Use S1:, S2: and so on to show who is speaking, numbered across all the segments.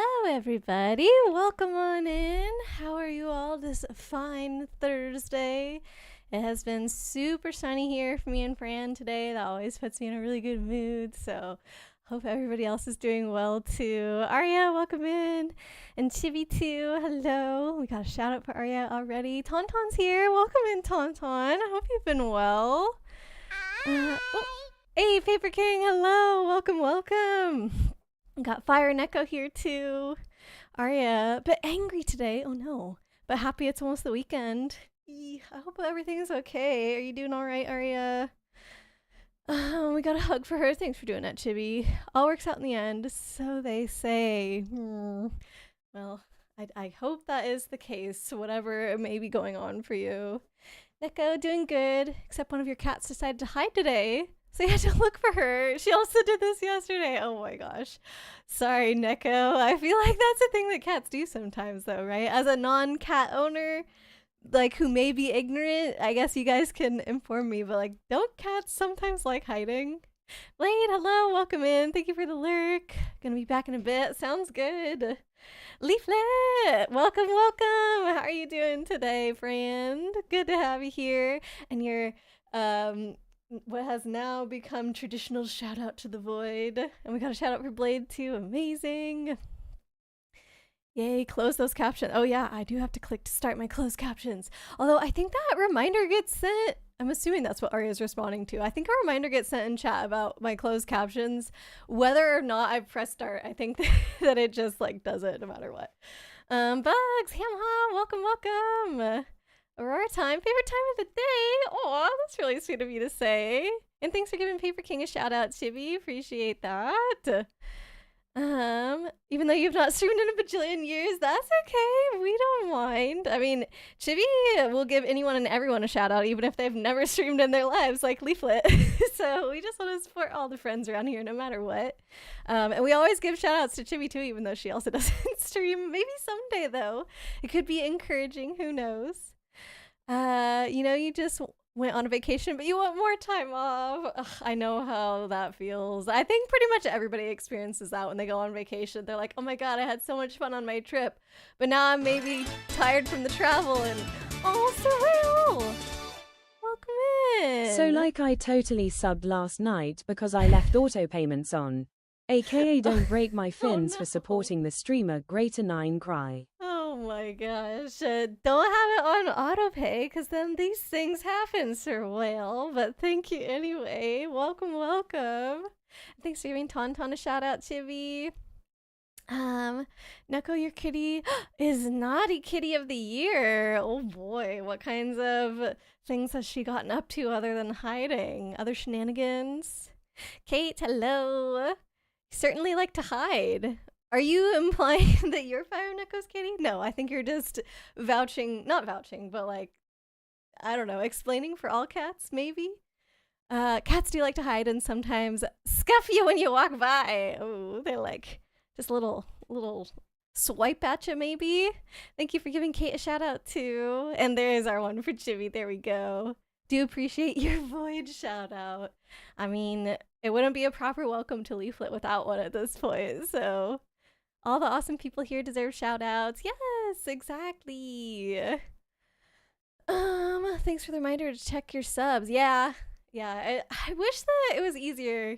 S1: Hello, everybody. Welcome on in. How are you all this fine Thursday? It has been super sunny here for me and Fran today. That always puts me in a really good mood. So, hope everybody else is doing well too. Arya, welcome in. And Chibi too. Hello. We got a shout out for Arya already. Tauntaun's here. Welcome in, Tauntaun. I hope you've been well. Hey, Paper King. Hello. Welcome, welcome. Got Fire and Echo here too. Arya, but angry today. Oh no. But happy it's almost the weekend. I hope everything's okay. Are you doing all right, Arya? We got a hug for her. Thanks for doing that, Chibi. All works out in the end, so they say. Well, I hope that is the case, whatever may be going on for you. Neko, doing good, except one of your cats decided to hide today. So you had to look for her. She also did this yesterday. Oh my gosh. Sorry, Neko. I feel like that's a thing that cats do sometimes though, right? As a non-cat owner, like who may be ignorant, I guess you guys can inform me, but like, don't cats sometimes like hiding? Blade, hello, welcome in. Thank you for the lurk. Gonna be back in a bit. Sounds good. Leaflet, welcome, welcome. How are you doing today, friend? Good to have you here. And your what has now become traditional shout out to the void. And we got a shout out for Blade too. Amazing. Yay, close those captions. Oh yeah, I do have to click to start my closed captions. Although I think that reminder gets sent. I'm assuming that's what Arya is responding to. I think a reminder gets sent in chat about my closed captions. Whether or not I press start, I think that it just like does it no matter what. Bugs, Hamha, welcome, welcome. Aurora time, favorite time of the day. Oh, that's really sweet of you to say. And thanks for giving Paper King a shout out, Chibi. Appreciate that. Even though you've not streamed in a bajillion years, that's okay. We don't mind. I mean, Chibi will give anyone and everyone a shout out, even if they've never streamed in their lives, like Leaflet. So we just want to support all the friends around here, no matter what. And we always give shout outs to Chibi too, even though she also doesn't stream. Maybe someday though. It could be encouraging, who knows? You know, you just went on a vacation, but you want more time off. Ugh, I know how that feels. I think pretty much everybody experiences that when they go on vacation. They're like, oh my god, I had so much fun on my trip, but now I'm maybe tired from the travel and oh, surreal. Welcome in.
S2: So like I totally subbed last night because I left auto payments on. AKA don't break my fins for supporting the streamer greater 9 cry.
S1: Oh my gosh. Don't have it on autopay because then these things happen, Sir Whale. But thank you anyway. Welcome, welcome. Thanks for giving Tauntaun a shout out, Chibi. Neko, your kitty is Naughty Kitty of the Year. Oh boy, what kinds of things has she gotten up to other than hiding? Other shenanigans? Kate, hello. You certainly like to hide. Are you implying that you're Fire Neko's kitty? No, I think you're just vouching, not vouching, but like, I don't know, explaining for all cats, maybe? Cats do like to hide and sometimes scuff you when you walk by. Oh, they're like just little swipe at you, maybe? Thank you for giving Kate a shout out too. And there is our one for Chibi. There we go. Do appreciate your void shout out. I mean, it wouldn't be a proper welcome to Leaflet without one at this point, so all the awesome people here deserve shout outs. Yes, exactly. Thanks for the reminder to check your subs. Yeah. I wish that it was easier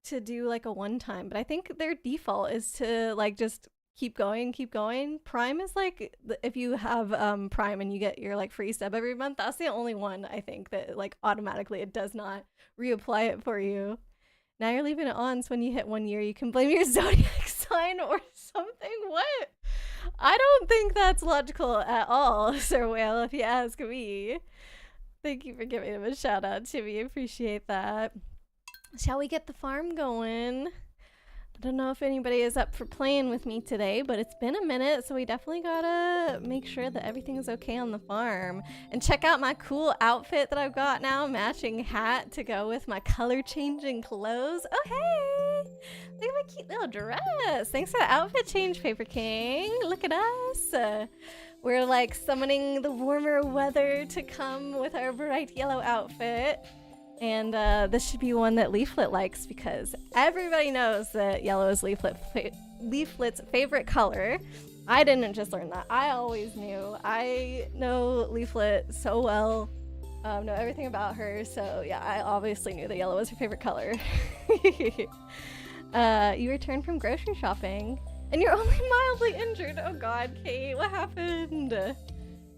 S1: to do like a one time, but I think their default is to like just keep going. Prime is like, if you have Prime and you get your like free sub every month, that's the only one I think that like automatically it does not reapply it for you. Now you're leaving it on, so when you hit 1 year, you can blame your zodiac sign or something. What? I don't think that's logical at all, Sir Whale, if you ask me. Thank you for giving him a shout out, Chibi. Appreciate that. Shall we get the farm going? I don't know if anybody is up for playing with me today, but it's been a minute, so we definitely gotta make sure that everything is okay on the farm. And check out my cool outfit that I've got now, matching hat to go with my color changing clothes. Oh hey! Look at my cute little dress. Thanks for the outfit change, Paper King. Look at us. We're like summoning the warmer weather to come with our bright yellow outfit. And this should be one that Leaflet likes because everybody knows that yellow is Leaflet's favorite color. I didn't just learn that. I always knew. I know Leaflet so well. Know everything about her. So yeah, I obviously knew that yellow was her favorite color. You returned from grocery shopping and you're only mildly injured. Oh God, Kate, what happened?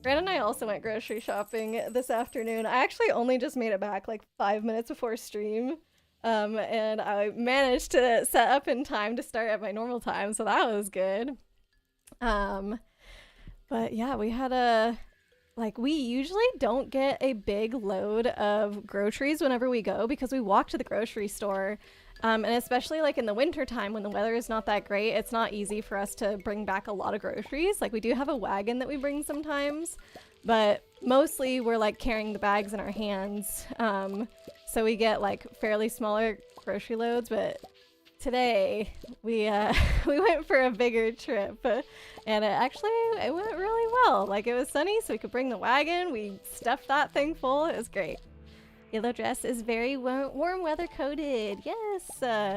S1: Brandon and I also went grocery shopping this afternoon. I actually only just made it back like 5 minutes before stream. And I managed to set up in time to start at my normal time, so that was good. But yeah, we had we usually don't get a big load of groceries whenever we go because we walk to the grocery store. And especially like in the winter time when the weather is not that great, it's not easy for us to bring back a lot of groceries. Like we do have a wagon that we bring sometimes, but mostly we're like carrying the bags in our hands. So we get like fairly smaller grocery loads, but today we went for a bigger trip and it went really well. Like it was sunny so we could bring the wagon. We stuffed that thing full. It was great. Yellow dress is very warm weather coated. Yes,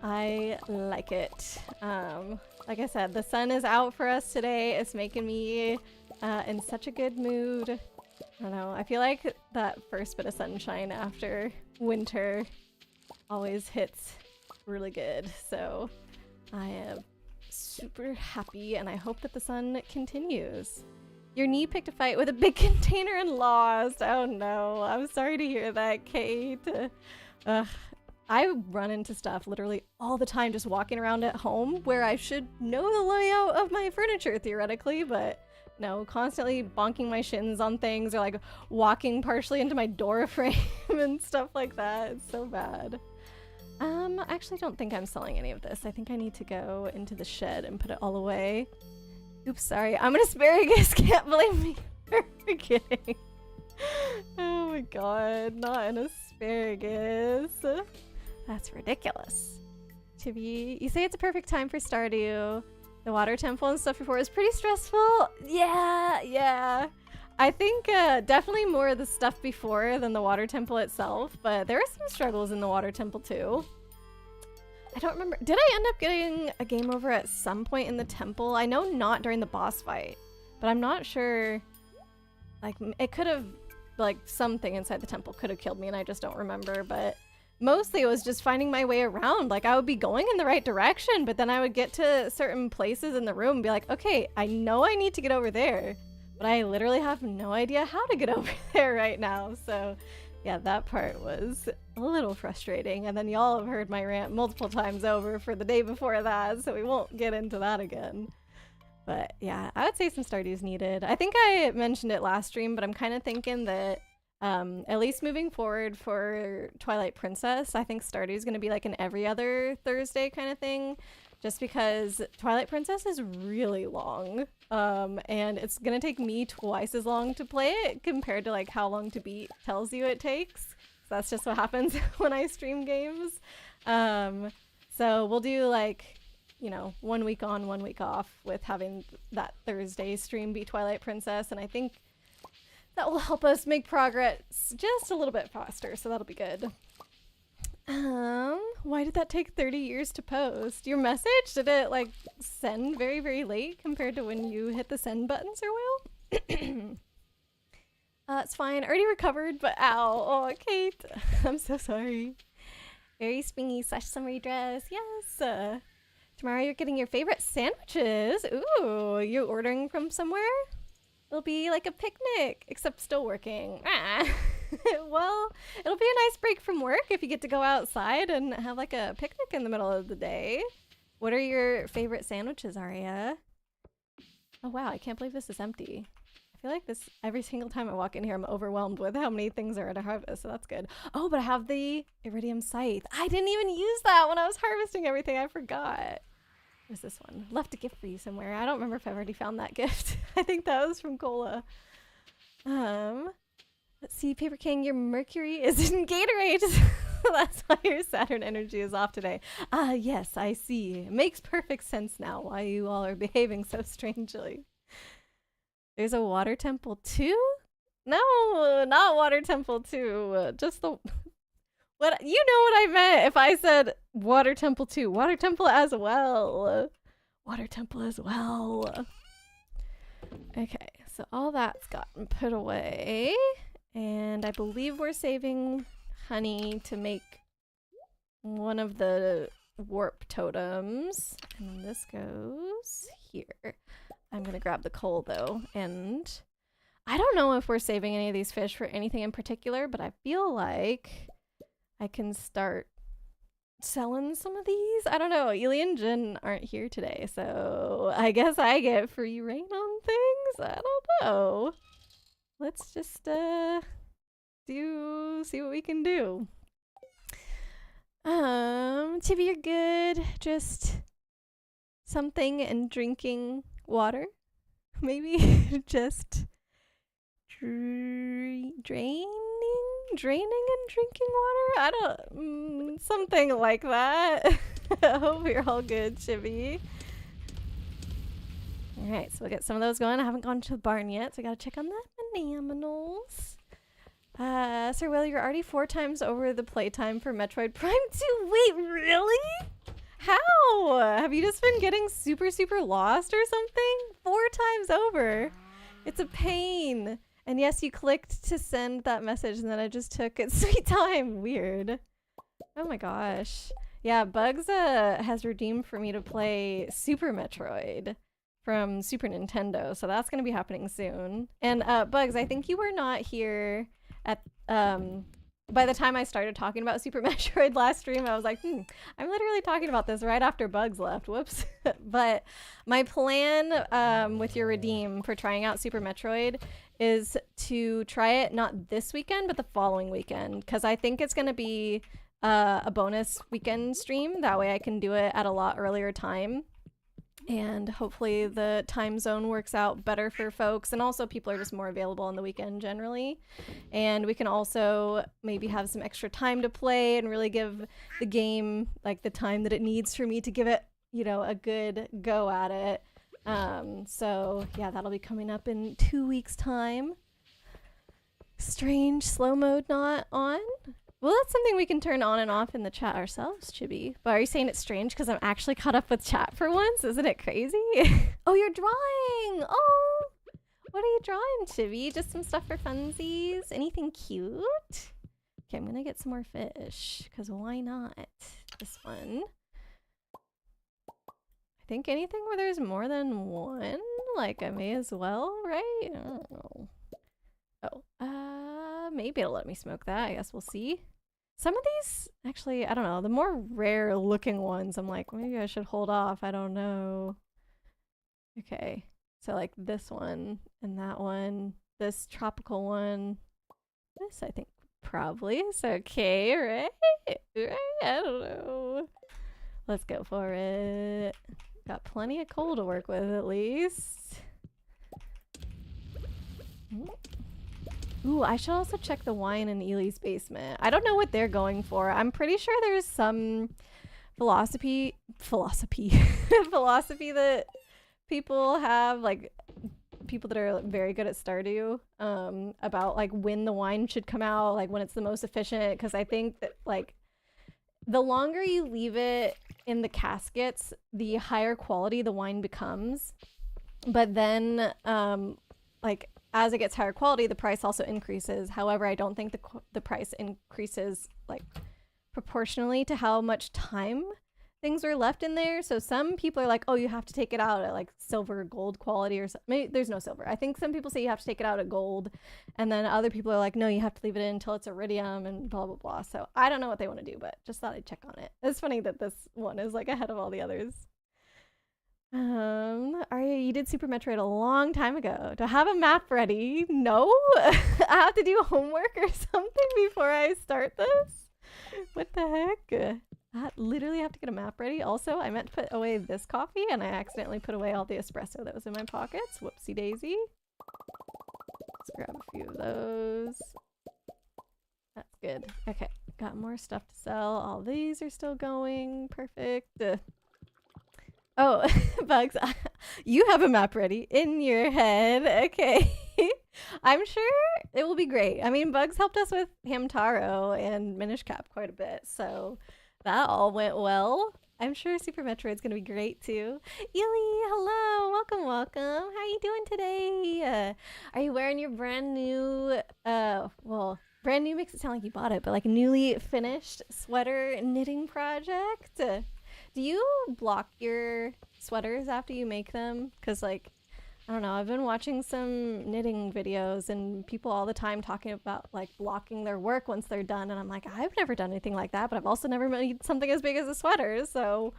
S1: I like it. Like I said, the sun is out for us today. It's making me in such a good mood. I don't know. I feel like that first bit of sunshine after winter always hits really good. So I am super happy and I hope that the sun continues. Your knee picked a fight with a big container and lost. Oh no, I'm sorry to hear that, Kate. I run into stuff literally all the time just walking around at home where I should know the layout of my furniture theoretically, but no, constantly bonking my shins on things or like walking partially into my door frame and stuff like that. It's so bad. I actually don't think I'm selling any of this. I think I need to go into the shed and put it all away. Oops, sorry. I'm an asparagus. Can't blame me for forgetting. Oh my god, not an asparagus. That's ridiculous. Chibi, you say it's a perfect time for Stardew. The water temple and stuff before is pretty stressful. Yeah. I think definitely more of the stuff before than the water temple itself, but there are some struggles in the water temple too. I don't remember. Did I end up getting a game over at some point in the temple? I know not during the boss fight, but I'm not sure. Like, it could have, like, something inside the temple could have killed me and I just don't remember, but mostly it was just finding my way around. Like, I would be going in the right direction, but then I would get to certain places in the room and be like, okay, I know I need to get over there, but I literally have no idea how to get over there right now. So yeah, that part was a little frustrating. And then y'all have heard my rant multiple times over for the day before that, so we won't get into that again. But yeah, I would say some Stardew's needed. I think I mentioned it last stream, but I'm kind of thinking that at least moving forward for Twilight Princess, I think Stardew's going to be like an every other Thursday kind of thing. Just because Twilight Princess is really long, and it's gonna take me twice as long to play it compared to like how long to beat tells you it takes. So that's just what happens when I stream games. So we'll do like, you know, 1 week on, 1 week off with having that Thursday stream be Twilight Princess, and I think that will help us make progress just a little bit faster, so that'll be good. Why did that take 30 years to post? Your message? Did it like send very, very late compared to when you hit the send button, Sir Will? It's fine. Already recovered, but ow. Oh, Kate. I'm so sorry. Very springy / summery dress. Yes. Tomorrow you're getting your favorite sandwiches. Ooh, you're ordering from somewhere? It'll be like a picnic, except still working. Well, it'll be a nice break from work if you get to go outside and have like a picnic in the middle of the day. What are your favorite sandwiches, Aria? Oh wow, I can't believe this is empty. I feel like this, every single time I walk in here, I'm overwhelmed with how many things are at a harvest, so that's good. Oh, but I have the Iridium Scythe. I didn't even use that when I was harvesting everything. I forgot. Where's this one? Left a gift for you somewhere. I don't remember if I've already found that gift. I think that was from Cola. Let's see, Paper King, your Mercury is in Gatorade. That's why your Saturn energy is off today. Ah, yes, I see. It makes perfect sense now why you all are behaving so strangely. There's a water temple too? No, not water temple too. Just the... What you know what I meant if I said water temple too. Water temple as well. Water temple as well. Okay, so all that's gotten put away. And I believe we're saving honey to make one of the warp totems. And this goes here. I'm gonna grab the coal though. And I don't know if we're saving any of these fish for anything in particular, but I feel like I can start selling some of these. I don't know. Ely and Jen aren't here today, so I guess I get free rain on things. I don't know. Let's just see what we can do. Chibi, you're good. Just something and drinking water. Maybe just draining and drinking water. I don't something like that. I hope you're all good, Chibi. All right, so we'll get some of those going. I haven't gone to the barn yet, so I gotta check on the animals. Sir Will, you're already 4 times over the playtime for Metroid Prime 2. Wait, really? How? Have you just been getting super lost or something? 4 times over. It's a pain. And yes, you clicked to send that message and then I just took it. Sweet time. Weird. Oh my gosh. Yeah, Bugs has redeemed for me to play Super Metroid from Super Nintendo. So that's going to be happening soon. And Bugs, I think you were not here at by the time I started talking about Super Metroid last stream. I was like, I'm literally talking about this right after Bugs left. Whoops. But my plan with your redeem for trying out Super Metroid is to try it not this weekend, but the following weekend. Because I think it's going to be a bonus weekend stream. That way I can do it at a lot earlier time. And hopefully the time zone works out better for folks. And also people are just more available on the weekend generally. And we can also maybe have some extra time to play and really give the game like the time that it needs for me to give it, you know, a good go at it. So yeah, that'll be coming up in 2 weeks time. Strange slow mode not on. Well, that's something we can turn on and off in the chat ourselves, Chibi. But are you saying it's strange because I'm actually caught up with chat for once? Isn't it crazy? Oh, you're drawing! Oh! What are you drawing, Chibi? Just some stuff for funsies? Anything cute? Okay, I'm gonna get some more fish, because why not? This one. I think anything where there's more than one? Like, I may as well, right? I don't know. Oh, maybe it'll let me smoke that. I guess we'll see. Some of these, actually, I don't know. The more rare looking ones, I'm like, maybe I should hold off. I don't know. Okay. So like this one and that one, this tropical one, this I think probably is okay, right? Right? I don't know. Let's go for it. Got plenty of coal to work with at least. Ooh, I should also check the wine in Ely's basement. I don't know what they're going for. I'm pretty sure there's some philosophy that people have, like people that are very good at Stardew, about like when the wine should come out, like when it's the most efficient. Because I think that like the longer you leave it in the caskets, the higher quality the wine becomes. But then, like as it gets higher quality, the price also increases. However, I don't think the price increases like proportionally to how much time things are left in there. So some people are like, oh, you have to take it out at like silver gold quality or something. Maybe there's no silver. I think some people say you have to take it out at gold. And then other people are like, no, you have to leave it in until it's iridium and blah, blah, blah. So I don't know what they want to do, but just thought I'd check on it. It's funny that this one is like ahead of all the others. Arya, you did Super Metroid a long time ago. Do I have a map ready? No? I have to do homework or something before I start this? What the heck? I literally have to get a map ready. Also, I meant to put away this coffee and I accidentally put away all the espresso that was in my pockets. Whoopsie daisy. Let's grab a few of those. That's good. Okay, got more stuff to sell. All these are still going. Perfect. Oh, Bugs, you have a map ready in your head. Okay. I'm sure it will be great. I mean, Bugs helped us with Hamtaro and Minish Cap quite a bit, so that all went well. I'm sure Super Metroid's gonna be great too. Ely, hello, welcome, welcome. How are you doing today? Are you wearing your brand new, well, brand new makes it sound like you bought it, but like newly finished sweater knitting project? Do you block your sweaters after you make them? Cause like, I don't know, I've been watching some knitting videos and people all the time talking about like blocking their work once they're done. And I'm like, I've never done anything like that, but I've also never made something as big as a sweater. So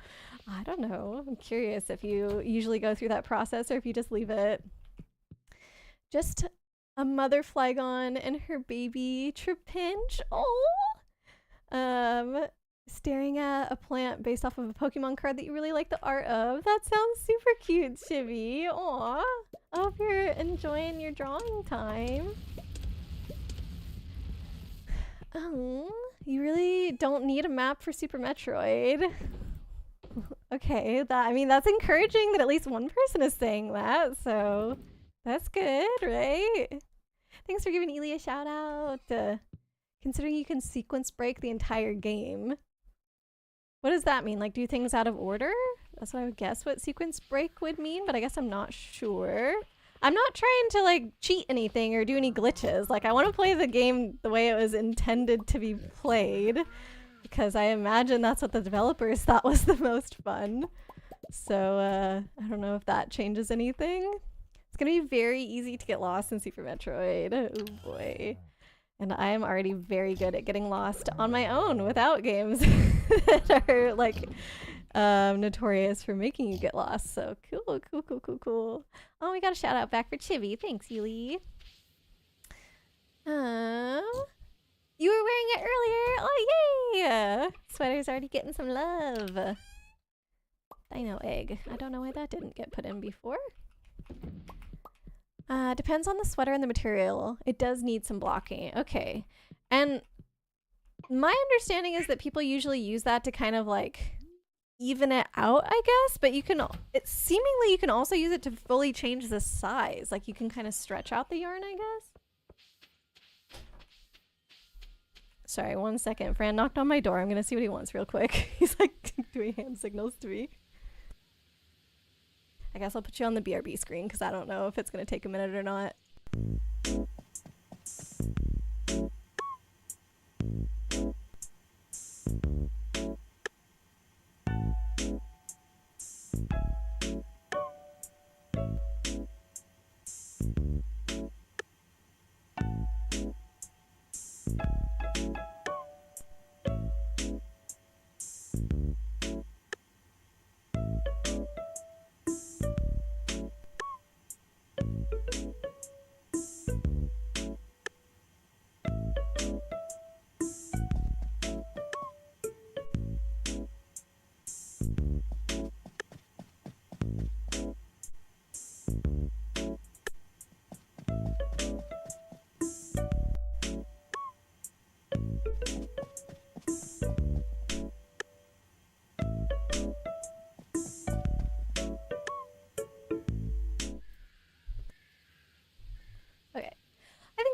S1: I don't know. I'm curious if you usually go through that process or if you just leave it. Just a mother Flygon and her baby Trapinch. Oh, staring at a plant based off of a Pokemon card that you really like the art of. That sounds super cute, Chibi. Aw. I hope you're enjoying your drawing time. Oh, you really don't need a map for Super Metroid. Okay, I mean, that's encouraging that at least one person is saying that, so that's good, right? Thanks for giving Ely a shout out. Considering you can sequence break the entire game. What does that mean? Like, do things out of order? That's what I would guess what sequence break would mean, but I guess I'm not sure. I'm not trying to, like, cheat anything or do any glitches. Like, I want to play the game the way it was intended to be played, because I imagine that's what the developers thought was the most fun. So, I don't know if that changes anything. It's going to be very easy to get lost in Super Metroid. Oh, boy. And I am already very good at getting lost on my own without games that are like notorious for making you get lost. So cool, cool, cool, cool, cool. Oh, we got a shout out back for Chibi. Thanks, Ely. You were wearing it earlier. Oh, yay! Sweater's already getting some love. Dino egg. I don't know why that didn't get put in before. Depends on the sweater and the material. It does need some blocking. Okay. And my understanding is that people usually use that to kind of like even it out, I guess, but you can, seemingly you can also use it to fully change the size. Like you can kind of stretch out the yarn, I guess. Sorry, 1 second. Fran knocked on my door. I'm gonna see what he wants real quick. He's like doing hand signals to me. I guess I'll put you on the BRB screen because I don't know if it's going to take a minute or not.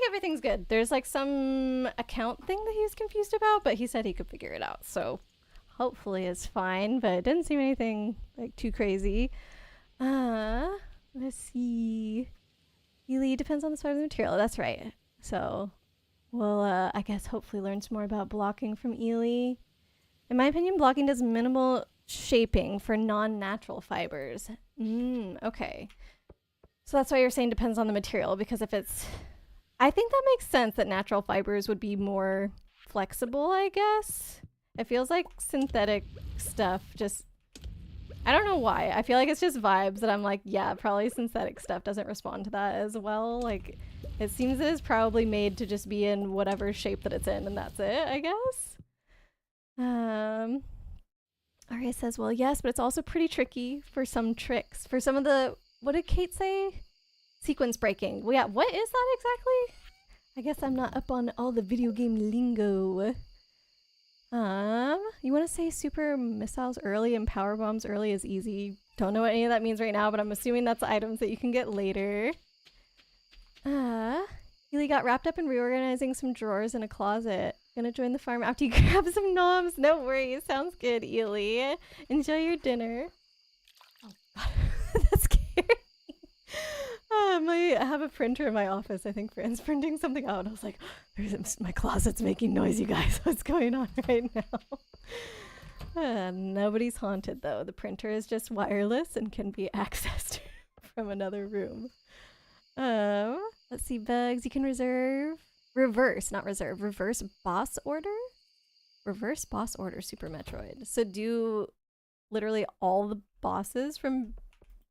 S1: Everything's good. There's like some account thing that he was confused about, but he said he could figure it out. So hopefully it's fine, but it didn't seem anything like too crazy. Let's see. Ely depends on the sort of the material. That's right. So we'll, I guess, hopefully learn some more about blocking from Ely. In my opinion, blocking does minimal shaping for non-natural fibers. Okay. So that's why you're saying depends on the material, because if it's... I think that makes sense that natural fibers would be more flexible, I guess. It feels like synthetic stuff just... I don't know why. I feel like it's just vibes that I'm like, yeah, probably synthetic stuff doesn't respond to that as well. Like, it seems it is probably made to just be in whatever shape that it's in, and that's it, I guess. Aria says, well, yes, but it's also pretty tricky for some tricks. For some of the... What did Kate say? Sequence breaking. Well, yeah, what is that exactly? I guess I'm not up on all the video game lingo. You want to say super missiles early and power bombs early is easy. Don't know what any of that means right now, but I'm assuming that's items that you can get later. Ely got wrapped up in reorganizing some drawers in a closet. Gonna join the farm after you grab some noms. No worries. Sounds good, Ely. Enjoy your dinner. Oh, God. That's scary. I have a printer in my office. I think Fran's printing something out. And I was like, my closet's making noise, you guys. What's going on right now? Nobody's haunted, though. The printer is just wireless and can be accessed from another room. Let's see, bugs. You can reverse boss order? Reverse boss order Super Metroid. So do literally all the bosses from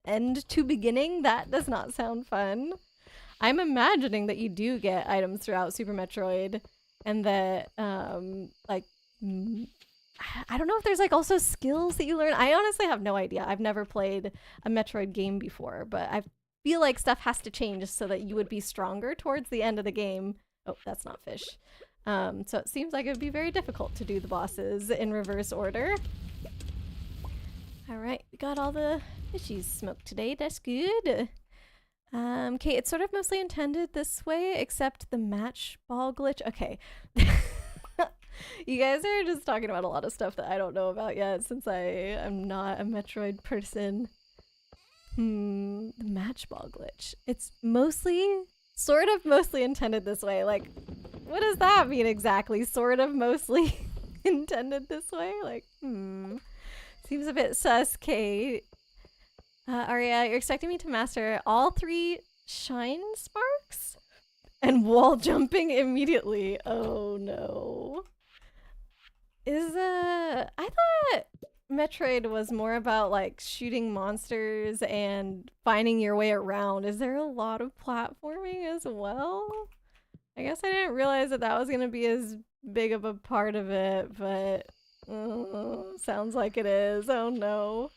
S1: end to beginning? That does not sound fun. I'm imagining that you do get items throughout Super Metroid and that, like, I don't know if there's like also skills that you learn. I honestly have no idea. I've never played a Metroid game before, but I feel like stuff has to change so that you would be stronger towards the end of the game. Oh, that's not fish. So it seems like it would be very difficult to do the bosses in reverse order. All right, we got all the fishies smoked today. That's good. Okay, it's sort of mostly intended this way, except the match ball glitch. Okay. You guys are just talking about a lot of stuff that I don't know about yet, since I am not a Metroid person. The match ball glitch. It's sort of mostly intended this way. Like, what does that mean exactly? Sort of mostly intended this way? Like, seems a bit sus, Kate. Aria, you're expecting me to master all 3 shine sparks? And wall jumping immediately. Oh no. I thought Metroid was more about like shooting monsters and finding your way around. Is there a lot of platforming as well? I guess I didn't realize that was going to be as big of a part of it, but sounds like it is. Oh no.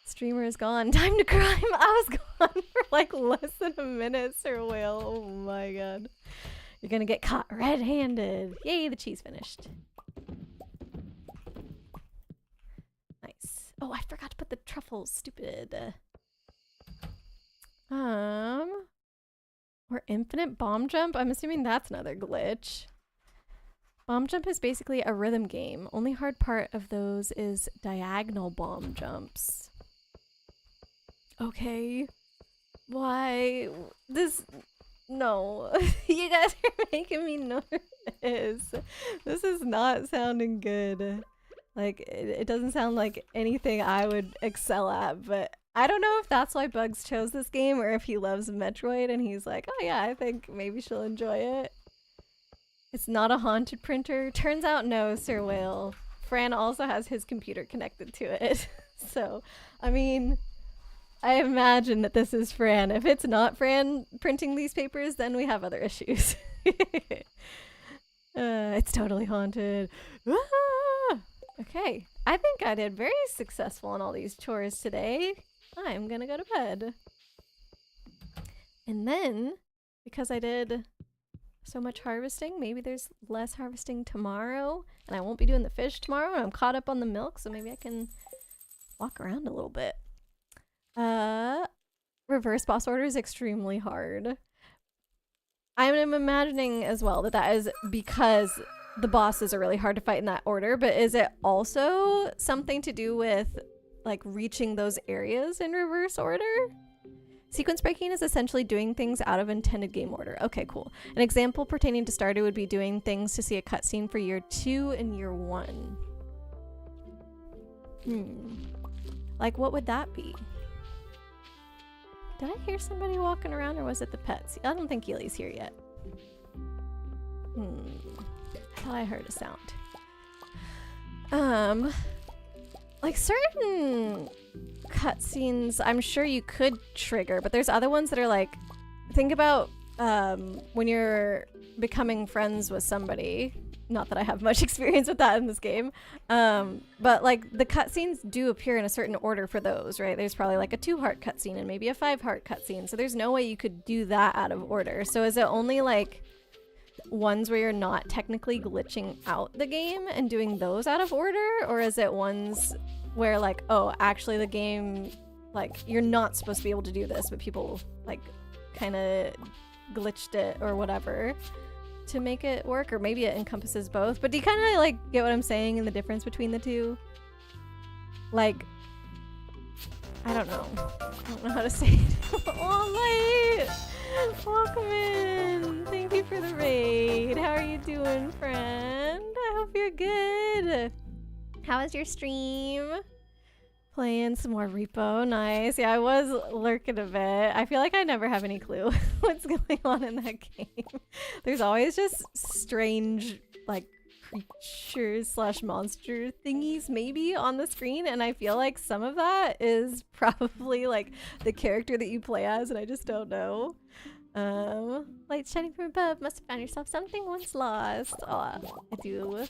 S1: Streamer is gone. Time to crime. I was gone for like less than a minute, Sir Whale. Oh my god. You're gonna get caught red-handed. Yay, the cheese finished. Nice. Oh, I forgot to put the truffles. Stupid. Or infinite bomb jump? I'm assuming that's another glitch. Bomb jump is basically a rhythm game. Only hard part of those is diagonal bomb jumps. Okay. Why? No. You guys are making me nervous. This is not sounding good. Like, it doesn't sound like anything I would excel at, but I don't know if that's why Bugs chose this game or if he loves Metroid and he's like, oh yeah, I think maybe she'll enjoy it. It's not a haunted printer. Turns out no, Sir Whale. Fran also has his computer connected to it. So, I mean, I imagine that this is Fran. If it's not Fran printing these papers, then we have other issues. It's totally haunted. Ah! Okay, I think I did very successful in all these chores today. I'm gonna go to bed. And then, because I did so much harvesting, maybe there's less harvesting tomorrow, and I won't be doing the fish tomorrow, and I'm caught up on the milk, so maybe I can walk around a little bit. Reverse boss order is extremely hard. I'm imagining as well that is because the bosses are really hard to fight in that order, but is it also something to do with like reaching those areas in reverse order? Sequence breaking is essentially doing things out of intended game order. Okay, cool. An example pertaining to Stardew would be doing things to see a cutscene for year 2 and year 1. Like, what would that be? Did I hear somebody walking around or was it the pets? I don't think Keely's here yet. I thought I heard a sound. Like certain cutscenes I'm sure you could trigger, but there's other ones that are like, think about when you're becoming friends with somebody. Not that I have much experience with that in this game, but like the cutscenes do appear in a certain order for those, right? There's probably like a 2-heart cutscene and maybe a 5-heart cutscene, so there's no way you could do that out of order. So is it only like ones where you're not technically glitching out the game and doing those out of order, or is it ones where like, oh, actually the game, like, you're not supposed to be able to do this, but people like kind of glitched it or whatever to make it work, or maybe it encompasses both. But do you kind of like get what I'm saying and the difference between the two? Like, I don't know how to say it. Oh, Light! Welcome in. Thank you for the raid. How are you doing, friend? I hope you're good. How was your stream? Playing some more Repo. Nice. Yeah, I was lurking a bit. I feel like I never have any clue what's going on in that game. There's always just strange, like, creatures slash monster thingies maybe on the screen, and I feel like some of that is probably like the character that you play as, and I just don't know. Light shining from above, must have found yourself something once lost. Oh, I do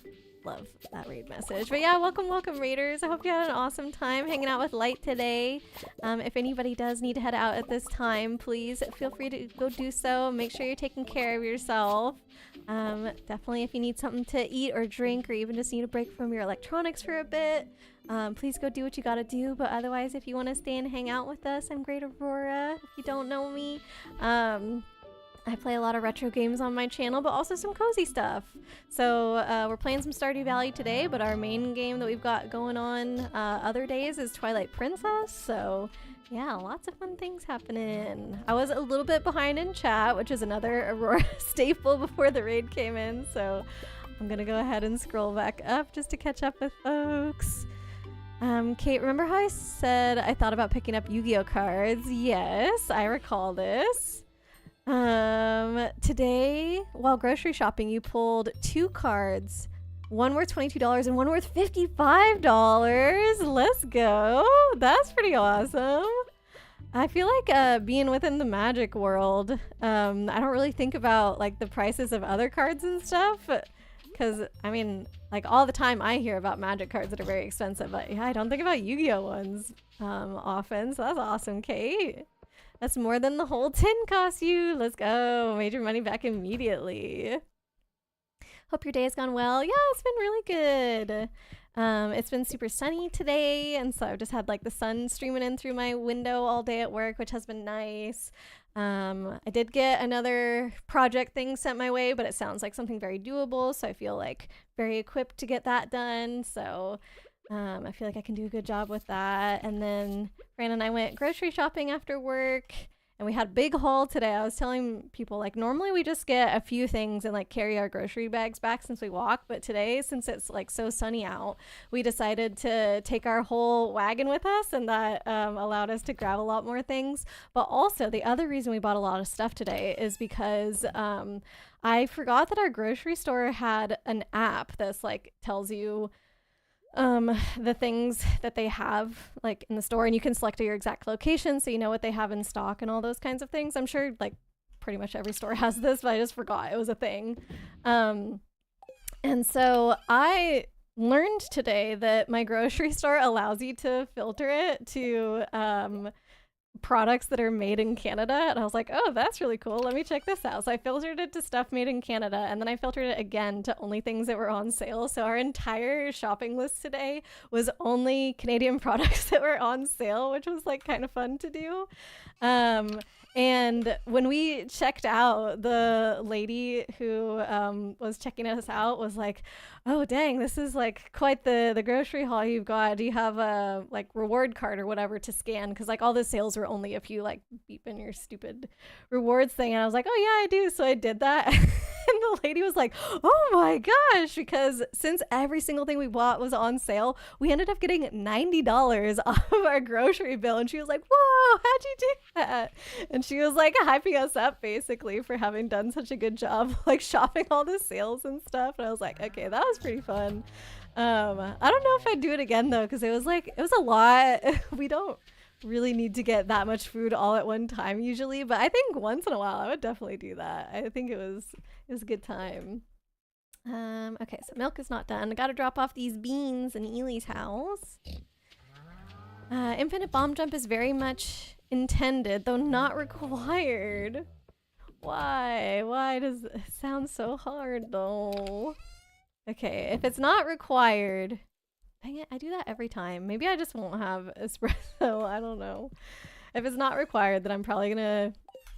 S1: love that raid message. But yeah, welcome raiders. I hope you had an awesome time hanging out with Light today. If anybody does need to head out at this time, please feel free to go do so. Make sure you're taking care of yourself. Definitely if you need something to eat or drink, or even just need a break from your electronics for a bit, please go do what you gotta do. But otherwise, if you want to stay and hang out with us, I'm Great Aurora. If you don't know me, I play a lot of retro games on my channel, but also some cozy stuff. So we're playing some Stardew Valley today, but our main game that we've got going on other days is Twilight Princess. So yeah, lots of fun things happening. I was a little bit behind in chat, which is another Aurora staple before the raid came in. So I'm gonna go ahead and scroll back up just to catch up with folks. Kate, remember how I said I thought about picking up Yu-Gi-Oh cards? Yes, I recall this. Today, while grocery shopping, you pulled 2 cards, one worth $22 and one worth $55. Let's go. That's pretty awesome. I feel like being within the Magic world, I don't really think about like the prices of other cards and stuff, because I mean, like all the time I hear about Magic cards that are very expensive, but yeah, I don't think about Yu-Gi-Oh ones often. So that's awesome, Kate. That's more than the whole tin cost you. Let's go. Made your money back immediately. Hope your day has gone well. Yeah, it's been really good. It's been super sunny today, and so I've just had like the sun streaming in through my window all day at work, which has been nice. I did get another project thing sent my way, but it sounds like something very doable, so I feel like very equipped to get that done. So I feel like I can do a good job with that. And then Fran and I went grocery shopping after work, and we had a big haul today. I was telling people, like, normally we just get a few things and like carry our grocery bags back since we walk, but today, since it's like so sunny out, we decided to take our whole wagon with us, and that allowed us to grab a lot more things. But also the other reason we bought a lot of stuff today is because I forgot that our grocery store had an app that's like tells you the things that they have like in the store, and you can select your exact location so you know what they have in stock and all those kinds of things. I'm sure like pretty much every store has this, but I just forgot it was a thing. And so I learned today that my grocery store allows you to filter it to products that are made in Canada, and I was like, oh, that's really cool, let me check this out. So I filtered it to stuff made in Canada, and then I filtered it again to only things that were on sale. So our entire shopping list today was only Canadian products that were on sale, which was like kind of fun to do. And when we checked out, the lady who was checking us out was like, oh dang, this is like quite the grocery haul you've got. Do you have a like reward card or whatever to scan? Because like all the sales were only if you like beep in your stupid rewards thing. And I was like, oh yeah, I do. So I did that. And the lady was like, oh my gosh, because since every single thing we bought was on sale, we ended up getting $90 off of our grocery bill. And she was like, whoa, how'd you do that? And she was like hyping us up basically for having done such a good job like shopping all the sales and stuff. And I was like, okay, that was pretty fun. I don't know if I'd do it again though, because it was a lot. We don't really need to get that much food all at one time usually, but I think once in a while I would definitely do that. I think it was a good time. Okay, so milk is not done. I gotta drop off these beans in Ely's house. Infinite bomb jump is very much intended, though not required. Why does it sound so hard though? Okay, if it's not required, dang it, I do that every time. Maybe I just won't have espresso. I don't know. If it's not required, then I'm probably gonna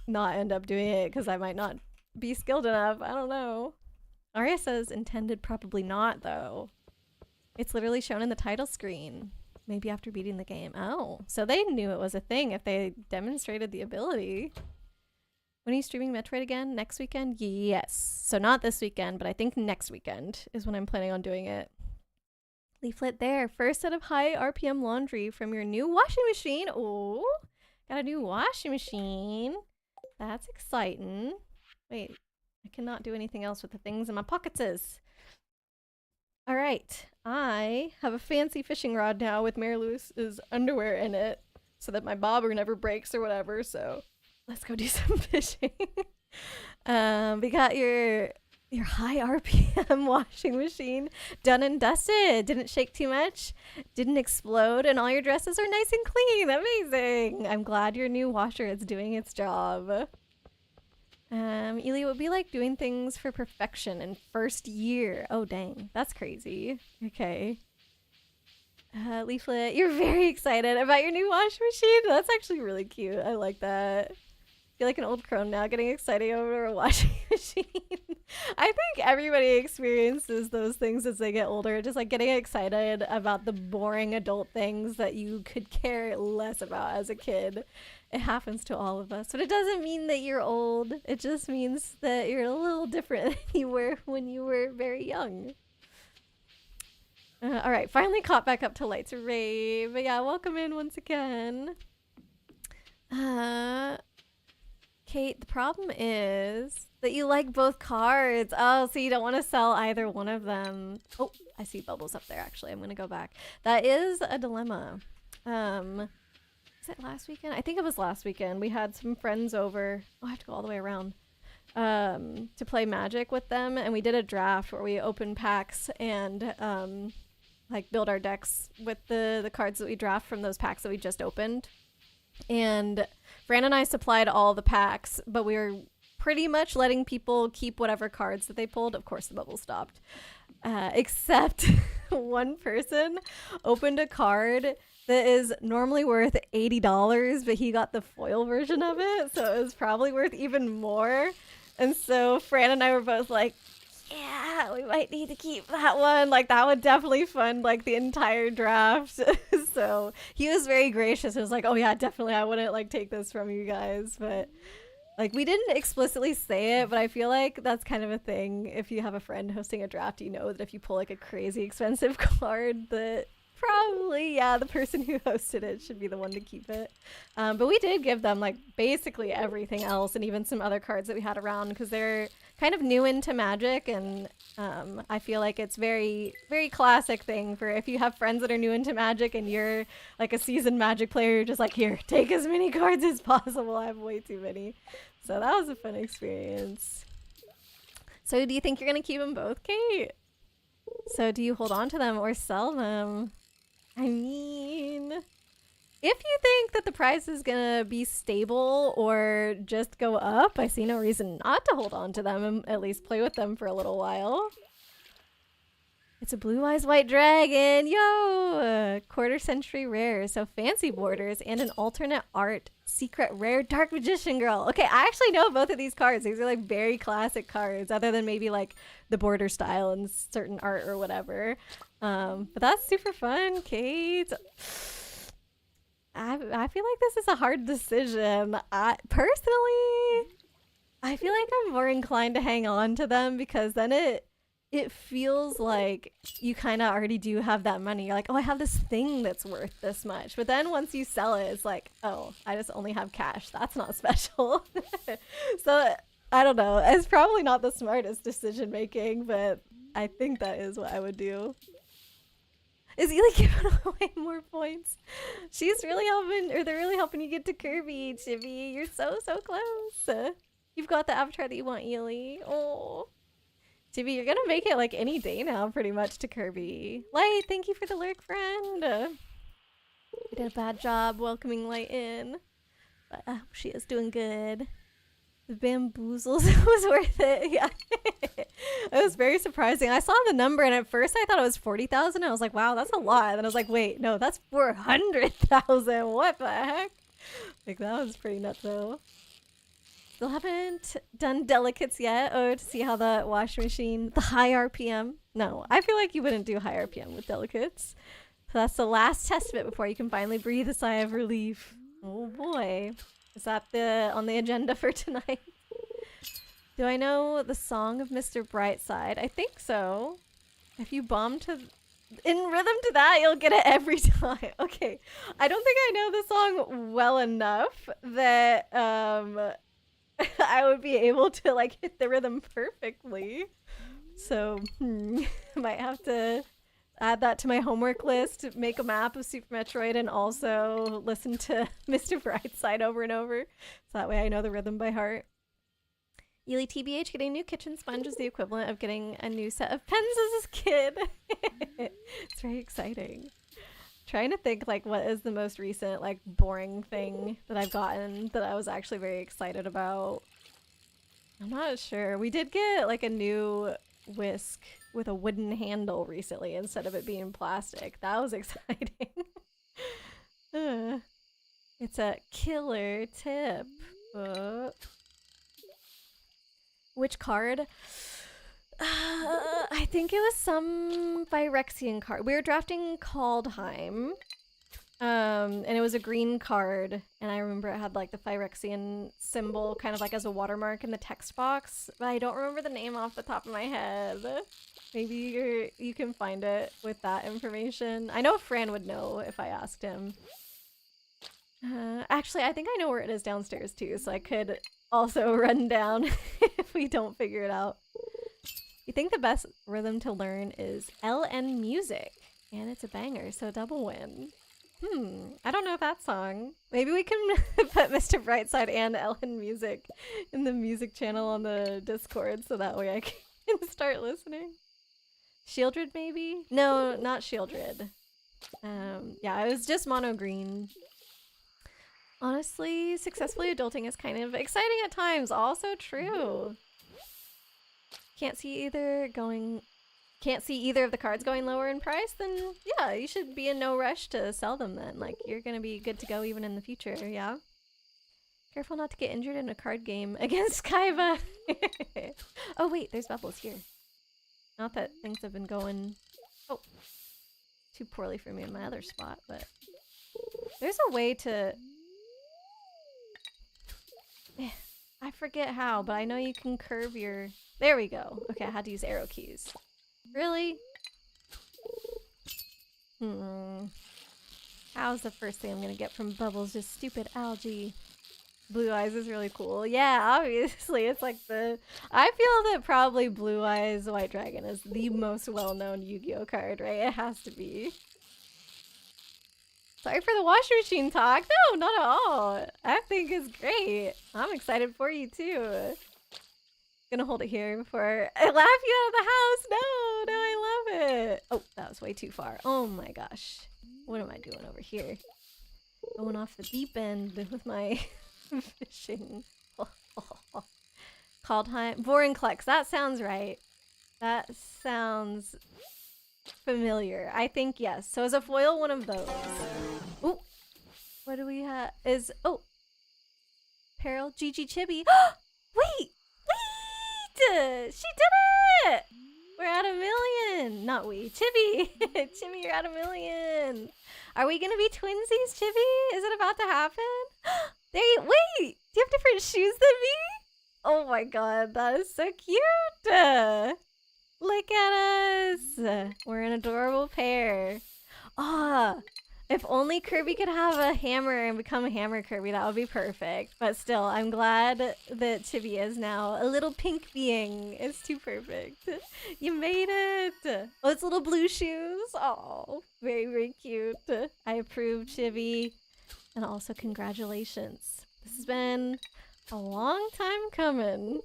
S1: not end up doing it because I might not be skilled enough. I don't know. Arya says intended, probably not though. It's literally shown in the title screen. Maybe after beating the game. Oh, so they knew it was a thing if they demonstrated the ability. When are you streaming Metroid again? Next weekend? Yes. So not this weekend, but I think next weekend is when I'm planning on doing it. Leaflet there. First set of high RPM laundry from your new washing machine. Oh, got a new washing machine. That's exciting. Wait, I cannot do anything else with the things in my pockets. All right, I have a fancy fishing rod now with Mary Louise's underwear in it so that my bobber never breaks or whatever, so let's go do some fishing. We got your high RPM washing machine done and dusted. Didn't shake too much, didn't explode, and all your dresses are nice and clean. Amazing. I'm glad your new washer is doing its job. Ely would be like doing things for perfection in first year. Oh, dang. That's crazy. Okay. Leaflet, you're very excited about your new washing machine. That's actually really cute. I like that. I feel like an old crone now getting excited over a washing machine. I think everybody experiences those things as they get older. Just like getting excited about the boring adult things that you could care less about as a kid. It happens to all of us, but it doesn't mean that you're old. It just means that you're a little different than you were when you were very young. All right, finally caught back up to lights. Hooray. But yeah, welcome in once again. Kate, the problem is that you like both cards. Oh, so you don't want to sell either one of them. Oh, I see bubbles up there, actually. I'm going to go back. That is a dilemma. Was it last weekend? I think it was last weekend. We had some friends over. Oh, I have to go all the way around. To play Magic with them, and we did a draft where we opened packs and like build our decks with the cards that we draft from those packs that we just opened. And Fran and I supplied all the packs, but we were pretty much letting people keep whatever cards that they pulled. Of course, the bubble stopped. Except one person opened a card that is normally worth $80, but he got the foil version of it, so it was probably worth even more. And so Fran and I were both like, yeah, we might need to keep that one. Like, that would definitely fund, like, the entire draft. So he was very gracious. It was like, oh, yeah, definitely, I wouldn't, like, take this from you guys. But, like, we didn't explicitly say it, but I feel like that's kind of a thing. If you have a friend hosting a draft, you know that if you pull, like, a crazy expensive card that probably, yeah, the person who hosted it should be the one to keep it. But we did give them, like, basically everything else and even some other cards that we had around because they're kind of new into Magic, and I feel like it's very, very classic thing for if you have friends that are new into Magic and you're like a seasoned Magic player, you're just like, here, take as many cards as possible. I have way too many. So that was a fun experience. So do you think you're going to keep them both, Kate? So do you hold on to them or sell them? I mean, if you think that the price is gonna be stable or just go up, I see no reason not to hold on to them and at least play with them for a little while. It's a blue eyes white dragon, yo! Quarter century rare, so fancy borders and an alternate art secret rare dark magician girl. Okay, I actually know both of these cards. These are like very classic cards, other than maybe like the border style and certain art or whatever. But that's super fun, Kate. I feel like this is a hard decision. Personally, I feel like I'm more inclined to hang on to them because then it feels like you kind of already do have that money. You're like, oh, I have this thing that's worth this much. But then once you sell it, it's like, oh, I just only have cash. That's not special. So I don't know. It's probably not the smartest decision making, but I think that is what I would do. Is Ely giving away more points? She's really helping, or they're really helping you get to Kirby, Chibi. You're so, so close. You've got the avatar that you want, Ely. Oh. Chibi, you're gonna make it like any day now, pretty much, to Kirby. Light, thank you for the lurk, friend. You did a bad job welcoming Light in. But she is doing good. The bamboozles was worth it. Yeah. It was very surprising. I saw the number and at first I thought it was 40,000. I was like, wow, that's a lot. And then I was like, wait, no, that's 400,000. What the heck? Like, that was pretty nuts though. Still haven't done delicates yet. Oh, to see how the washing machine, the high RPM. No, I feel like you wouldn't do high RPM with delicates. So that's the last test of it before you can finally breathe a sigh of relief. Oh boy. Is that on the agenda for tonight? Do I know the song of Mr. Brightside? I think so. If you bomb in rhythm to that, you'll get it every time. Okay. I don't think I know the song well enough that I would be able to like hit the rhythm perfectly. So, might have to add that to my homework list, make a map of Super Metroid, and also listen to Mr. Brightside over and over. So that way I know the rhythm by heart. Yuli TBH, getting a new kitchen sponge is the equivalent of getting a new set of pens as a kid. It's very exciting. Trying to think like what is the most recent like boring thing that I've gotten that I was actually very excited about. I'm not sure. We did get like a new whisk with a wooden handle recently instead of it being plastic. That was exciting. It's a killer tip. Which card? I think it was some Phyrexian card. We were drafting Kaldheim. And it was a green card, and I remember it had like the Phyrexian symbol kind of like as a watermark in the text box, but I don't remember the name off the top of my head. Maybe you can find it with that information. I know Fran would know if I asked him. Actually, I think I know where it is downstairs too, so I could also run down if we don't figure it out. You think the best rhythm to learn is LN Music, and it's a banger, so double win. I don't know that song. Maybe we can put Mr. Brightside and Ellen Music in the music channel on the Discord so that way I can start listening. Shieldred maybe? No, not Shieldred. Yeah, it was just mono green. Honestly, successfully adulting is kind of exciting at times. Also true. Can't see either of the cards going lower in price, then yeah, you should be in no rush to sell them then. Like, you're gonna be good to go even in the future, yeah? Careful not to get injured in a card game against Kaiba. Oh wait, there's bubbles here. Not that things have been going too poorly for me in my other spot, but there's a way to... I forget how, but I know you can curve your... There we go. Okay, I had to use arrow keys. Really? How's the first thing I'm gonna get from bubbles? Just stupid algae. Blue Eyes is really cool. Yeah, obviously. It's like I feel that probably Blue Eyes White Dragon is the most well-known Yu-Gi-Oh card, right? It has to be. Sorry for the washing machine talk. No, not at all. I think it's great. I'm excited for you too. Gonna hold it here before I laugh you out of the house. No, I love it. Oh, that was way too far. Oh my gosh. What am I doing over here? Going off the deep end with my fishing. Kaldheim. Vorinclex. That sounds right. That sounds familiar. I think yes. So is a foil one of those? Ooh. What do we have? Peril. Gigi Chibi. Wait! She did it! We're at 1 million! Not we. Chibi! Chibi, you're at 1 million! Are we gonna be twinsies, Chibi? Is it about to happen? Wait! Do you have different shoes than me? Oh my god, that is so cute! Look at us! We're an adorable pair. If only Kirby could have a hammer and become a hammer Kirby, that would be perfect. But still, I'm glad that Chibi is now a little pink being. It's too perfect. You made it! Oh, it's little blue shoes. Oh, very, very cute. I approve, Chibi. And also, congratulations. This has been a long time coming.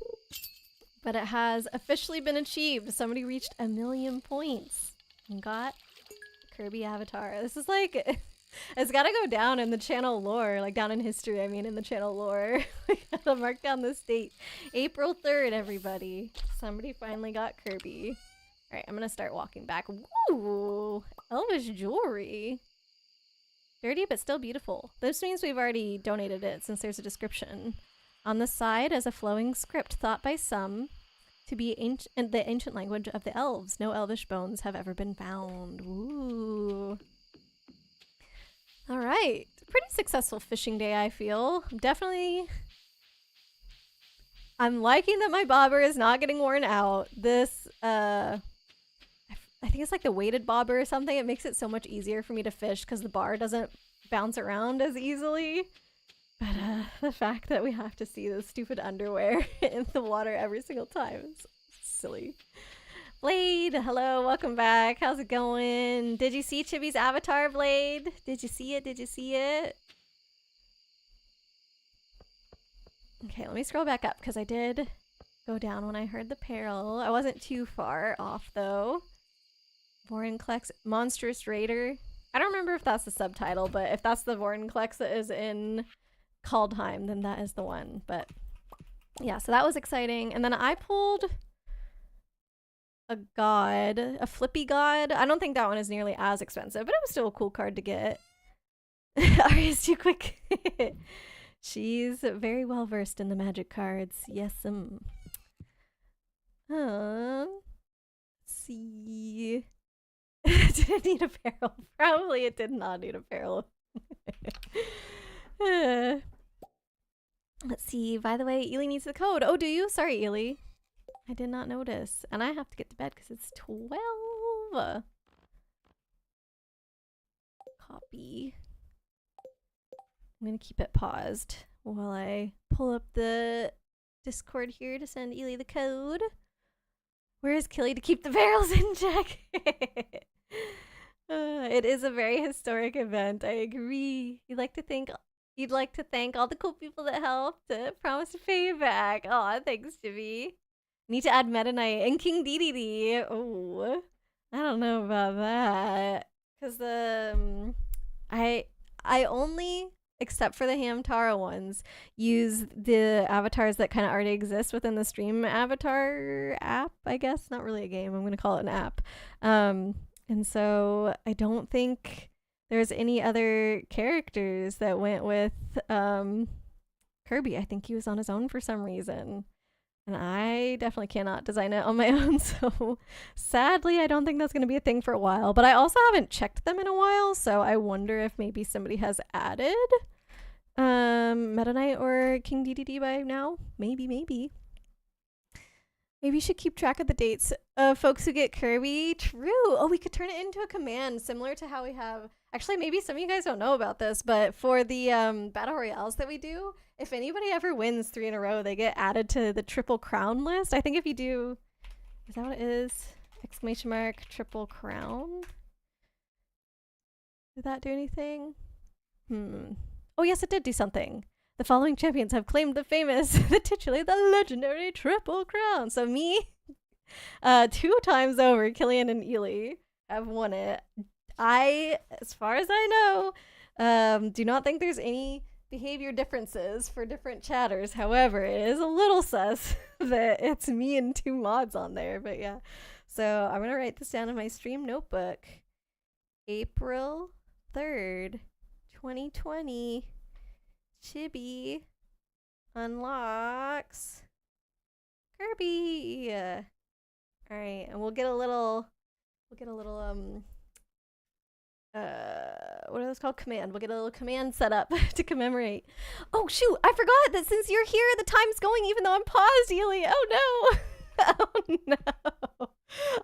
S1: But it has officially been achieved. Somebody reached 1 million points and got Kirby avatar. This is like, it's gotta go down in the channel lore, like down in history, I mean, in the channel lore. We gotta mark down this date. April 3rd, everybody. Somebody finally got Kirby. Alright, I'm gonna start walking back. Woo! Elvish jewelry. Dirty, but still beautiful. This means we've already donated it since there's a description. On the side is a flowing script thought by some to be the ancient language of the elves. No elvish bones have ever been found. Ooh. All right. Pretty successful fishing day, I feel. Definitely. I'm liking that my bobber is not getting worn out. This, I think it's like the weighted bobber or something. It makes it so much easier for me to fish because the bar doesn't bounce around as easily. But the fact that we have to see those stupid underwear in the water every single time is silly. Blade, hello, welcome back. How's it going? Did you see Chibi's avatar, Blade? Did you see it? Did you see it? Okay, let me scroll back up because I did go down when I heard the peril. I wasn't too far off though. Vorinclex, Monstrous Raider. I don't remember if that's the subtitle, but if that's the Vorinclex that is in Kaldheim, then that is the one. But yeah, so that was exciting. And then I pulled a god, a flippy god. I don't think that one is nearly as expensive, but it was still a cool card to get. Arya's too quick. She's very well versed in the magic cards. Yes, let's see. Did it need a barrel? Probably it did not need a barrel. Let's see. By the way, Ely needs the code. Oh, do you? Sorry, Ely. I did not notice. And I have to get to bed because it's 12. Copy. I'm going to keep it paused while I pull up the Discord here to send Ely the code. Where is Killy to keep the barrels in check? It is a very historic event. I agree. You'd like to thank all the cool people that helped. Promise to pay you back. Aw, thanks, Jimmy. Need to add Meta Knight and King Dedede. Oh, I don't know about that. Because I only, except for the Hamtaro ones, use the avatars that kind of already exist within the stream avatar app, I guess. Not really a game. I'm going to call it an app. And so I don't think there's any other characters that went with Kirby. I think he was on his own for some reason. And I definitely cannot design it on my own. So sadly, I don't think that's going to be a thing for a while. But I also haven't checked them in a while. So I wonder if maybe somebody has added Meta Knight or King Dedede by now. Maybe. Maybe you should keep track of the dates of folks who get Kirby. True. Oh, we could turn it into a command similar to how we have... Actually, maybe some of you guys don't know about this, but for the Battle Royales that we do, if anybody ever wins 3 in a row, they get added to the Triple Crown list. I think if you do... Is that what it is? Exclamation mark, Triple Crown? Did that do anything? Oh, yes, it did do something. The following champions have claimed the famous, the titular, the legendary Triple Crown. So me, 2 times over, Killian and Ely have won it. I, as far as I know, do not think there's any behavior differences for different chatters. However, it is a little sus that it's me and 2 mods on there. But yeah, so I'm going to write this down in my stream notebook. April 3rd, 2020. Chibi unlocks Kirby. All right, and we'll get a little what are those called? Command. We'll get a little command set up to commemorate. Oh shoot, I forgot that since you're here, the time's going even though I'm paused, Ely. Oh no. Oh no.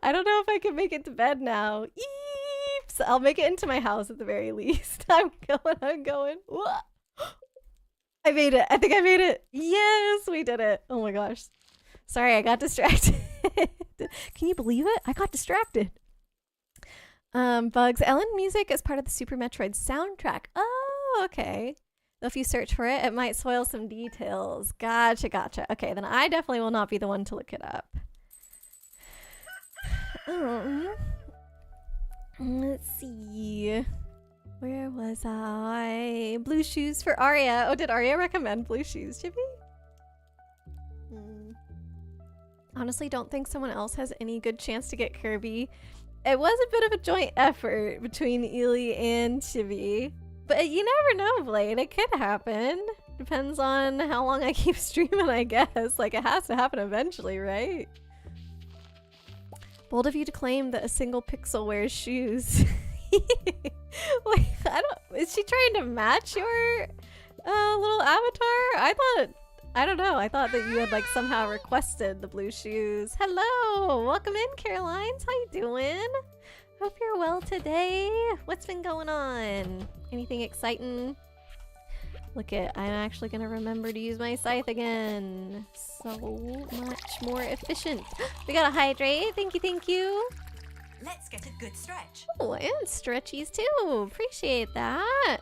S1: I don't know if I can make it to bed now. Eeps. I'll make it into my house at the very least. I'm going. Whoa. I made it. I think I made it. Yes, we did it. Oh my gosh. Sorry, I got distracted. Can you believe it? I got distracted. Bugs. Ellen music is part of the Super Metroid soundtrack. Oh, okay. So if you search for it, it might spoil some details. Gotcha. Okay, then I definitely will not be the one to look it up. Let's see. Where was I? Blue shoes for Arya. Oh, did Arya recommend blue shoes, Chibi? Honestly, don't think someone else has any good chance to get Kirby. It was a bit of a joint effort between Ely and Chibi. But you never know, Blade. It could happen. Depends on how long I keep streaming, I guess. Like, it has to happen eventually, right? Bold of you to claim that a single pixel wears shoes. Wait, is she trying to match your little avatar? I don't know. I thought that you had like somehow requested the blue shoes. Hello, welcome in, Carolines. How you doing? Hope you're well today. What's been going on? Anything exciting? Look I'm actually gonna remember to use my scythe again. So much more efficient. We got a hydrate. Thank you, thank you.
S3: Let's get a good stretch.
S1: Oh, and stretchies too. Appreciate that.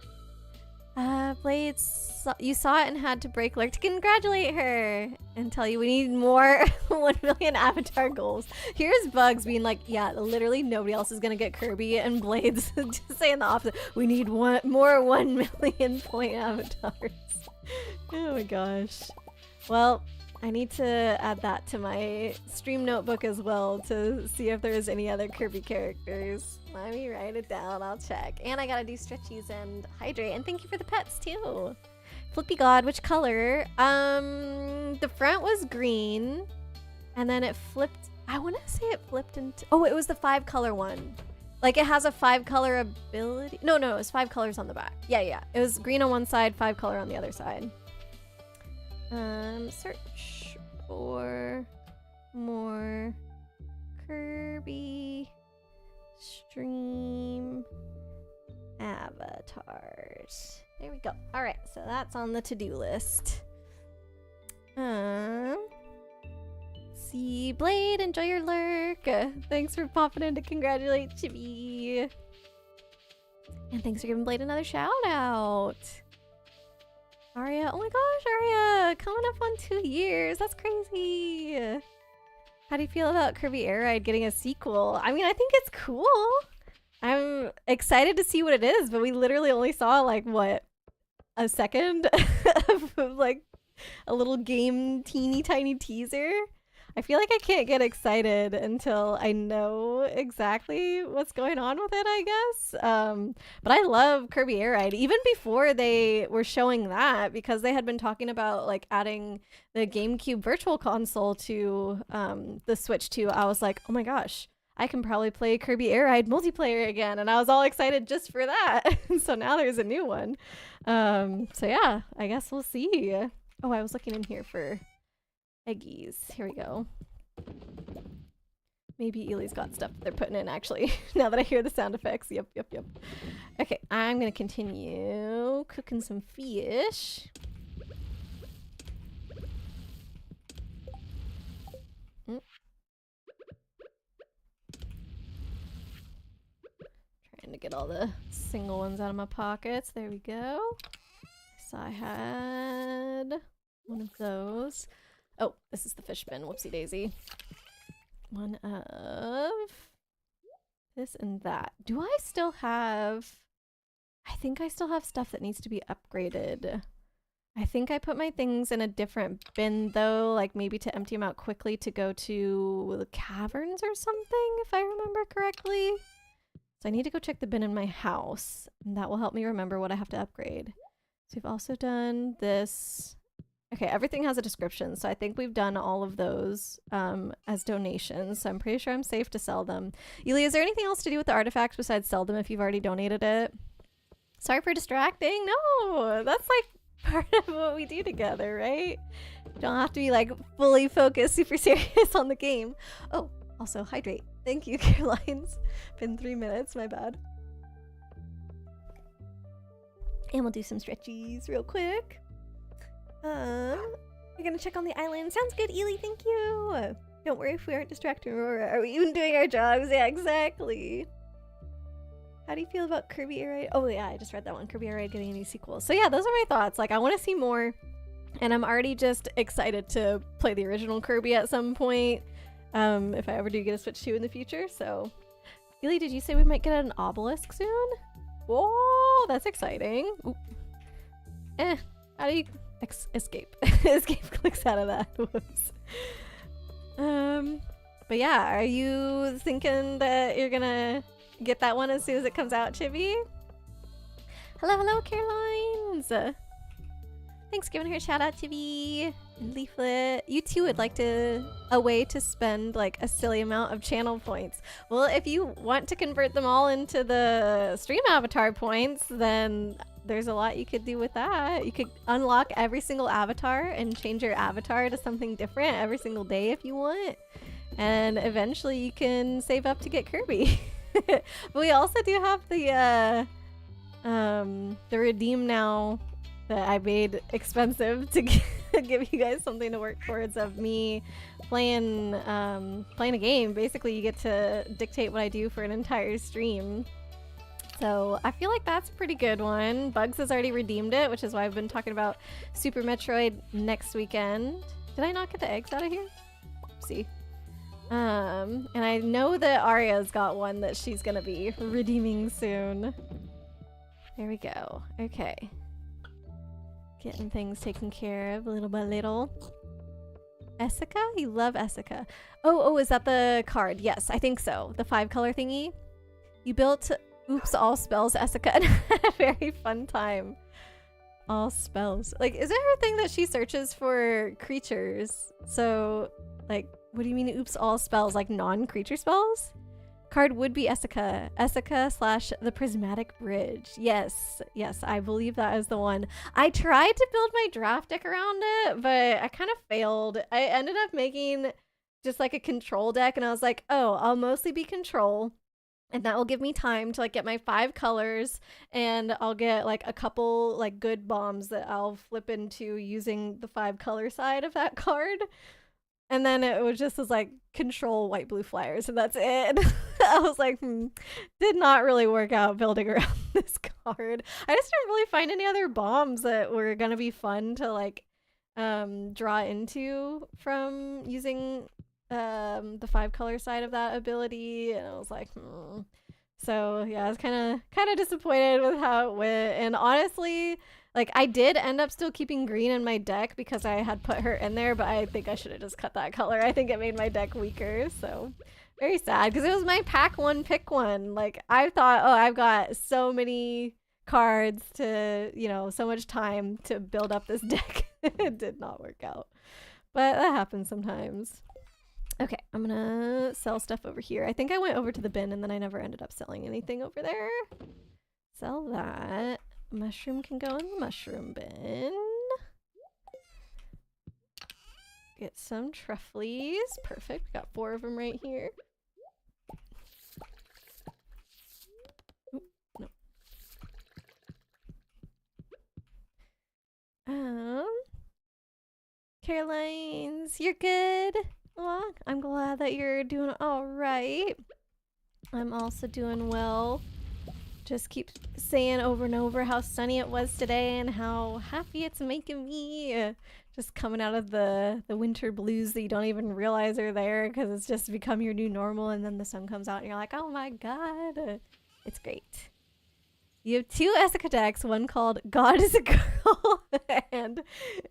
S1: Blades, you saw it and had to break lurk to congratulate her and tell you we need more 1 million avatar goals. Here's Bugs being like, yeah, literally nobody else is gonna get Kirby, and Blades just saying the opposite. We need more 1 million point avatars. Oh my gosh. Well, I need to add that to my stream notebook as well to see if there's any other Kirby characters. Let me write it down, I'll check. And I gotta do stretchies and hydrate. And thank you for the pets too. Flippy God, which color? The front was green. And then it flipped, I wanna say it flipped into, oh, it was the 5-color one. Like it has a 5-color ability. No, it was 5 colors on the back. Yeah. It was green on one side, 5-color on the other side. Search for more Kirby stream avatars. There we go. All right, so that's on the to-do list. See Blade, enjoy your lurk. Thanks for popping in to congratulate Chibi. And thanks for giving Blade another shout out. Aria, oh my gosh, Aria, coming up on 2 years. That's crazy. How do you feel about Kirby Air Ride getting a sequel? I mean, I think it's cool. I'm excited to see what it is, but we literally only saw like, what, a second of like a little game teeny tiny teaser. I feel like I can't get excited until I know exactly what's going on with it, I guess. But I love Kirby Air Ride, even before they were showing that, because they had been talking about like adding the GameCube Virtual Console to the Switch 2. I was like, oh my gosh, I can probably play Kirby Air Ride multiplayer again. And I was all excited just for that. So now there's a new one. So yeah, I guess we'll see. Oh, I was looking in here for eggies. Here we go. Maybe Ely's got stuff that they're putting in, actually. Now that I hear the sound effects. Yep. Okay, I'm gonna continue cooking some fish. Trying to get all the single ones out of my pockets. There we go. So I had one of those. Oh, this is the fish bin. Whoopsie daisy. One of this and that. Do I still have... I think I still have stuff that needs to be upgraded. I think I put my things in a different bin though, like maybe to empty them out quickly to go to the caverns or something, if I remember correctly. So I need to go check the bin in my house, and that will help me remember what I have to upgrade. So we've also done this... Okay, everything has a description, so I think we've done all of those as donations, so I'm pretty sure I'm safe to sell them. Ely, is there anything else to do with the artifacts besides sell them if you've already donated it? Sorry for distracting. No, that's like part of what we do together, right? Don't have to be like fully focused, super serious on the game. Oh, also hydrate. Thank you, Caroline's. Been 3 minutes, my bad. And we'll do some stretchies real quick. You're gonna check on the island. Sounds good, Ely, thank you. Don't worry if we aren't distracting Aurora. Are we even doing our jobs? Yeah, exactly. How do you feel about Kirby Air Ride? Oh yeah, I just read that one. Kirby Air Ride getting a new sequel. So yeah, those are my thoughts. Like, I want to see more, and I'm already just excited to play the original Kirby at some point, if I ever do get a Switch 2 in the future. So, Ely, did you say we might get an obelisk soon? Whoa, that's exciting. Ooh. How do you... escape. Escape clicks out of that. Whoops. But yeah, are you thinking that you're gonna get that one as soon as it comes out, Chibi? Hello, Carolines! Thanks for giving her a shout out to me and Leaflet. You too would like a way to spend like a silly amount of channel points. Well, if you want to convert them all into the stream avatar points, then there's a lot you could do with that. You could unlock every single avatar and change your avatar to something different every single day if you want. And eventually you can save up to get Kirby. But we also do have the redeem now that I made expensive to give you guys something to work towards of me playing a game. Basically, you get to dictate what I do for an entire stream. So I feel like that's a pretty good one. Bugs has already redeemed it, which is why I've been talking about Super Metroid next weekend. Did I not get the eggs out of here? Oopsie. And I know that Arya's got one that she's gonna be redeeming soon. There we go. Okay. Getting things taken care of little by little. Essica? You love Essica. Oh, is that the card? Yes, I think so. The 5-color thingy. You built Oops All Spells Essica and had a very fun time. All spells. Like, is it her thing that she searches for creatures? So, like, what do you mean oops all spells? Like non-creature spells? Card would be Essica. Essica / the Prismatic Bridge. Yes, I believe that is the one. I tried to build my draft deck around it, but I kind of failed. I ended up making just like a control deck, and I was like, oh, I'll mostly be control, and that will give me time to like get my 5 colors, and I'll get like a couple like good bombs that I'll flip into using the 5-color side of that card. And then it was just as like control white blue flyers, and that's it. I was like, did not really work out building around this card. I just didn't really find any other bombs that were gonna be fun to like draw into from using the 5-color side of that ability, and I was like, So yeah, I was kind of disappointed with how it went, and honestly, like, I did end up still keeping green in my deck because I had put her in there, but I think I should have just cut that color. I think it made my deck weaker, so very sad because it was my pack one, pick one. Like, I thought, oh, I've got so many cards to, you know, so much time to build up this deck. It did not work out, but that happens sometimes. Okay, I'm gonna sell stuff over here. I think I went over to the bin and then I never ended up selling anything over there. Sell that. Mushroom can go in the mushroom bin. Get some truffles. Perfect. We got 4 of them right here. Oop, no. Caroline's, you're good. Aw, I'm glad that you're doing all right. I'm also doing well. Just keep saying over and over how sunny it was today and how happy it's making me. Just coming out of the winter blues that you don't even realize are there because it's just become your new normal, and then the sun comes out and you're like, oh my god. It's great. You have 2 Essica decks, one called God is a Girl, and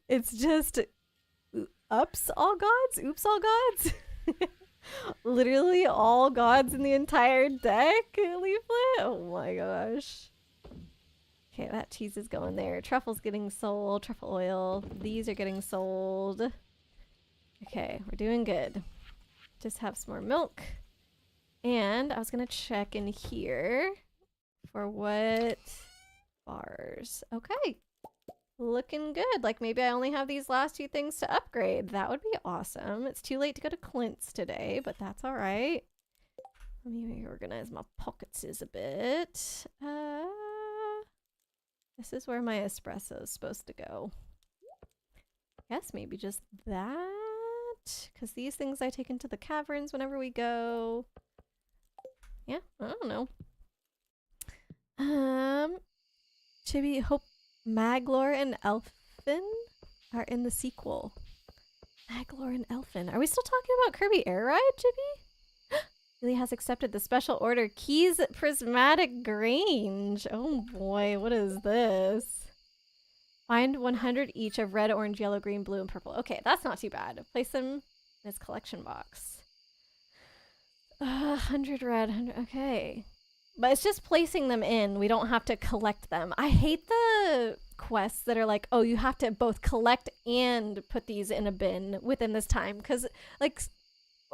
S1: it's just oops all gods. Literally all gods in the entire deck, Leaflet. Oh my gosh. Okay, that cheese is going there. Truffle's getting sold. Truffle oil. These are getting sold. Okay, we're doing good. Just have some more milk. And I was gonna check in here for what bars. Okay. Looking good. Like maybe I only have these last 2 things to upgrade. That would be awesome. It's too late to go to Clint's today, but that's all right. Let me reorganize my pockets a bit. This is where my espresso is supposed to go. Yes, maybe just that. Because these things I take into the caverns whenever we go. Yeah, I don't know. Chibi, hope Maglor and Elfin are in the sequel. Maglor and Elfin. Are we still talking about Kirby Air Ride, Chibi? Really has accepted the special order. Keys Prismatic Grange. Oh boy, what is this? Find 100 each of red, orange, yellow, green, blue, and purple. Okay, that's not too bad. Place them in his collection box. 100 red, 100... Okay. But it's just placing them in. We don't have to collect them. I hate of quests that are like, oh, you have to both collect and put these in a bin within this time. Because, like,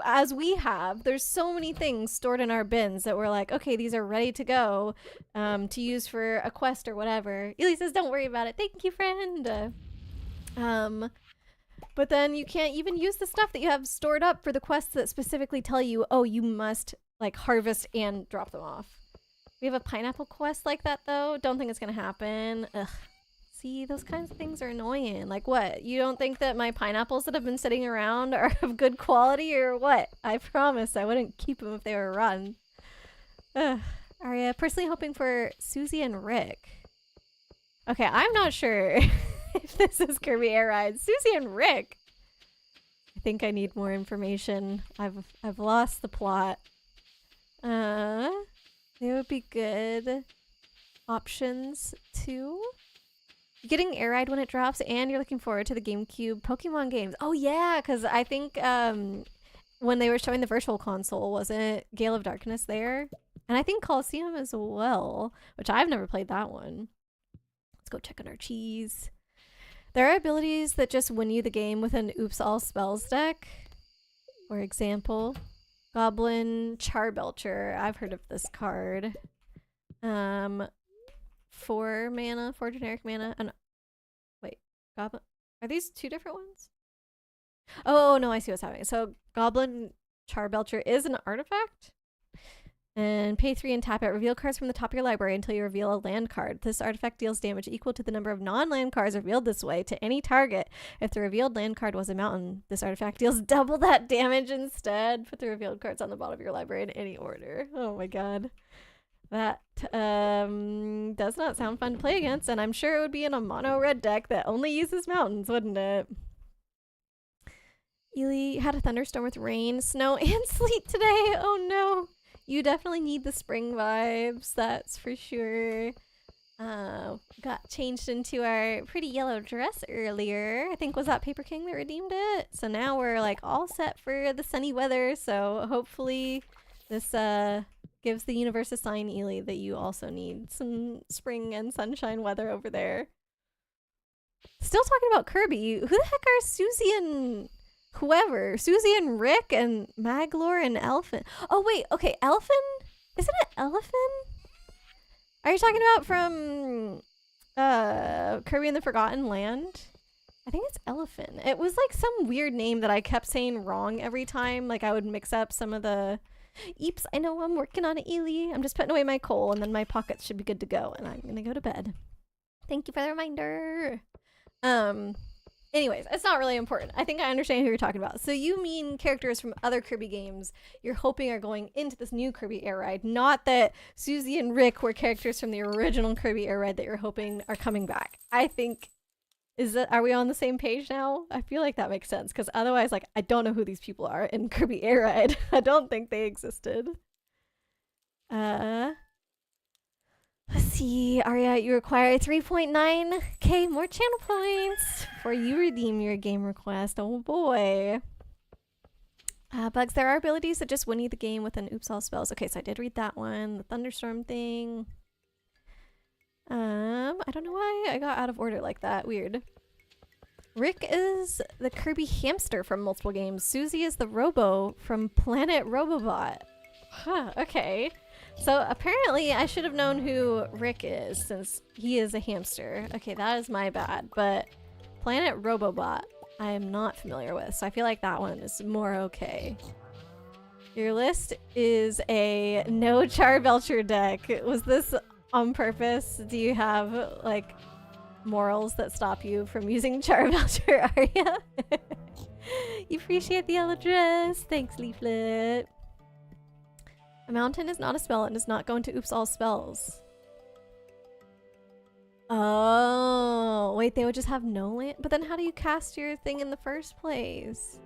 S1: as we have, there's so many things stored in our bins that we're like, okay, these are ready to go to use for a quest or whatever. Ely says, don't worry about it. Thank you, friend. But then you can't even use the stuff that you have stored up for the quests that specifically tell you, oh, you must like harvest and drop them off. We have a pineapple quest like that though. Don't think it's gonna happen. Ugh. See, those kinds of things are annoying. Like what? You don't think that my pineapples that have been sitting around are of good quality or what? I promise I wouldn't keep them if they were rotten. Ugh. Aria, personally hoping for Susie and Rick. Okay, I'm not sure if this is Kirby Air Ride. Susie and Rick. I think I need more information. I've lost the plot. They would be good options too. Getting Air Ride when it drops, and you're looking forward to the GameCube Pokemon games. Oh yeah, because I think when they were showing the Virtual Console, wasn't Gale of Darkness there? And I think Coliseum as well, which I've never played that one. Let's go check on our cheese. There are abilities that just win you the game with an Oops All Spells deck. For example, Goblin Charbelcher. I've heard of this card. 4 mana, 4 generic mana, and wait, Goblin. Are these 2 different ones? Oh no, I see what's happening. So Goblin Charbelcher is an artifact. And pay 3 and tap it. Reveal cards from the top of your library until you reveal a land card. This artifact deals damage equal to the number of non-land cards revealed this way to any target. If the revealed land card was a mountain, this artifact deals double that damage instead. Put the revealed cards on the bottom of your library in any order. Oh my god. That does not sound fun to play against, and I'm sure it would be in a mono red deck that only uses mountains, wouldn't it? Ely had a thunderstorm with rain, snow, and sleet today. Oh no. You definitely need the spring vibes, that's for sure. Got changed into our pretty yellow dress earlier. I think was that Paper King that redeemed it. So now we're like all set for the sunny weather. So hopefully this gives the universe a sign, Ely, that you also need some spring and sunshine weather over there. Still talking about Kirby. Who the heck are Susie and whoever? Susie and Rick and Maglor and Elfin. Oh wait, okay, Elfin? Isn't it Elephant? Are you talking about from Kirby and the Forgotten Land? I think it's Elephant. It was like some weird name that I kept saying wrong every time. Like I would mix up some of the Eeps, I know I'm working on it, Ely. I'm just putting away my coal and then my pockets should be good to go and I'm gonna go to bed. Thank you for the reminder. Anyways, it's not really important. I think I understand who you're talking about. So you mean characters from other Kirby games you're hoping are going into this new Kirby Air Ride, not that Susie and Rick were characters from the original Kirby Air Ride that you're hoping are coming back. I think, are we on the same page now? I feel like that makes sense, because otherwise, like, I don't know who these people are in Kirby Air Ride. I don't think they existed. Let's see, Aria, you require 3.9k more channel points before you redeem your game request. Oh boy. Bugs, there are abilities that just win you the game with an Oops All Spells. Okay, so I did read that one. The thunderstorm thing. I don't know why I got out of order like that. Weird. Rick is the Kirby hamster from multiple games. Susie is the Robo from Planet Robobot. Huh, okay. So apparently I should have known who Rick is since he is a hamster. Okay, that is my bad. But Planet Robobot, I am not familiar with. So I feel like that one is more okay. Your list is a no Charbelcher deck. Was this on purpose? Do you have like morals that stop you from using Charbelcher, Aria? You appreciate the yellow dress. Thanks, Leaflet. A mountain is not a spell and does not go into Oops All Spells. Oh, wait, they would just have no land? But then how do you cast your thing in the first place?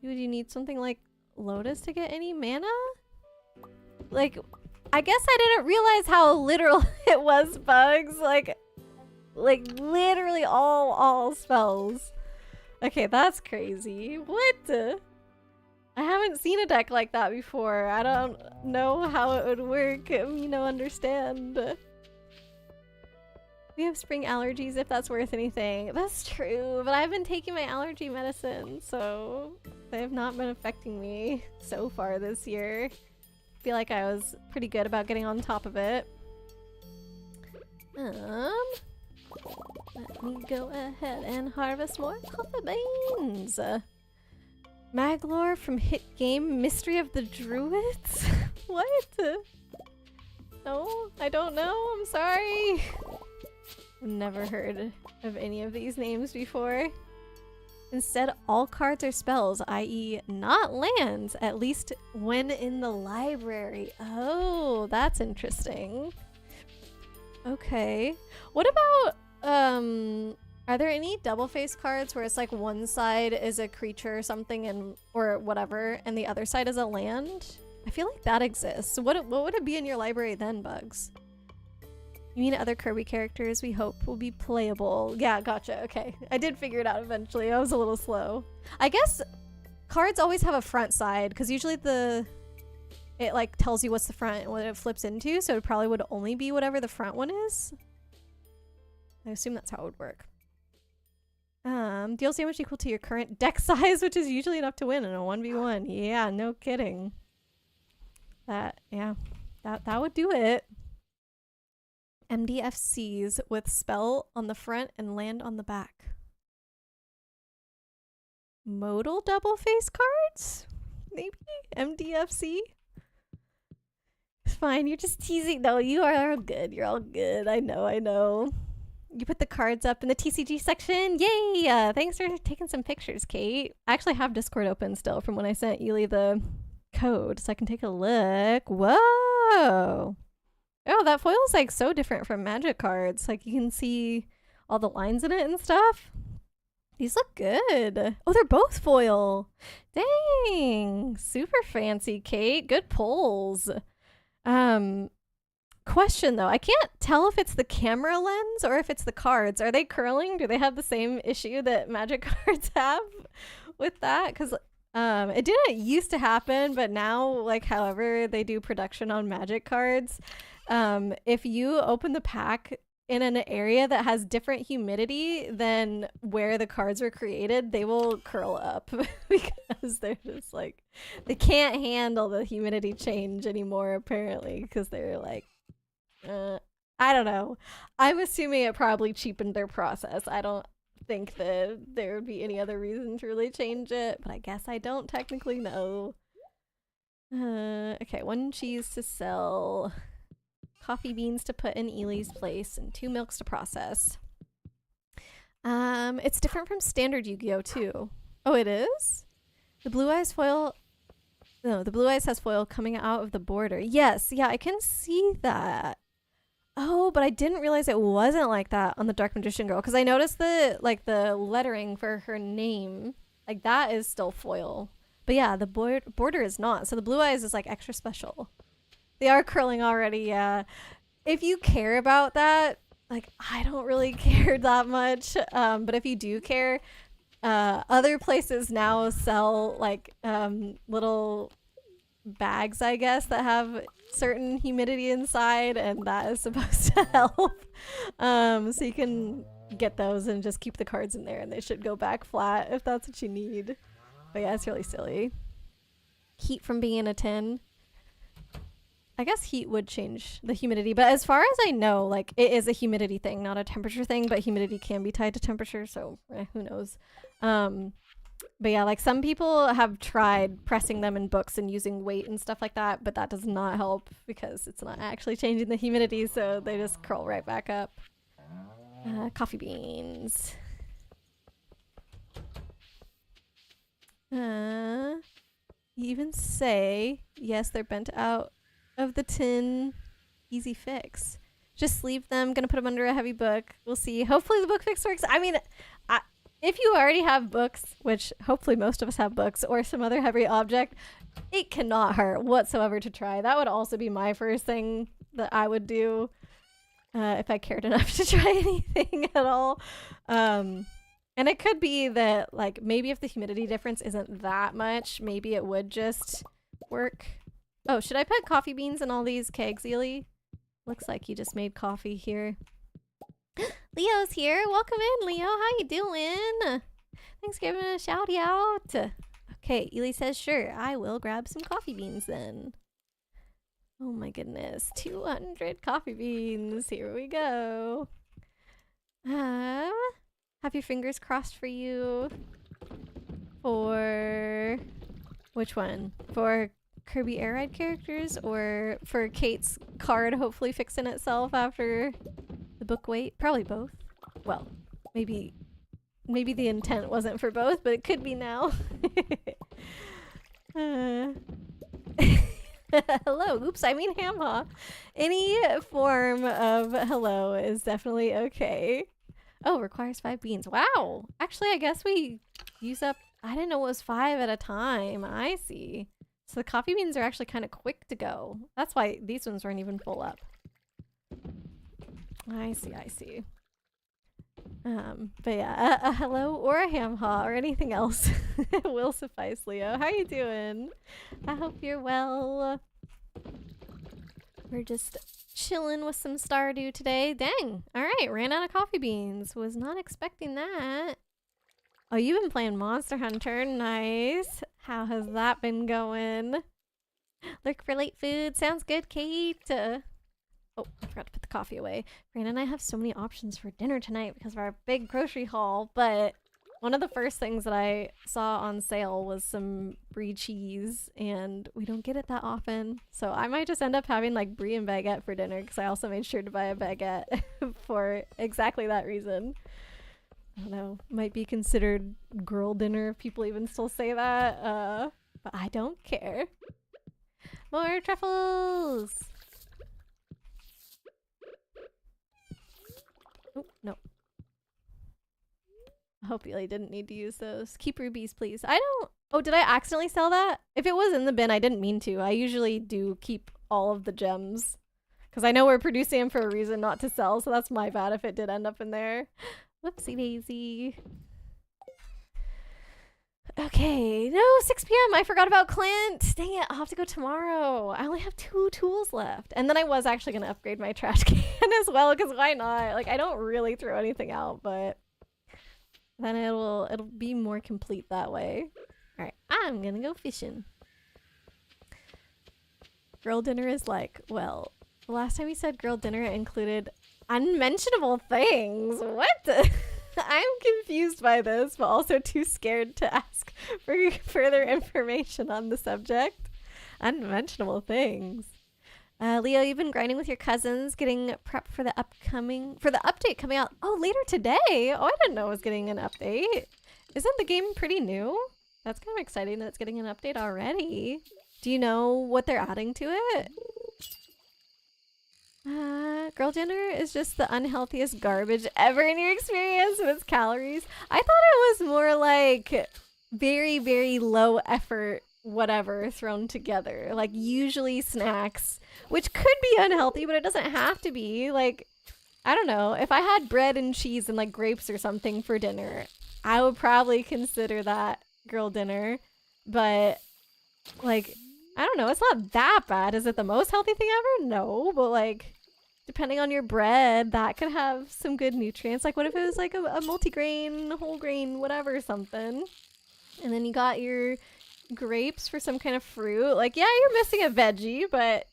S1: Would you need something like Lotus to get any mana? Like, I guess I didn't realize how literal it was, Bugs. Like literally all spells. Okay, that's crazy. What? I haven't seen a deck like that before. I don't know how it would work. Understand. We have spring allergies if that's worth anything. That's true, but I've been taking my allergy medicine, so they have not been affecting me so far this year. I feel like I was pretty good about getting on top of it. Let me go ahead and harvest more coffee beans. Maglore from hit game Mystery of the Druids? What? No, I don't know. I'm sorry. Never heard of any of these names before. Instead, all cards are spells, i.e. not lands, at least when in the library. Oh, that's interesting. Okay. What about, are there any double-faced cards where it's like one side is a creature or something and or whatever, and the other side is a land? I feel like that exists. What would it be in your library then, Bugs? You mean other Kirby characters we hope will be playable. Yeah, gotcha. Okay. I did figure it out eventually. I was a little slow. I guess cards always have a front side because usually it like tells you what's the front and what it flips into, so it probably would only be whatever the front one is. I assume that's how it would work. Deals damage equal to your current deck size, which is usually enough to win in a 1v1. Yeah, no kidding. That would do it. MDFCs with spell on the front and land on the back. Modal double face cards? Maybe? MDFC? It's fine, you're just teasing. No, you are all good. You're all good. I know. You put the cards up in the TCG section. Yay! Thanks for taking some pictures, Kate. I actually have Discord open still from when I sent Ely the code, so I can take a look. Whoa! Oh, that foil is like so different from Magic cards. Like you can see all the lines in it and stuff. These look good. Oh, they're both foil. Dang. Super fancy, Kate. Good pulls. Question though. I can't tell if it's the camera lens or if it's the cards. Are they curling? Do they have the same issue that Magic cards have with that? Because it didn't used to happen, but now, like, however they do production on Magic cards, if you open the pack in an area that has different humidity than where the cards were created, they will curl up because they're just like, they can't handle the humidity change anymore, apparently, because they're like, I don't know. I'm assuming it probably cheapened their process. I don't think that there would be any other reason to really change it, but I guess I don't technically know. Okay, 1 cheese to sell. Coffee beans to put in Ely's place, and 2 milks to process. It's different from standard Yu-Gi-Oh too. Oh, it is? The blue eyes foil. No, the blue eyes has foil coming out of the border. Yes, yeah, I can see that. Oh, but I didn't realize it wasn't like that on the Dark Magician Girl, because I noticed the lettering for her name, like that is still foil. But yeah, the border is not. So the blue eyes is like extra special. They are curling already, yeah. If you care about that, like, I don't really care that much. But if you do care, other places now sell, like, little bags, I guess, that have certain humidity inside, and that is supposed to help. So you can get those and just keep the cards in there, and they should go back flat if that's what you need. But yeah, it's really silly. Heat from being in a tin. I guess heat would change the humidity, but as far as I know, like, it is a humidity thing, not a temperature thing, but humidity can be tied to temperature, so who knows. But yeah, like, some people have tried pressing them in books and using weight and stuff like that, but that does not help because it's not actually changing the humidity, so they just curl right back up. Coffee beans. You even say, yes, they're bent out of the tin. Easy fix. Just leave them. Gonna put them under a heavy book. We'll see. Hopefully the book fix works. I mean, if you already have books, which hopefully most of us have books, or some other heavy object, it cannot hurt whatsoever to try. That would also be my first thing that I would do if I cared enough to try anything at all. And it could be that, like, maybe if the humidity difference isn't that much, maybe it would just work. Oh, should I put coffee beans in all these kegs, Ely? Looks like you just made coffee here. Leo's here. Welcome in, Leo. How you doing? Thanks for giving a shout out. Okay, Ely says, sure, I will grab some coffee beans then. Oh my goodness, 200 coffee beans. Here we go. Have your fingers crossed for you. For which one? For Kirby Air Ride characters or for Kate's card hopefully fixing itself after the book wait? Probably both. Well, maybe the intent wasn't for both, but it could be now. Hello. Oops, I mean Hamha. Any form of hello is definitely okay. Oh, requires 5 beans. Wow. Actually, I guess we use up... I didn't know it was 5 at a time. I see. So the coffee beans are actually kind of quick to go. That's why these ones weren't even full up. I see, I see. But yeah, a hello or a ham-ha or anything else will suffice, Leo. How you doing? I hope you're well. We're just chilling with some Stardew today. Dang. All right, ran out of coffee beans. Was not expecting that. Oh, you've been playing Monster Hunter. Nice. How has that been going? Look for late food. Sounds good, Kate. Oh, I forgot to put the coffee away. Brandon and I have so many options for dinner tonight because of our big grocery haul, but one of the first things that I saw on sale was some brie cheese, and we don't get it that often. So I might just end up having like brie and baguette for dinner because I also made sure to buy a baguette for exactly that reason. I don't know, might be considered girl dinner if people even still say that, but I don't care. More truffles! Oh, no. I hope Ely didn't need to use those. Keep rubies, please. I don't... Oh, did I accidentally sell that? If it was in the bin, I didn't mean to. I usually do keep all of the gems. Because I know we're producing them for a reason not to sell, so that's my bad if it did end up in there. Whoopsie daisy. Okay, no, 6 p.m. I forgot about Clint. Dang it, I'll have to go tomorrow. I only have 2 tools left. And then I was actually going to upgrade my trash can as well, because why not? Like, I don't really throw anything out, but then it'll be more complete that way. All right, I'm going to go fishing. Girl dinner is like, well, the last time you said girl dinner included unmentionable things. What? I'm confused by this, but also too scared to ask for further information on the subject. Unmentionable things. Leo, you've been grinding with your cousins, getting prepped for the update coming out. Oh, later today. Oh, I didn't know it was getting an update. Isn't the game pretty new? That's kind of exciting that it's getting an update already. Do you know what they're adding to it? Girl dinner is just the unhealthiest garbage ever in your experience with its calories. I thought it was more like very, very low effort whatever thrown together. Like usually snacks, which could be unhealthy, but it doesn't have to be. Like, I don't know. If I had bread and cheese and like grapes or something for dinner, I would probably consider that girl dinner. But like, I don't know. It's not that bad. Is it the most healthy thing ever? No, but like, depending on your bread, that could have some good nutrients. Like, what if it was like a multi-grain, whole grain, whatever, something. And then you got your grapes for some kind of fruit. Like, yeah, you're missing a veggie, but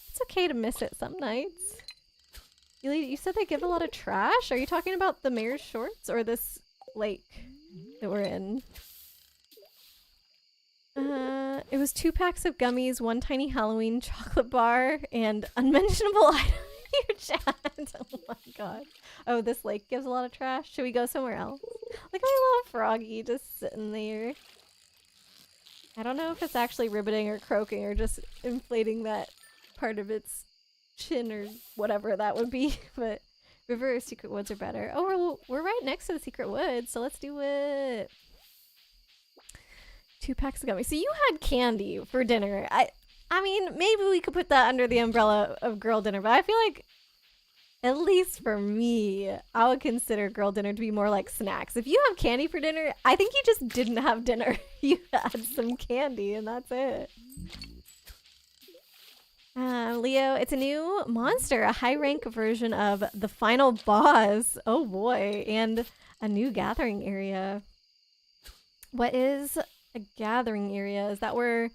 S1: it's okay to miss it some nights. You said they give a lot of trash? Are you talking about the mayor's shorts or this lake that we're in? It was 2 packs of gummies, 1 tiny Halloween chocolate bar, and unmentionable item in your chat. Oh my god. Oh, this lake gives a lot of trash. Should we go somewhere else? Look at my little froggy just sitting there. I don't know if it's actually ribbiting or croaking or just inflating that part of its chin or whatever that would be, but river or secret woods are better. Oh, we're right next to the secret woods, so let's do it. 2 packs of gummies. So you had candy for dinner. I mean, maybe we could put that under the umbrella of girl dinner, but I feel like, at least for me, I would consider girl dinner to be more like snacks. If you have candy for dinner, I think you just didn't have dinner. You had some candy and that's it. Leo. It's a new monster, a high rank version of the final boss. Oh boy. And a new gathering area. What is a gathering area? Is that where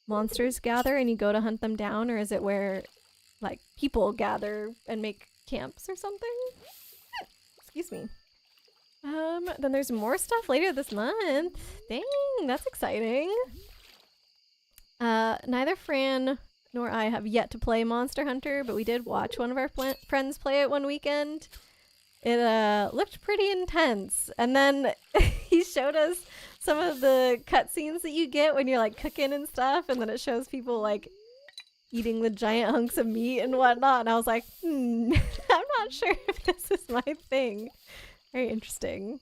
S1: monsters gather and you go to hunt them down? Or is it where like people gather and make camps or something? Excuse me. Then there's more stuff later this month. Dang, that's exciting. Neither Fran nor I have yet to play Monster Hunter, but we did watch one of our friends play it one weekend. It looked pretty intense. And then he showed us some of the cutscenes that you get when you're like cooking and stuff, and then it shows people like eating the giant hunks of meat and whatnot, and I was like, I'm not sure if this is my thing. Very interesting.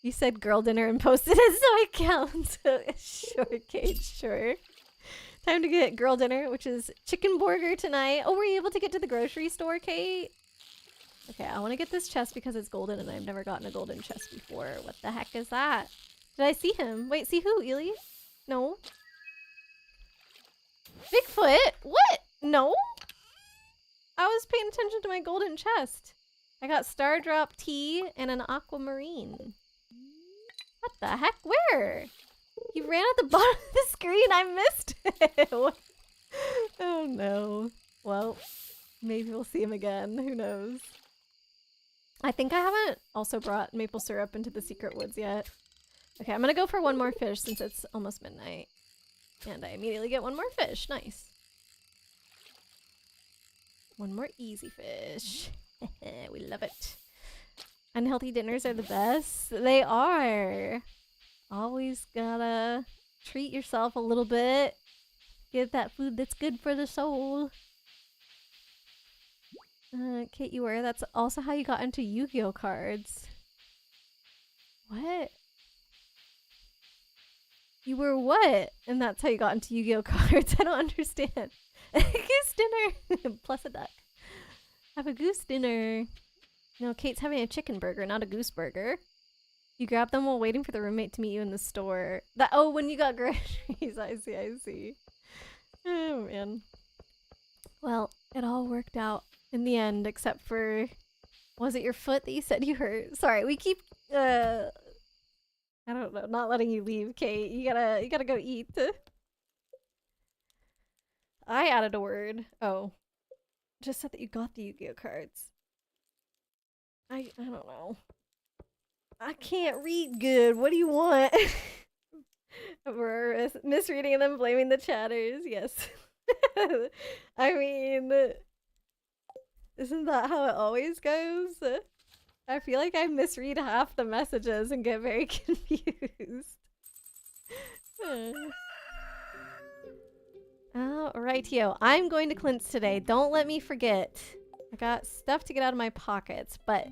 S1: You said girl dinner and posted it, so it counts. Sure, Kate, sure. Time to get girl dinner, which is chicken burger tonight. Oh, were you able to get to the grocery store, Kate? Okay, I want to get this chest because it's golden and I've never gotten a golden chest before. What the heck is that? Did I see him? Wait, see who, Ely? No. Bigfoot? What? No? I was paying attention to my golden chest. I got Star Drop Tea and an Aquamarine. What the heck? Where? You ran at the bottom of the screen. I missed it. Oh no. Well, maybe we'll see him again. Who knows? I think I haven't also brought maple syrup into the secret woods yet. Okay, I'm gonna go for one more fish since it's almost midnight. And I immediately get one more fish. Nice. One more easy fish. We love it. Unhealthy dinners are the best. They are. Always gotta treat yourself a little bit. Get that food that's good for the soul. Kate, you were. That's also how you got into Yu-Gi-Oh cards. What? You were what? And that's how you got into Yu-Gi-Oh cards. I don't understand. Goose dinner. Plus a duck. Have a goose dinner. No, Kate's having a chicken burger, not a goose burger. You grabbed them while waiting for the roommate to meet you in the store. Oh, when you got groceries. I see. Oh, man. Well, it all worked out in the end, except for... Was it your foot that you said you hurt? Sorry, we keep... I don't know, not letting you leave, Kate. You gotta go eat. I added a word. Oh. Just said that you got the Yu-Gi-Oh cards. I don't know. I can't read good. What do you want? We're misreading them, blaming the chatters. Yes. I mean, isn't that how it always goes? I feel like I misread half the messages and get very confused. Alrightio. I'm going to Clint's today. Don't let me forget. I got stuff to get out of my pockets, but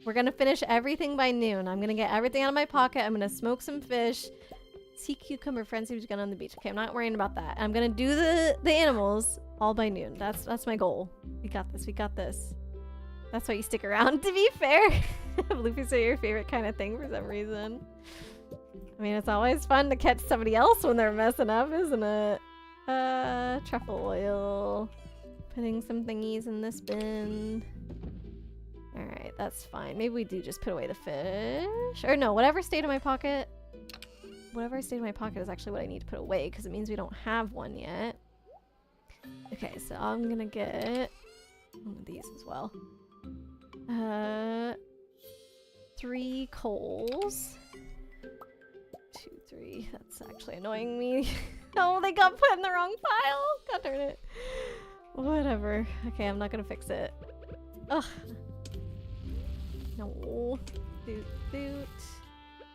S1: we're going to finish everything by noon. I'm going to get everything out of my pocket. I'm going to smoke some fish. Sea cucumber frenzy was going on the beach. Okay, I'm not worrying about that. I'm going to do the animals all by noon. That's my goal. We got this. We got this. That's why you stick around, to be fair. Bloopers are your favorite kind of thing for some reason. I mean, it's always fun to catch somebody else when they're messing up, isn't it? Truffle oil. Putting some thingies in this bin. Alright, that's fine. Maybe we do just put away the fish. Or no, whatever stayed in my pocket. Whatever stayed in my pocket is actually what I need to put away, because it means we don't have one yet. Okay, so I'm gonna get one of these as well. 3 coals. 2, 3. That's actually annoying me. Oh, they got put in the wrong pile. God darn it. Whatever. Okay, I'm not gonna fix it. Ugh. No. Doot.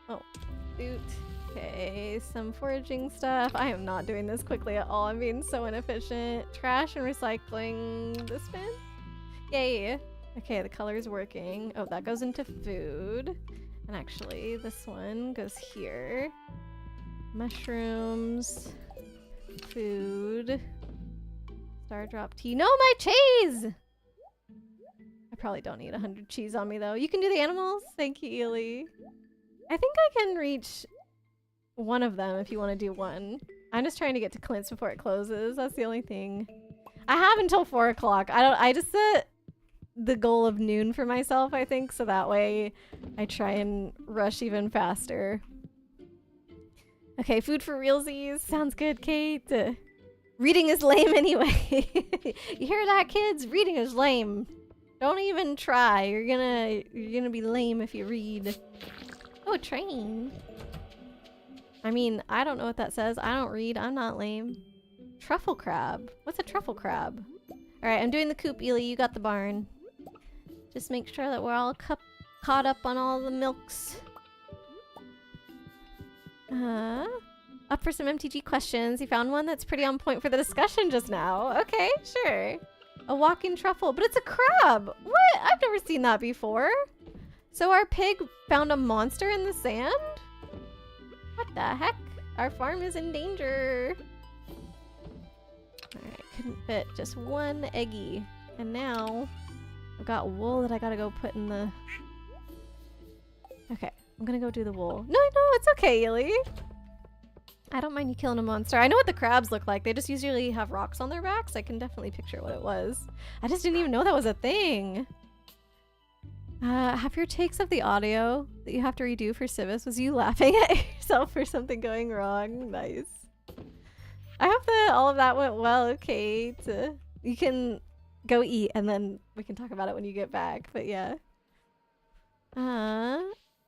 S1: Oh, doot. Okay, some foraging stuff. I am not doing this quickly at all. I'm being so inefficient. Trash and recycling this bin. Yay. Okay, the color is working. Oh, that goes into food. And actually, this one goes here. Mushrooms. Food. Star drop tea. No, my cheese! I probably don't need 100 cheese on me, though. You can do the animals? Thank you, Ely. I think I can reach one of them if you want to do one. I'm just trying to get to Clint's before it closes. That's the only thing. I have until 4 o'clock. I just set the goal of noon for myself, I think, so that way I try and rush even faster. Okay, food for realsies. Sounds good, Kate. Reading is lame anyway. You hear that, kids? Reading is lame. Don't even try. You're gonna be lame if you read. Oh, a train. I mean, I don't know what that says. I don't read. I'm not lame. Truffle crab. What's a truffle crab? Alright, I'm doing the coop, Ely. You got the barn. Just make sure that we're all caught up on all the milks. Up for some MTG questions. You found one that's pretty on point for the discussion just now. Okay, sure. A walking truffle, but it's a crab. What? I've never seen that before. So our pig found a monster in the sand? What the heck? Our farm is in danger. Alright, couldn't fit just one eggy. And now I've got wool that I gotta go put in the... Okay, I'm gonna go do the wool. No, it's okay, Ely. I don't mind you killing a monster. I know what the crabs look like. They just usually have rocks on their backs. I can definitely picture what it was. I just didn't even know that was a thing. Have your takes of the audio that you have to redo for Civis was you laughing at yourself for something going wrong? Nice. I hope that all of that went well, Kate. You can go eat and then we can talk about it when you get back, but yeah.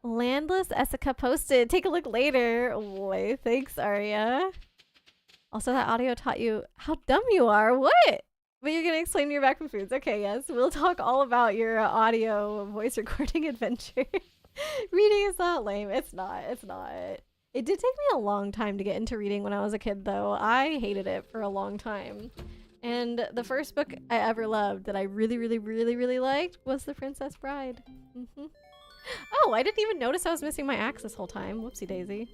S1: Landless Essica posted. Take a look later. Boy, thanks, Arya. Also, that audio taught you how dumb you are. What? But you're gonna explain your back from foods. Okay, yes. We'll talk all about your audio voice recording adventure. Reading is not lame. It's not. It's not. It did take me a long time to get into reading when I was a kid, though. I hated it for a long time. And the first book I ever loved that I really, really, really, really liked was The Princess Bride. Oh, I didn't even notice I was missing my axe this whole time. Whoopsie daisy.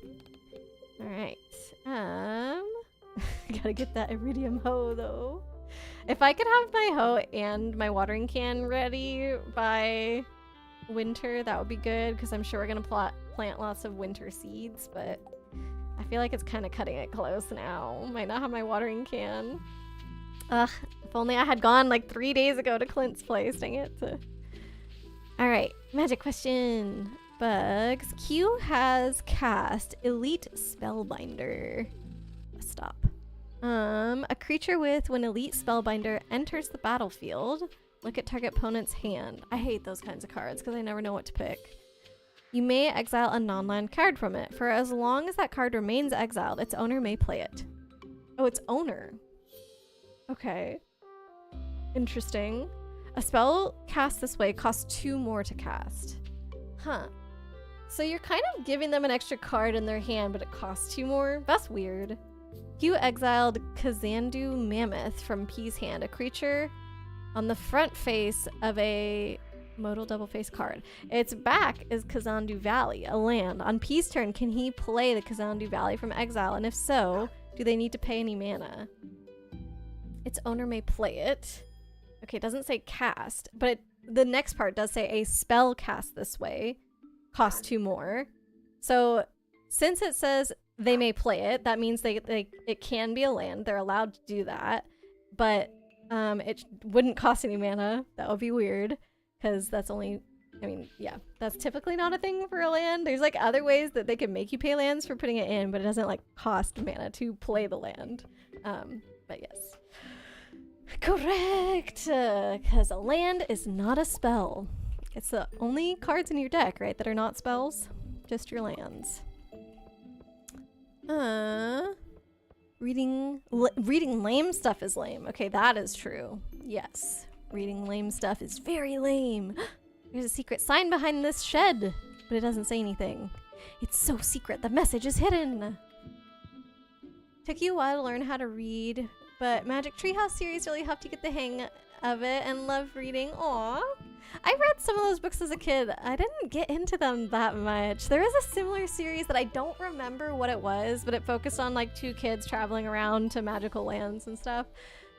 S1: Alright. Gotta get that iridium hoe, though. If I could have my hoe and my watering can ready by winter, that would be good, because I'm sure we're gonna plant lots of winter seeds, but I feel like it's kind of cutting it close now. Might not have my watering can. Ugh, if only I had gone like 3 days ago to Clint's place, dang it. Alright, magic question. Bugs. Q has cast Elite Spellbinder. Stop. A creature with when Elite Spellbinder enters the battlefield, look at target opponent's hand. I hate those kinds of cards because I never know what to pick. You may exile a non-land card from it. For as long as that card remains exiled, its owner may play it. Oh, its owner. Okay. Interesting. A spell cast this way costs 2 more to cast. Huh. So you're kind of giving them an extra card in their hand, but it costs 2 more? That's weird. You exiled Kazandu Mammoth from P's hand, a creature on the front face of a modal double face card. Its back is Kazandu Valley, a land. On P's turn, can he play the Kazandu Valley from exile? And if so, do they need to pay any mana? Its owner may play it. Okay, it doesn't say cast, but the next part does say a spell cast this way costs 2 more. So since it says they may play it, that means it can be a land. They're allowed to do that, but it wouldn't cost any mana. That would be weird, because that's only, I mean, yeah, that's typically not a thing for a land. There's like other ways that they can make you pay lands for putting it in, but it doesn't like cost mana to play the land. But yes. Correct! Because a land is not a spell. It's the only cards in your deck, right, that are not spells? Just your lands. Reading lame stuff is lame. Okay, that is true. Yes. Reading lame stuff is very lame. There's a secret sign behind this shed, but it doesn't say anything. It's so secret, the message is hidden. Took you a while to learn how to read, but Magic Treehouse series really helped you get the hang of it and love reading. Aww. I read some of those books as a kid. I didn't get into them that much. There was a similar series that I don't remember what it was, but it focused on like 2 kids traveling around to magical lands and stuff.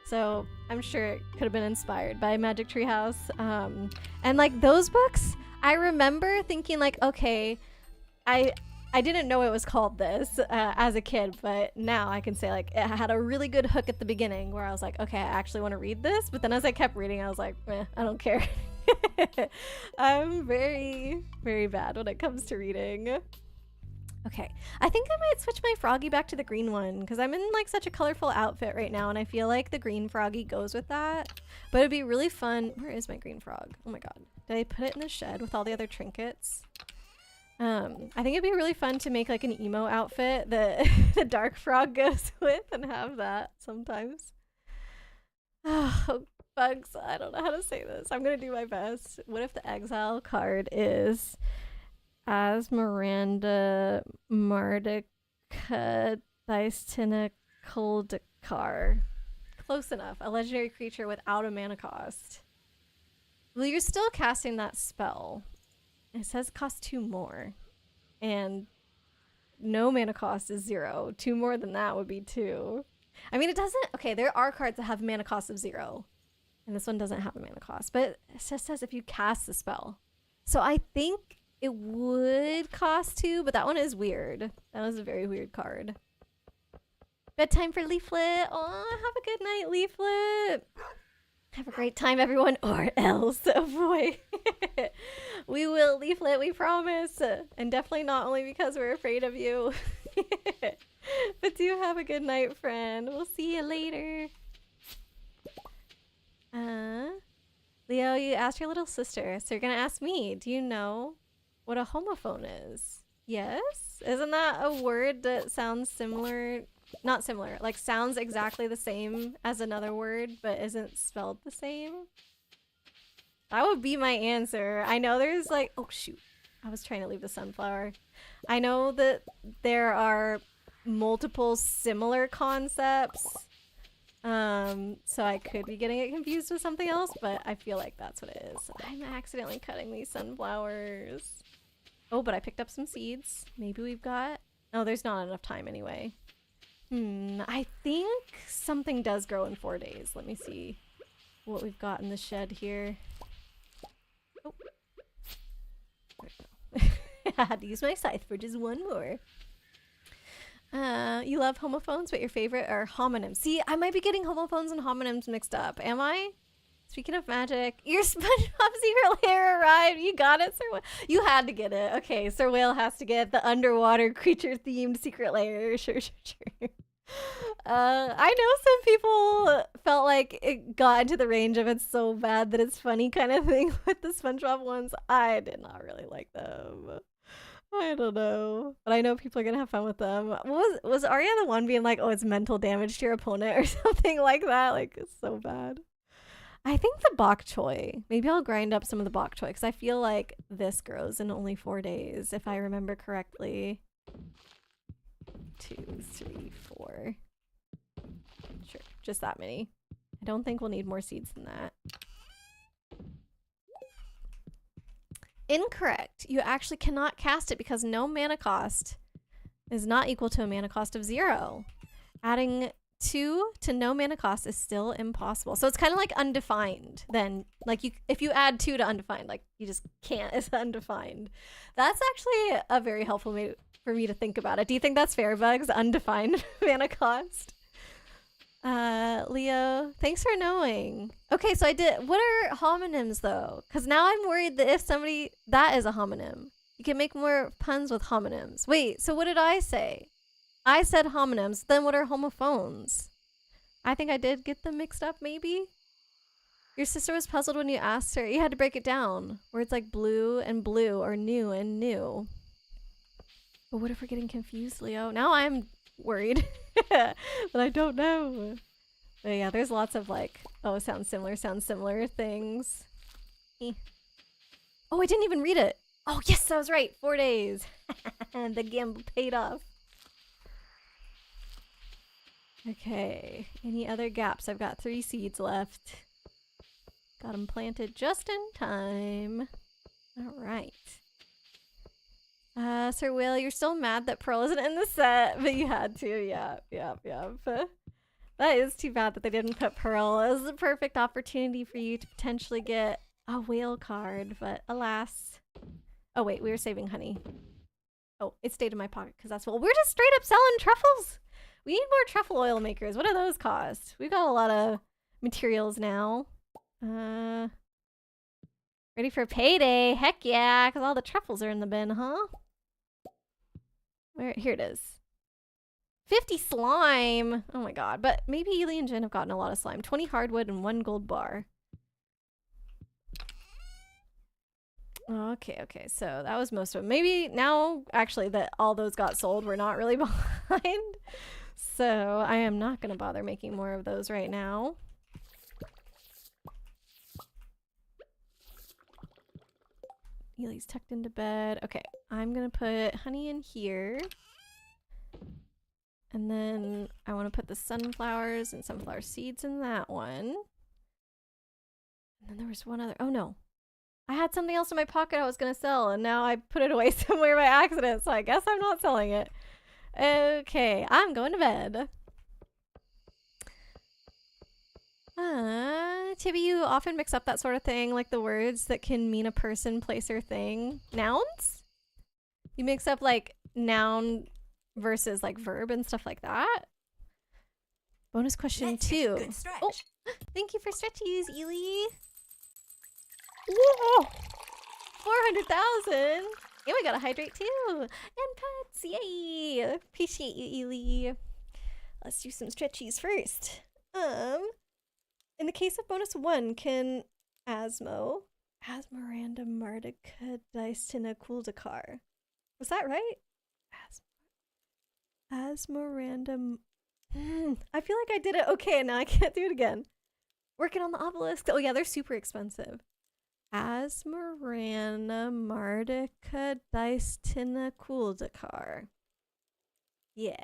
S1: So I'm sure it could have been inspired by Magic Treehouse. And like those books, I remember thinking like, okay, I didn't know it was called this as a kid, but now I can say like it had a really good hook at the beginning where I was like, okay, I actually want to read this. But then as I kept reading, I was like, I don't care. I'm very, very bad when it comes to reading. Okay, I think I might switch my froggy back to the green one because I'm in like such a colorful outfit right now and I feel like the green froggy goes with that. But it'd be really fun. Where is my green frog? Oh my god. Did I put it in the shed with all the other trinkets? I think it'd be really fun to make like an emo outfit that the dark frog goes with and have that sometimes. Oh, bugs. I don't know how to say this. I'm gonna do my best. What if the exile card is as Miranda Mardica Dystina Coldcar? Close enough. A legendary creature without a mana cost. Well, you're still casting that spell. It says cost 2 more. And no mana cost is 0. 2 more than that would be 2. I mean, it doesn't... Okay, there are cards that have a mana cost of 0. And this one doesn't have a mana cost. But it just says if you cast the spell. So I think it would cost 2, but that one is weird. That was a very weird card. Bedtime for Leaflet. Oh, have a good night, Leaflet. Have a great time, everyone, or else. Oh boy. We will, Leaflet, we promise. And definitely not only because we're afraid of you. But do have a good night, friend. We'll see you later. Leo, you asked your little sister, so you're gonna ask me. Do you know what a homophone is? Yes? Isn't that a word that sounds similar? Not similar, like sounds exactly the same as another word, but isn't spelled the same? That would be my answer. I know there's like, oh shoot, I was trying to leave the sunflower. I know that there are multiple similar concepts, so I could be getting it confused with something else, but I feel like that's what it is. I'm accidentally cutting these sunflowers. Oh, but I picked up some seeds. Maybe we've got... Oh, there's not enough time anyway. I think something does grow in 4 days. Let me see what we've got in the shed here. Oh. There we go. I had to use my scythe for just one more. You love homophones, but your favorite are homonyms. See, I might be getting homophones and homonyms mixed up. Am I? Speaking of magic, your SpongeBob secret lair arrived. You got it, Sir Whale. You had to get it. Okay, Sir Whale has to get the underwater creature themed secret lair. Sure. I know some people felt like it got into the range of it's so bad that it's funny kind of thing with the SpongeBob ones. I did not really like them. I don't know, but I know people are gonna have fun with them. Was Arya the one being like, oh, it's mental damage to your opponent or something like that? Like, it's so bad. I think the bok choy. Maybe I'll grind up some of the bok choy because I feel like this grows in only 4 days, if I remember correctly. 2, 3, 4. Sure, just that many. I don't think we'll need more seeds than that. Incorrect. You actually cannot cast it because no mana cost is not equal to a mana cost of 0. Adding 2 to no mana cost is still impossible. So it's kind of like undefined then. Like if you add 2 to undefined, like you just can't. It's undefined. That's actually a very helpful way for me to think about it. Do you think that's fair, Bugs? Undefined mana cost? Leo, thanks for knowing. Okay, so I did. What are homonyms though? Because now I'm worried that if somebody that is a homonym, you can make more puns with homonyms. Wait, so what did I say? I said homonyms. Then what are homophones? I think I did get them mixed up. Maybe. Your sister was puzzled when you asked her. You had to break it down. Words like blue and blue or new and new. But what if we're getting confused, Leo? Now I'm worried. But I don't know. But yeah, there's lots of like, oh, sounds similar things. Oh, I didn't even read it. Oh, yes, I was right. 4 days. And the gamble paid off. Okay. Any other gaps? I've got 3 seeds left. Got them planted just in time. All right. Sir Will, you're still mad that Pearl isn't in the set, but you had to. Yeah. That is too bad that they didn't put Pearl. It was a perfect opportunity for you to potentially get a whale card, but alas. Oh wait, we were saving honey. Oh, it stayed in my pocket because that's what we're just straight up selling truffles. We need more truffle oil makers. What do those cost? We've got a lot of materials now. Ready for payday? Heck yeah, because all the truffles are in the bin, huh? Where? Here it is. 50 slime. Oh my god. But maybe Ely and Jen have gotten a lot of slime. 20 hardwood and 1 gold bar. Okay, okay. So that was most of them. Maybe now, actually, that all those got sold, we're not really behind. So I am not going to bother making more of those right now. Ely's tucked into bed. Okay, I'm going to put honey in here. And then I want to put the sunflowers and sunflower seeds in that one. And then there was one other. Oh no. I had something else in my pocket I was going to sell, and now I put it away somewhere by accident, so I guess I'm not selling it. Okay, I'm going to bed. Tibby, you often mix up that sort of thing, like the words that can mean a person, place, or thing. Nouns? You mix up like noun versus like verb and stuff like that. Bonus question
S3: Let's
S1: 2.
S3: get a good stretch.
S1: Oh, thank you for stretchies, Ely. Whoa! 400,000! And we got a hydrate too! And pets! Yay! Appreciate you, Ely. Let's do some stretchies first. In the case of bonus 1, can Asmiranda Mardica Dicena Kuldakar. Was that right? Asmiranda. I feel like I did it okay, and now I can't do it again. Working on the obelisks. Oh yeah, they're super expensive. Asmiranda Mardica Dicena Kuldakar. Yeah.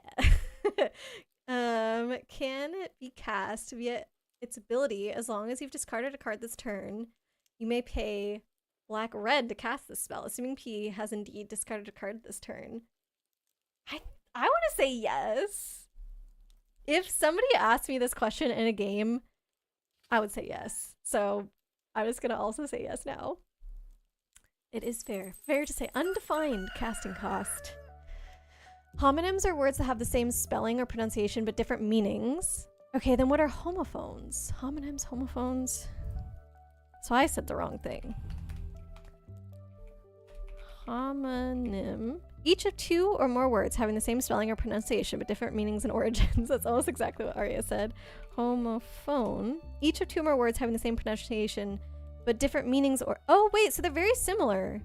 S1: Can it be cast via its ability as long as you've discarded a card this turn? You may pay black-red to cast this spell, assuming P has indeed discarded a card this turn. I want to say yes. If somebody asked me this question in a game, I would say yes. So I'm just going to also say yes now. It is fair. Fair to say undefined casting cost. Homonyms are words that have the same spelling or pronunciation but different meanings. Okay, then what are homophones? Homonyms, homophones. So I said the wrong thing. Homonym. Each of 2 or more words having the same spelling or pronunciation but different meanings and origins. That's almost exactly what Arya said. Homophone. Each of 2 or more words having the same pronunciation but different meanings or... Oh, wait, so they're very similar.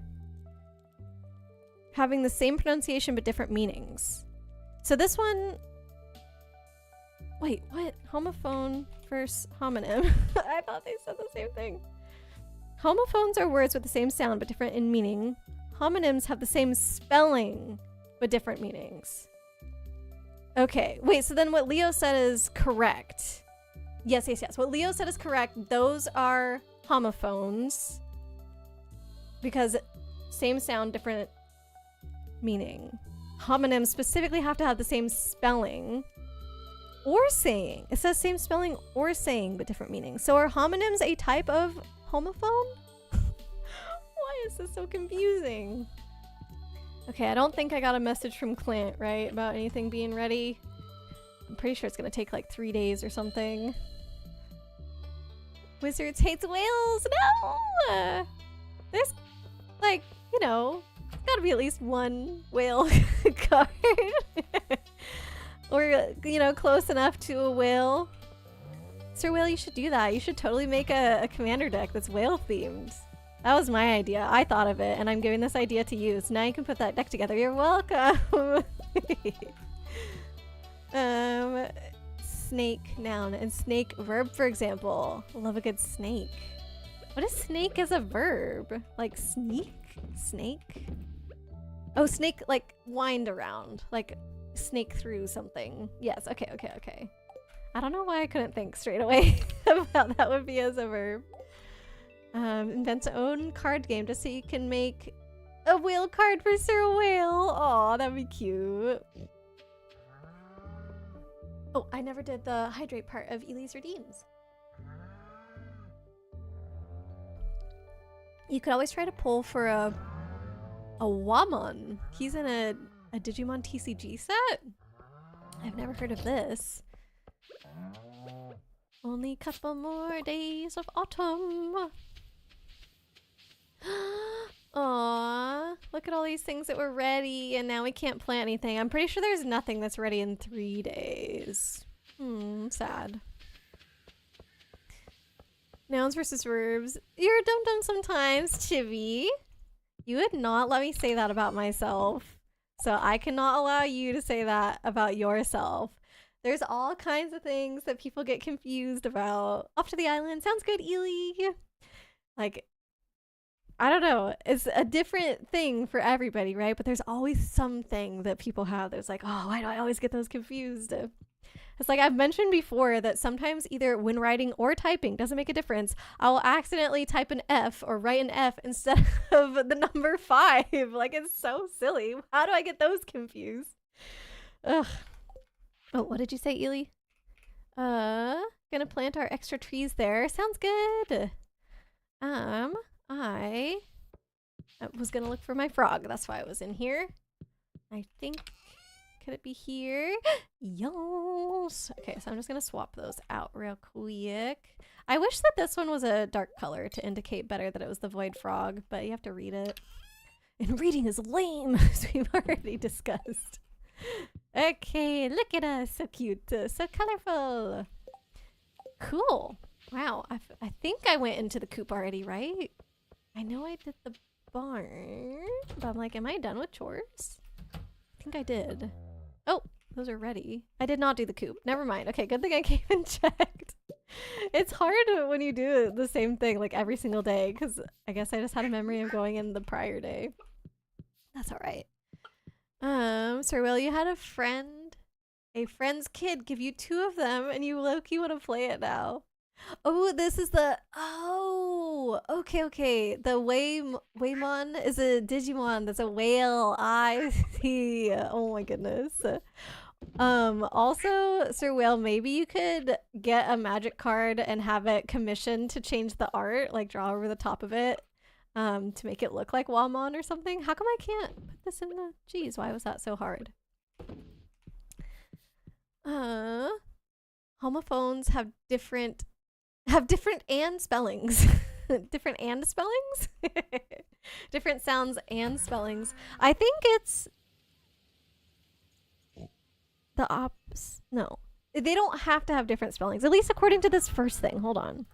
S1: Having the same pronunciation but different meanings. So this one... Wait, what? Homophone versus homonym. I thought they said the same thing. Homophones are words with the same sound but different in meaning. Homonyms have the same spelling but different meanings. Okay, wait, so then what Leo said is correct. Yes. What Leo said is correct. Those are homophones because same sound, different meaning. Homonyms specifically have to have the same spelling or saying. It says same spelling or saying but different meaning. So are homonyms a type of homophone? Why is this so confusing? Okay, I don't think I got a message from Clint, right? About anything being ready. I'm pretty sure it's gonna take like 3 days or something. Wizards hates whales! No! There's like, you know, gotta be at least one whale card. Or, you know, close enough to a whale. Sir Whale, you should do that. You should totally make a commander deck that's whale themed. That was my idea. I thought of it, and I'm giving this idea to you. So now you can put that deck together. You're welcome. Snake, noun, and snake, verb, for example. Love a good snake. What is snake as a verb? Like sneak? Snake? Oh, snake, like wind around. Like snake through something. Yes, okay. I don't know why I couldn't think straight away about that would be as a verb. Invents own card game just so you can make a whale card for Sir Whale. Aw, that'd be cute. Oh, I never did the hydrate part of Ely's Redeems. You could always try to pull for a A Wamon. He's in a Digimon TCG set? I've never heard of this. Only a couple more days of autumn. Aww, look at all these things that were ready and now we can't plant anything. I'm pretty sure there's nothing that's ready in 3 days. Sad. Nouns versus verbs. You're a dum-dum sometimes, Chibi. You would not let me say that about myself. So I cannot allow you to say that about yourself. There's all kinds of things that people get confused about. Off to the island. Sounds good, Ely. Like, I don't know. It's a different thing for everybody, right? But there's always something that people have that's like, oh, why do I always get those confused? It's like I've mentioned before that sometimes either when writing or typing doesn't make a difference. I will accidentally type an F or write an F instead of the number 5. Like, it's so silly. How do I get those confused? Ugh. Oh, what did you say, Ely? Gonna plant our extra trees there. Sounds good. I was gonna look for my frog. That's why I was in here. I think, could it be here? Yes. Okay, so I'm just gonna swap those out real quick. I wish that this one was a dark color to indicate better that it was the void frog, but you have to read it. And reading is lame, as we've already discussed. Okay, look at us. So cute. So colorful. Cool. Wow, I think I went into the coop already, right? I know I did the barn, but I'm like, am I done with chores? I think I did. Oh, those are ready. I did not do the coop. Never mind. Okay, good thing I came and checked. It's hard when you do the same thing like every single day, because I guess I just had a memory of going in the prior day. That's all right. Sir Will, you had a friend's kid give you 2 of them, and you low-key want to play it now. Oh, this is the, oh, okay. The Waymon is a Digimon that's a whale. I see. Oh my goodness. Also, Sir Whale, maybe you could get a magic card and have it commissioned to change the art, like draw over the top of it, to make it look like Wamon or something. How come I can't put this in the, geez, why was that so hard? Homophones have different and spellings. Different and spellings? Different sounds and spellings. I think it's the ops. No. They don't have to have different spellings, at least according to this first thing. Hold on.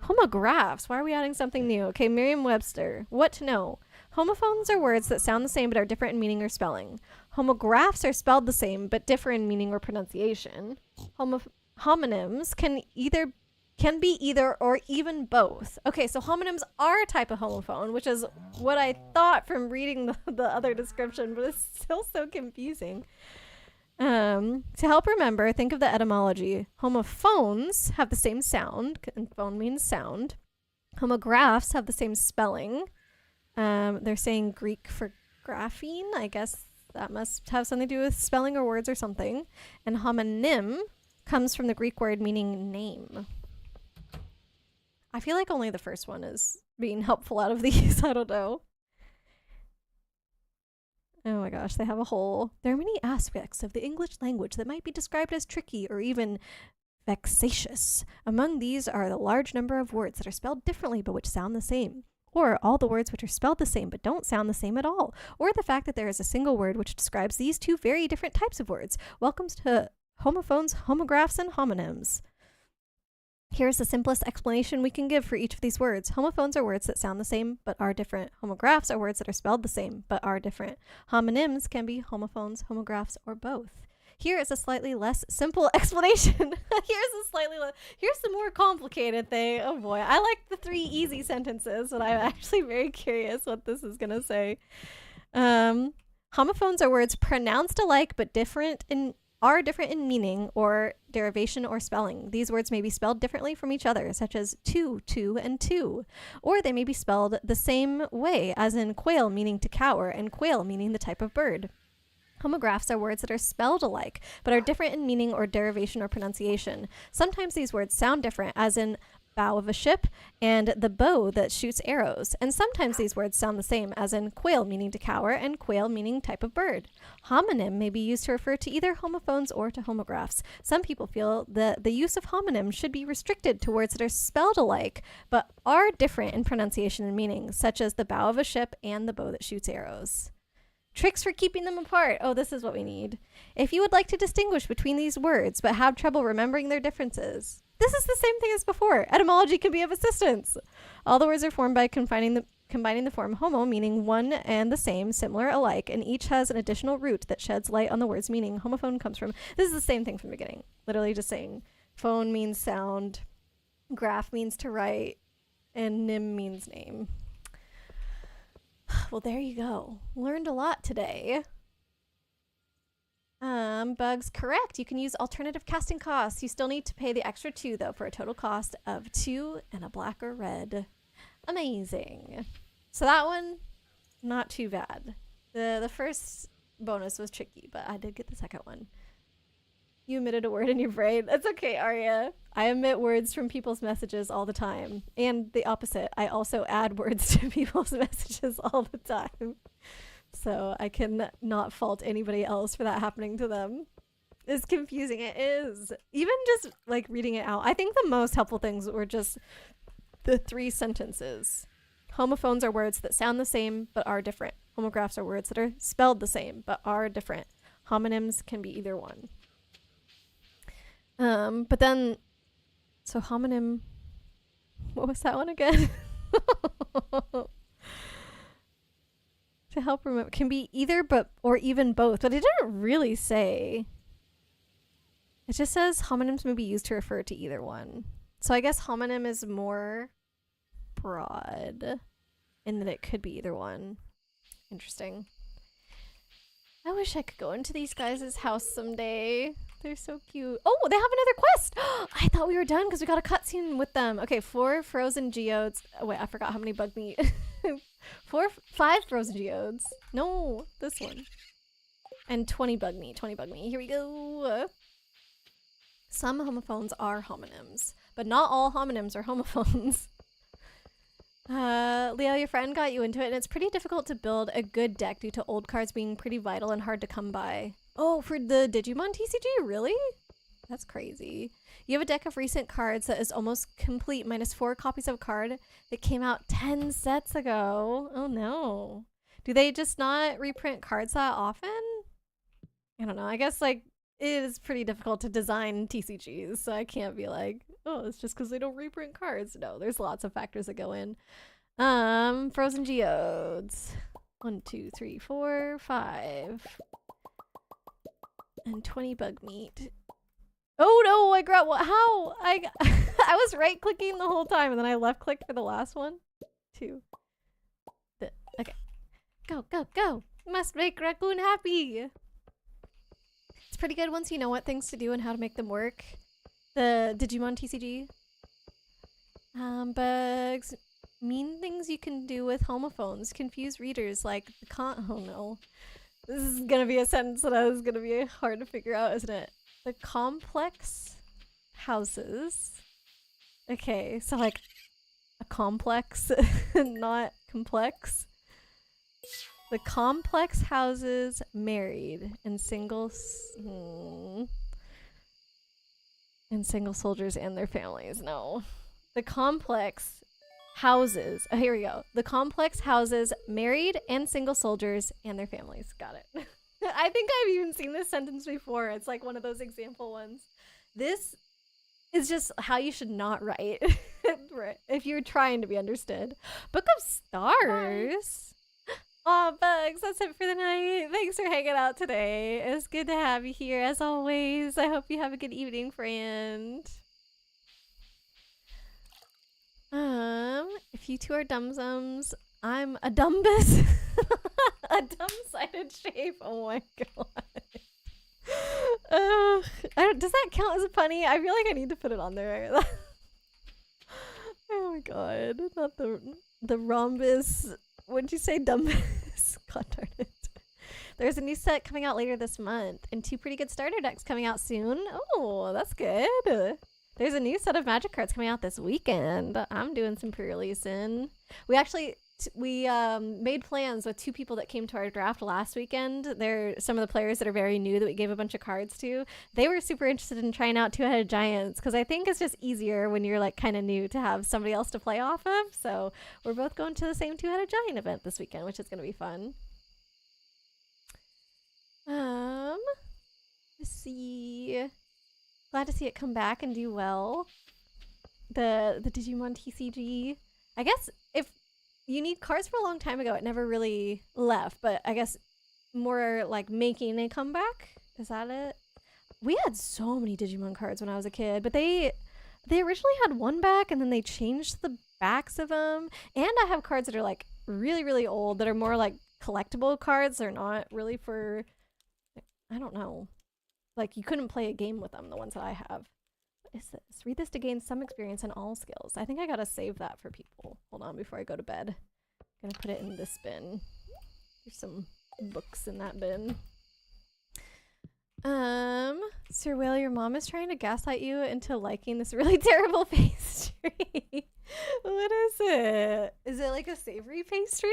S1: Homographs. Why are we adding something new? Okay, Merriam-Webster. What to know? Homophones are words that sound the same but are different in meaning or spelling. Homographs are spelled the same but differ in meaning or pronunciation. Homonyms can be either or even both. Okay, so homonyms are a type of homophone, which is what I thought from reading the other description, but it's still so confusing. To help remember, think of the etymology. Homophones have the same sound, and phone means sound. Homographs have the same spelling. They're saying Greek for graphene. I guess that must have something to do with spelling or words or something. And homonym comes from the Greek word meaning name. I feel like only the first one is being helpful out of these. I don't know. Oh my gosh, they have a whole... There are many aspects of the English language that might be described as tricky or even vexatious. Among these are the large number of words that are spelled differently but which sound the same. Or all the words which are spelled the same but don't sound the same at all. Or the fact that there is a single word which describes these 2 very different types of words. Welcome to homophones, homographs, and homonyms. Here's the simplest explanation we can give for each of these words. Homophones are words that sound the same but are different. Homographs are words that are spelled the same but are different. Homonyms can be homophones, homographs, or both. Here is a slightly less simple explanation. Here's the more complicated thing. Oh boy, I like the 3 easy sentences, but I'm actually very curious what this is gonna say. Homophones are words pronounced alike but are different in meaning or derivation or spelling. These words may be spelled differently from each other, such as two, and two. Or they may be spelled the same way, as in quail meaning to cower and quail meaning the type of bird. Homographs are words that are spelled alike, but are different in meaning or derivation or pronunciation. Sometimes these words sound different, as in bow of a ship, and the bow that shoots arrows. And sometimes these words sound the same, as in quail meaning to cower and quail meaning type of bird. Homonym may be used to refer to either homophones or to homographs. Some people feel that the use of homonyms should be restricted to words that are spelled alike, but are different in pronunciation and meaning, such as the bow of a ship and the bow that shoots arrows. Tricks for keeping them apart. Oh, this is what we need. If you would like to distinguish between these words but have trouble remembering their differences, this is the same thing as before. Etymology can be of assistance. All the words are formed by combining the form homo, meaning one and the same, similar, alike, and each has an additional root that sheds light on the word's meaning. Homophone comes from... This is the same thing from the beginning. Literally just saying phone means sound, graph means to write, and nym means name. Well, there you go. Learned a lot today. Bugs, correct. You can use alternative casting costs. You still need to pay the extra 2, though, for a total cost of 2 and a black or red. Amazing. So that one, not too bad. The first bonus was tricky, but I did get the second one. You omitted a word in your brain. That's okay, Arya. I omit words from people's messages all the time. And the opposite. I also add words to people's messages all the time. So I can not fault anybody else for that happening to them. It's confusing. It is. Even just like reading it out. I think the most helpful things were just the 3 sentences. Homophones are words that sound the same but are different. Homographs are words that are spelled the same but are different. Homonyms can be either one. But then, so homonym, what was that one again? To help remember, can be either but or even both, but it didn't really say. It just says homonyms may be used to refer to either one. So I guess homonym is more broad in that it could be either one. Interesting. I wish I could go into these guys' house someday. They're so cute. Oh, they have another quest. I thought we were done because we got a cutscene with them. Okay, 4 frozen geodes. Oh, wait, I forgot how many bug meat. 5 frozen geodes. No, this one. And 20 bug meat. 20 bug meat. Here we go. Some homophones are homonyms, but not all homonyms are homophones. Leo, your friend got you into it, and it's pretty difficult to build a good deck due to old cards being pretty vital and hard to come by. Oh, for the Digimon TCG? Really? That's crazy. You have a deck of recent cards that is almost complete, minus 4 copies of a card that came out 10 sets ago. Oh no. Do they just not reprint cards that often? I don't know. I guess like it is pretty difficult to design TCGs, so I can't be like, oh, it's just because they don't reprint cards. No, there's lots of factors that go in. Frozen Geodes. 1, 2, 3, 4, 5. And 20 bug meat. Oh no, I grabbed what? How? I was right clicking the whole time and then I left clicked for the last one. 2. Okay. Go, go, go. Must make Raccoon happy. It's pretty good once you know what things to do and how to make them work. The Digimon TCG. Bugs. Mean things you can do with homophones. Confuse readers like oh no. This is gonna be a sentence that is gonna be hard to figure out, isn't it? The complex houses. Okay, so like a complex, not complex. The complex houses married and single soldiers and their families. No. The complex houses. Oh, here we go. The complex houses married and single soldiers and their families. Got it. I think I've even seen this sentence before. It's like one of those example ones. This is just how you should not write if you're trying to be understood. Book of Stars. Aw, Bugs, that's it for the night. Thanks for hanging out today. It's good to have you here as always. I hope you have a good evening, friend. If you two are dumsums, I'm a dumbus. A dumb-sided shape. Oh my god. Does that count as a punny? I feel like I need to put it on there. Oh my god. Not the rhombus. What'd you say? Dumbus. God darn it. There's a new set coming out later this month and 2 pretty good starter decks coming out soon. Oh, that's good. There's a new set of magic cards coming out this weekend. I'm doing some pre-releasing. We actually made plans with two people that came to our draft last weekend. They're some of the players that are very new that we gave a bunch of cards to. They were super interested in trying out two-headed giants because I think it's just easier when you're like kind of new to have somebody else to play off of. So we're both going to the same two-headed giant event this weekend, which is going to be fun. Let's see. Glad to see it come back and do well. The Digimon TCG. I guess if you need cards for a long time ago, it never really left, but I guess more like making a comeback. Is that it? We had so many Digimon cards when I was a kid, but they originally had one back and then they changed the backs of them. And I have cards that are like really, really old that are more like collectible cards. They're not really for, I don't know. Like, you couldn't play a game with them, the ones that I have. What is this? Read this to gain some experience in all skills. I think I gotta save that for people. Hold on, before I go to bed. I'm gonna put it in this bin. There's some books in that bin. Sir Whale, your mom is trying to gaslight you into liking this really terrible pastry. What is it? Is it like a savory pastry?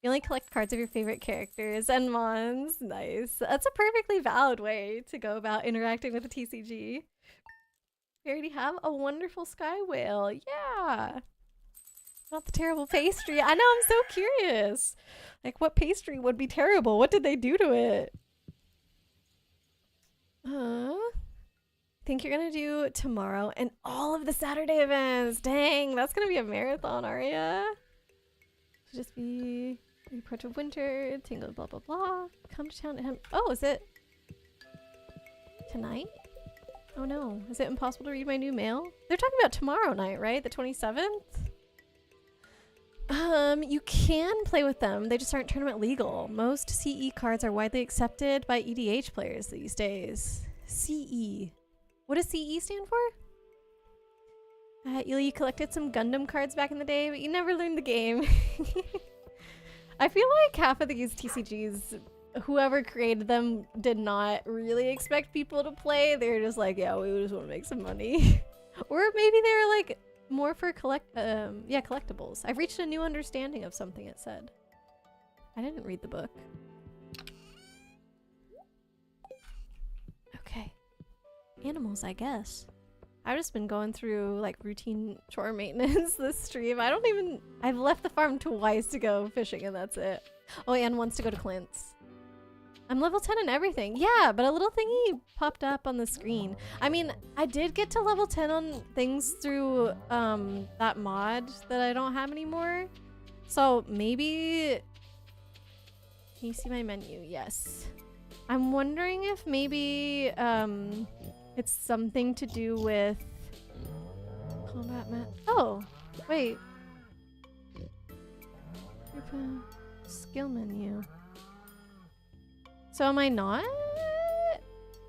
S1: You only collect cards of your favorite characters and mons. Nice. That's a perfectly valid way to go about interacting with the TCG. We already have a wonderful sky whale. Yeah. Not the terrible pastry. I know, I'm so curious. Like, what pastry would be terrible? What did they do to it? Think you're gonna do tomorrow and all of the Saturday events. Dang, that's gonna be a marathon, Aria. Should just be the approach of winter, tingle, blah blah blah. Come to town to him. Oh, is it tonight? Oh no, is it impossible to read my new mail? They're talking about tomorrow night, right? The 27th? You can play with them. They just aren't tournament legal. Most CE cards are widely accepted by EDH players these days. CE. What does CE stand for? You collected some Gundam cards back in the day, but you never learned the game. I feel like half of these TCGs, whoever created them did not really expect people to play. They were just like, yeah, we just want to make some money. Or maybe they were like more for collectibles. I've reached a new understanding of something it said. I didn't read the book. Okay. Animals, I guess. I've just been going through like routine chore maintenance this stream. I've left the farm twice to go fishing and that's it. Oh, and once to go to Clint's. I'm level 10 and everything. Yeah, but a little thingy popped up on the screen. I mean, I did get to level 10 on things through that mod that I don't have anymore. So maybe... Can you see my menu? Yes. I'm wondering if maybe it's something to do with combat mat. Oh, wait. Skill menu. So am I not?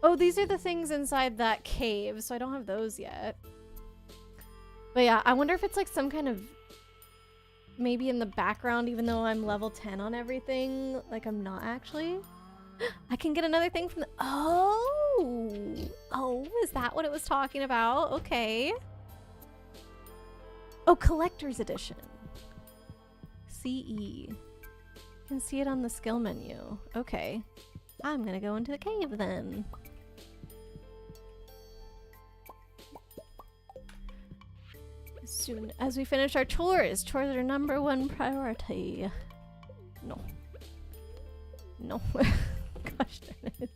S1: Oh, these are the things inside that cave, so I don't have those yet. But yeah, I wonder if it's like some kind of maybe in the background, even though I'm level 10 on everything, like I'm not actually. I can get another thing from the... Oh, is that what it was talking about? Okay. Oh, collector's edition. CE. You can see it on the skill menu. Okay. I'm gonna go into the cave then. As soon as we finish our chores. Chores are number one priority. No. No. Gosh darn it.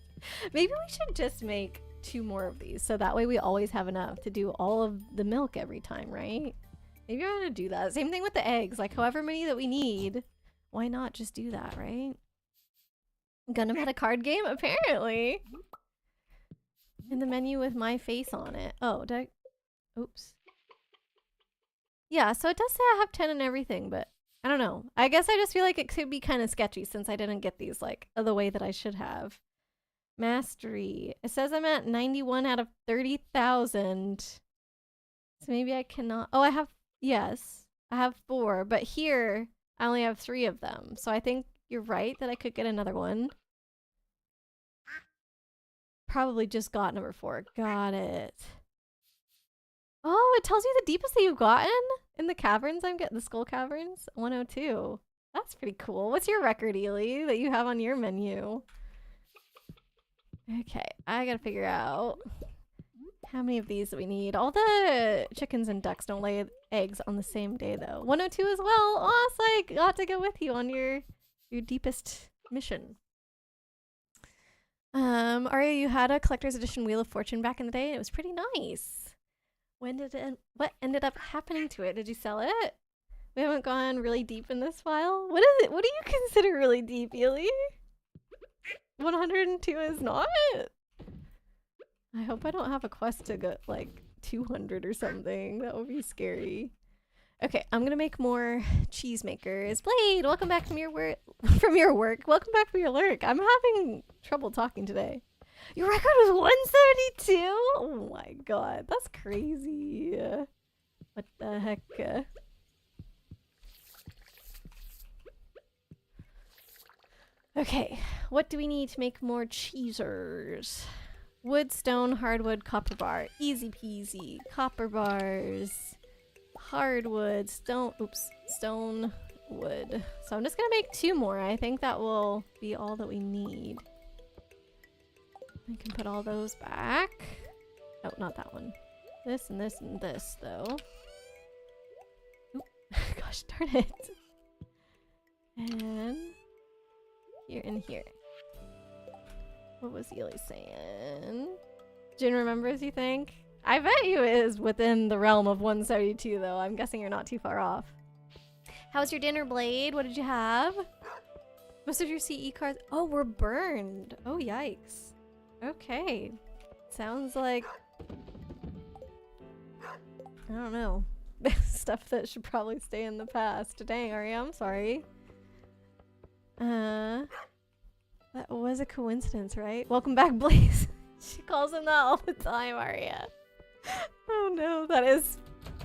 S1: Maybe we should just make 2 more of these so that way we always have enough to do all of the milk every time, right? Maybe I'm gonna do that. Same thing with the eggs. Like however many that we need, why not just do that, right? Gundam had a card game? Apparently. In the menu with my face on it. Oh, did I... Oops. Yeah, so it does say I have 10 and everything, but I don't know. I guess I just feel like it could be kind of sketchy since I didn't get these like the way that I should have. Mastery. It says I'm at 91 out of 30,000. So maybe I cannot... Oh, I have... Yes. I have 4, but here I only have 3 of them. So I think you're right that I could get another one. Probably just got number 4. Got it. it tells you the deepest that you've gotten in the caverns. I'm getting the skull caverns. 102. That's pretty cool. What's your record, Ely, that you have on your menu? Okay, I gotta figure out how many of these do we need. All the chickens and ducks don't lay eggs on the same day, though. 102 as well. Oh, so I got to go with you on your deepest mission. Aria, you had a collector's edition Wheel of Fortune back in the day, and it was pretty nice. What ended up happening to it? Did you sell it? We haven't gone really deep in this file. What is it? What do you consider really deep, Ely? 102 is not? I hope I don't have a quest to get like 200 or something. That would be scary. Okay, I'm gonna make more cheese makers. Blade, welcome back from your work. Welcome back from your lurk. I'm having trouble talking today. Your record was 172? Oh my god, that's crazy. What the heck? Okay, what do we need to make more cheesers? Wood, stone, hardwood, copper bar. Easy peasy. Copper bars. Hardwood, stone, stone, wood. So I'm just gonna make 2 more. I think that will be all that we need. I can put all those back. Oh, not that one. This and this and this, though. Oop. Gosh darn it. And here and here. What was Ely saying? Jin remembers, you think? I bet you it is within the realm of 172, though. I'm guessing you're not too far off. How was your dinner, Blade? What did you have? Most of your CE cards... Oh, were burned. Oh, yikes. Okay. Sounds like... I don't know. Stuff that should probably stay in the past. Dang, Aria, I'm sorry. That was a coincidence, right? Welcome back, Blaze. She calls him that all the time, Aria. Oh no, that is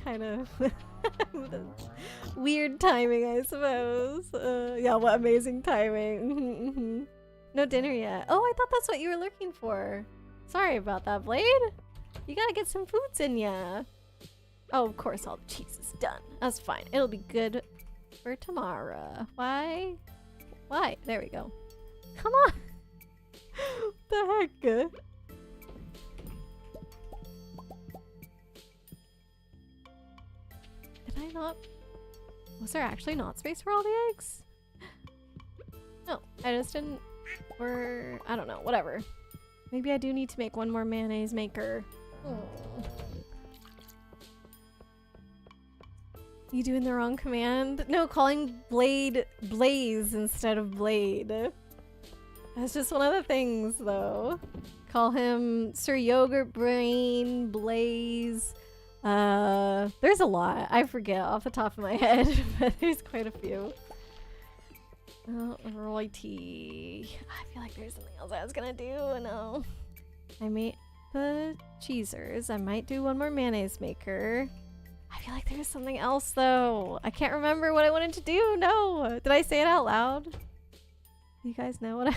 S1: kind of weird timing, I suppose. Yeah, what amazing timing. No dinner yet. Oh, I thought that's what you were looking for. Sorry about that, Blade. You gotta get some foods in ya. Oh, of course, all the cheese is done. That's fine. It'll be good for tomorrow. Why? Why? There we go. Come on. What the heck? Did I not? Was there actually not space for all the eggs? No, I just didn't. Or I don't know. Whatever. Maybe I do need to make one more mayonnaise maker. Oh. You doing the wrong command? No, calling Blade Blaze instead of Blade. That's just one of the things, though. Call him Sir Yogurt Brain, Blaze. There's a lot. I forget off the top of my head, but there's quite a few. Righty. I feel like there's something else I was gonna do. No. I made the cheesers. I might do one more mayonnaise maker. I feel like there's something else, though. I can't remember what I wanted to do. No. Did I say it out loud? You guys know what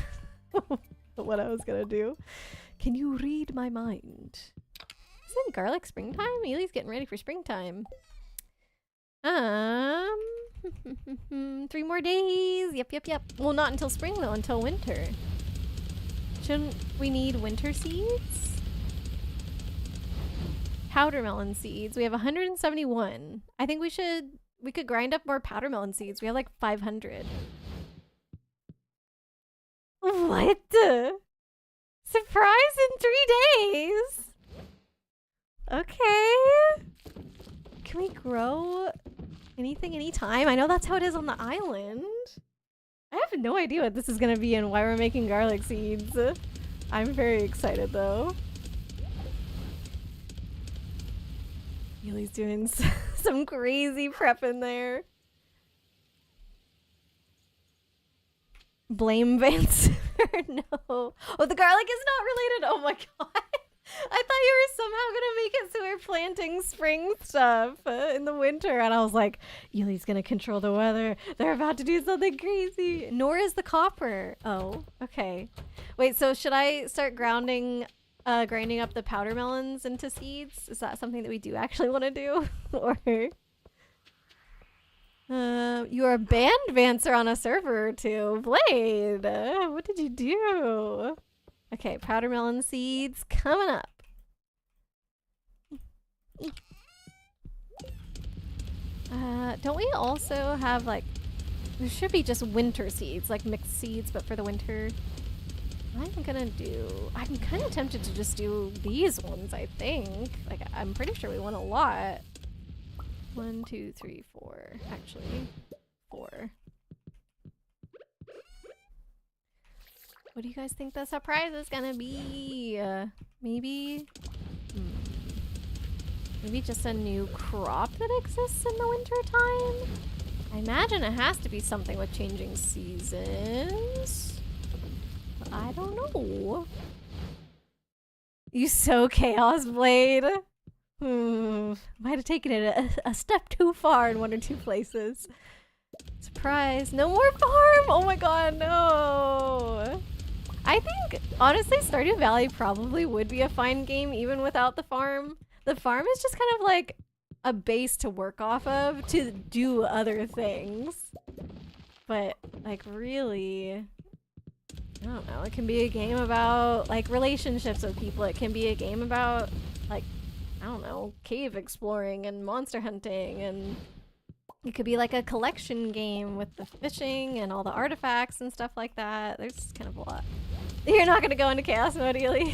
S1: what I was gonna do? Can you read my mind? Isn't garlic springtime? Ely's getting ready for springtime. 3 more days. Yep. Well, not until spring, though. Until winter. Shouldn't we need winter seeds? Powder melon seeds. We have 171. I think we could grind up more powder melon seeds. We have like 500. What? Surprise in 3 days? Okay. Can we grow anything anytime? I know that's how it is on the island. I have no idea what this is going to be and why we're making garlic seeds. I'm very excited though. Ely's doing some crazy prep in there. Blame Vance. No. Oh, the garlic is not related. Oh my god. I thought you were somehow gonna make it so we're planting spring stuff in the winter. And I was like, Ely's gonna control the weather. They're about to do something crazy. Nor is the copper. Oh, okay. Wait, so should I start grounding grinding up the powder melons into seeds? Is that something that we do actually want to do? Or you're a band dancer on a server or two. Blade, what did you do? Okay, powder melon seeds coming up. Don't we also have like, there should be just winter seeds, like mixed seeds, but for the winter. I'm kind of tempted to just do these ones, I think. Like, I'm pretty sure we want a lot. 1, 2, 3, 4. Actually, 4. What do you guys think the surprise is gonna be? Maybe? Maybe just a new crop that exists in the winter time? I imagine it has to be something with changing seasons. But I don't know. You so Chaos Blade. Might have taken it a step too far in one or two places. Surprise. No more farm! Oh my god, no! I think, honestly, Stardew Valley probably would be a fine game even without the farm. The farm is just kind of like a base to work off of to do other things. But, like, really, I don't know. It can be a game about, like, relationships with people. It can be a game about, like, I don't know, cave exploring and monster hunting. And it could be like a collection game with the fishing and all the artifacts and stuff like that. There's kind of a lot. You're not going to go into chaos mode, Ely.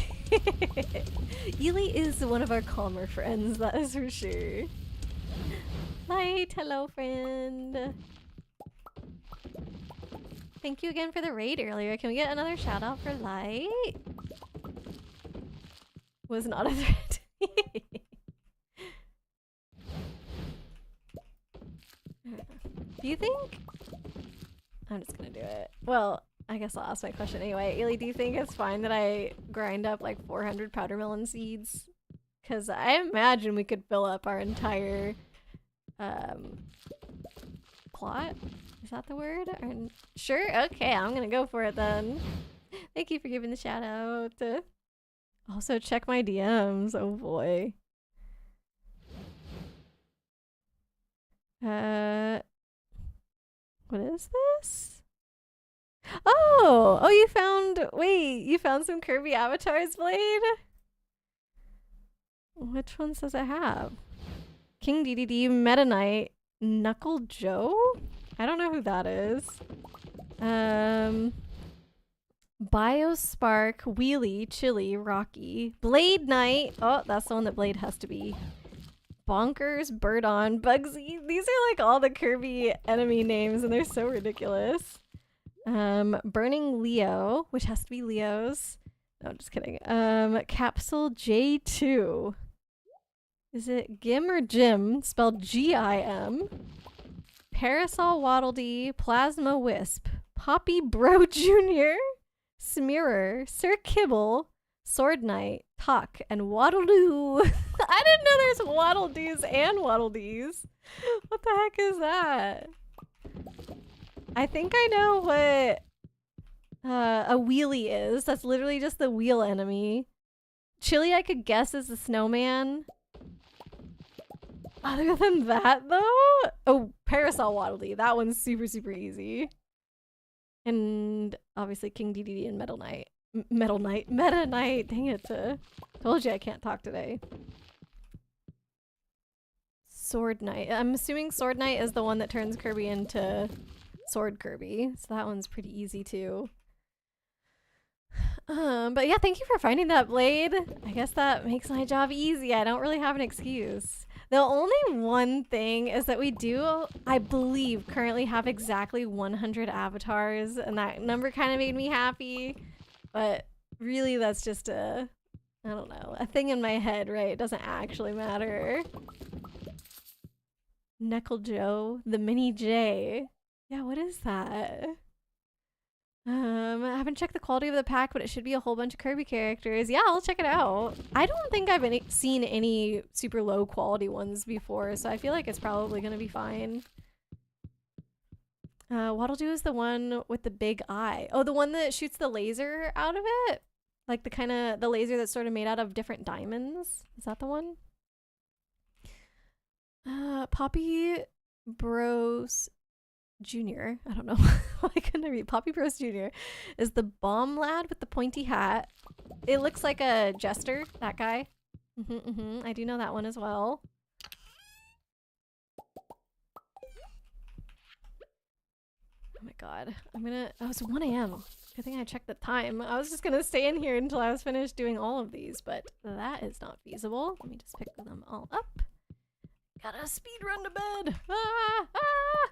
S1: Ely is one of our calmer friends, that is for sure. Light, hello friend. Thank you again for the raid earlier. Can we get another shout out for Light? Was not a threat. Do you think? I'm just gonna do it. Well, I guess I'll ask my question anyway. Ely, do you think it's fine that I grind up like 400 powder melon seeds? Because I imagine we could fill up our entire plot. Is that the word? Sure? Okay, I'm gonna go for it then. Thank you for giving the shout out. Also, check my DMs. Oh boy. What is this? Oh, you found some Kirby avatars, Blade? Which ones does it have? King DDD, Meta Knight, Knuckle Joe? I don't know who that is. Biospark, Wheelie, Chili, Rocky, Blade Knight. Oh, that's the one that Blade has to be. Bonkers, Birdon, Bugsy. These are like all the Kirby enemy names and they're so ridiculous. Burning Leo, which has to be Leo's. No, I'm just kidding. Capsule J2. Is it Gim or Jim? Spelled G-I-M. Parasol Waddle Dee, Plasma Wisp, Poppy Bro Jr., Smearer, Sir Kibble, Sword Knight, Tuck, and Waddle Doo. I didn't know there's Waddle Doos and Waddle Dees. What the heck is that? I think I know what a wheelie is. That's literally just the wheel enemy. Chili I could guess is the snowman. Other than that though? Oh, Parasol Waddle Dee. That one's super, super easy. And obviously King DDD and Meta Knight. Meta Knight. Dang it. Told you I can't talk today. Sword Knight. I'm assuming Sword Knight is the one that turns Kirby into Sword Kirby. So that one's pretty easy too. But yeah, thank you for finding that, Blade. I guess that makes my job easy. I don't really have an excuse. The only one thing is that we do, I believe, currently have exactly 100 avatars, and that number kind of made me happy. But really, that's just I don't know, a thing in my head, right? It doesn't actually matter. Knuckle Joe, the Mini J. Yeah, what is that? I haven't checked the quality of the pack, but it should be a whole bunch of Kirby characters. Yeah, I'll check it out. I don't think I've seen any super low quality ones before, so I feel like it's probably gonna be fine. Waddle Doo is the one with the big eye. Oh, the one that shoots the laser out of it? Like the laser that's sort of made out of different diamonds. Is that the one? Poppy Bros Jr. I don't know. Why couldn't I read? Poppy Bros Jr. is the bomb lad with the pointy hat. It looks like a jester, that guy. I do know that one as well. Oh my god. Oh, it's 1 a.m. Good thing I checked the time. I was just gonna stay in here until I was finished doing all of these, but that is not feasible. Let me just pick them all up. Gotta speed run to bed. Ah! Ah!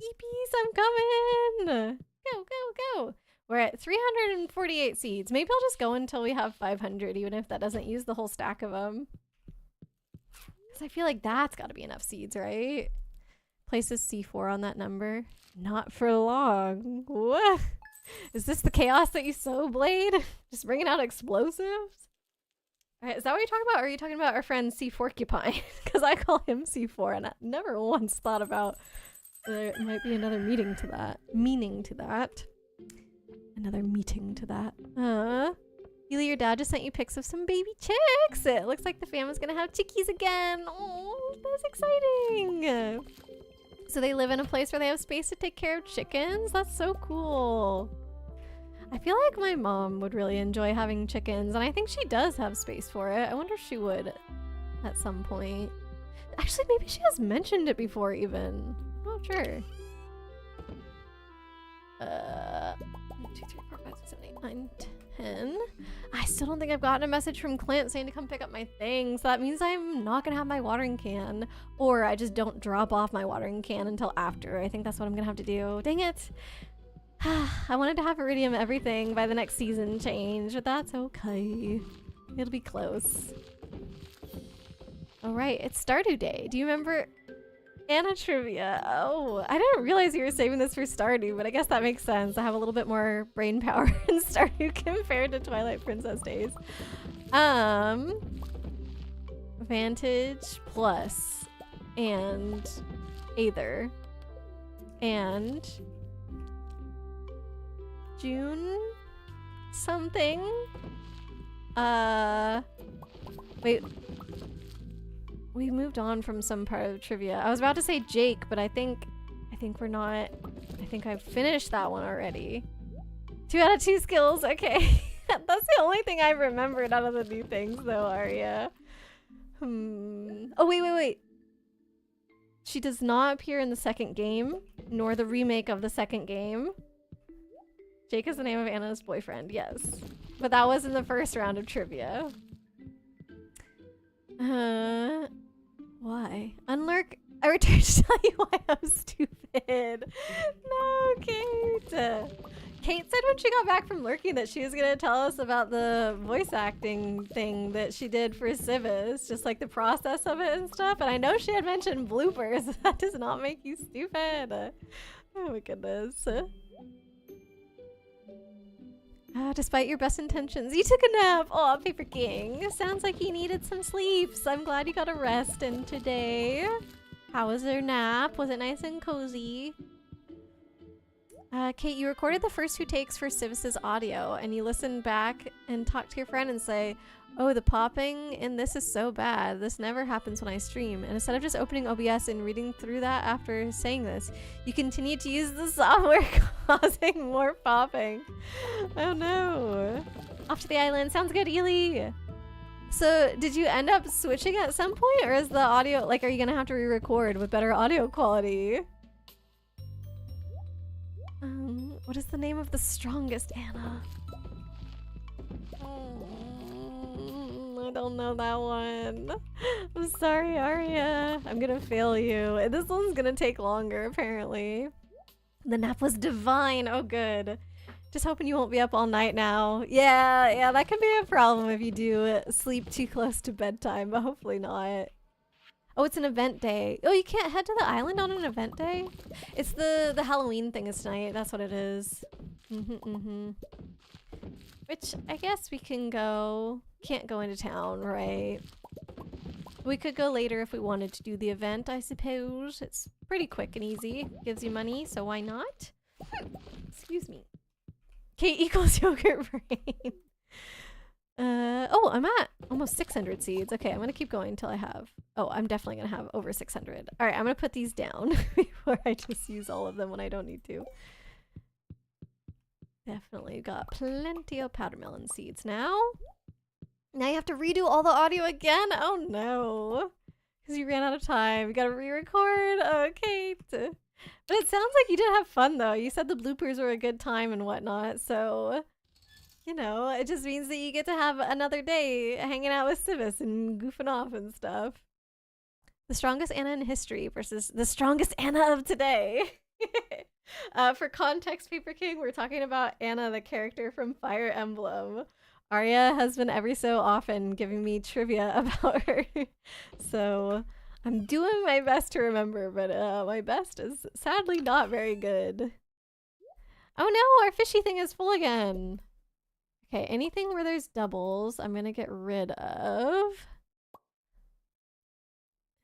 S1: Eepies, I'm coming! Go, go, go! We're at 348 seeds. Maybe I'll just go until we have 500, even if that doesn't use the whole stack of them. Because I feel like that's gotta be enough seeds, right? Places C4 on that number. Not for long. What? Is this the chaos that you sow, Blade? Just bringing out explosives? Alright, is that what you're talking about? Or are you talking about our friend C4cupine? Because I call him C4 and I never once thought about there might be another meaning to that. Another meeting to that. Ely, your dad just sent you pics of some baby chicks. It looks like the family's gonna have chickies again. Oh, that's exciting. So they live in a place where they have space to take care of chickens? That's so cool. I feel like my mom would really enjoy having chickens, and I think she does have space for it. I wonder if she would at some point. Actually, maybe she has mentioned it before even. I'm not sure. 1, 2, 3, 4, 5, 6, 7, 8, 9, 10. I still don't think I've gotten a message from Clint saying to come pick up my things. So that means I'm not gonna have my watering can, or I just don't drop off my watering can until after. I think that's what I'm gonna have to do. Dang it. I wanted to have iridium everything by the next season change, but that's okay. It'll be close. Alright, it's Stardew Day. Do you remember Anna trivia? Oh, I didn't realize you were saving this for Stardew, but I guess that makes sense. I have a little bit more brain power in Stardew compared to Twilight Princess days. Vantage plus and Aether and June something. Wait. We moved on from some part of trivia. I was about to say Jake, but I think we're not. I think I've finished that one already. 2 out of 2 skills. Okay. That's the only thing I remembered out of the new things though, Arya. Oh, wait. She does not appear in the second game, nor the remake of the second game. Jake is the name of Anna's boyfriend, yes. But that was in the first round of trivia. Why? Unlurk. I returned to tell you why I'm stupid. No, Kate. Kate said when she got back from lurking that she was gonna tell us about the voice acting thing that she did for Civis, just like the process of it and stuff. And I know she had mentioned bloopers. That does not make you stupid. Oh my goodness. Despite your best intentions, you took a nap. Oh, Paper King. Sounds like you needed some sleep, so I'm glad you got a rest in today. How was your nap? Was it nice and cozy? Kate, you recorded the first 2 takes for Civis's audio, and you listened back and talked to your friend and say, oh, the popping in this is so bad. This never happens when I stream. And instead of just opening OBS and reading through that after saying this, you continue to use the software causing more popping. Oh no. Off to the island. Sounds good, Ely. So did you end up switching at some point, or is the audio, like, are you gonna have to re-record with better audio quality? What is the name of the strongest Anna? I don't know that one. I'm sorry, Arya. I'm gonna fail you. This one's gonna take longer, apparently. The nap was divine. Oh, good. Just hoping you won't be up all night now. Yeah, that could be a problem if you do sleep too close to bedtime, but hopefully not. Oh, it's an event day. Oh, you can't head to the island on an event day? It's the Halloween thing is tonight. That's what it is. Which I guess we can go. Can't go into town, right? We could go later if we wanted to do the event, I suppose. It's pretty quick and easy. Gives you money, so why not? Excuse me. K equals yogurt brain. Oh, I'm at almost 600 seeds. Okay, I'm gonna keep going until I have. Oh, I'm definitely gonna have over 600. All right, I'm gonna put these down before I just use all of them when I don't need to. Definitely got plenty of powdermelon seeds now. Now you have to redo all the audio again? Oh no. Because you ran out of time. You gotta re-record? Okay. But it sounds like you did have fun though. You said the bloopers were a good time and whatnot, so... You know, it just means that you get to have another day hanging out with Civis and goofing off and stuff. The strongest Anna in history versus the strongest Anna of today. For context, Paper King, we're talking about Anna, the character from Fire Emblem. Arya has been every so often giving me trivia about her. So I'm doing my best to remember, but my best is sadly not very good. Oh no, our fishy thing is full again. Okay, anything where there's doubles, I'm gonna get rid of.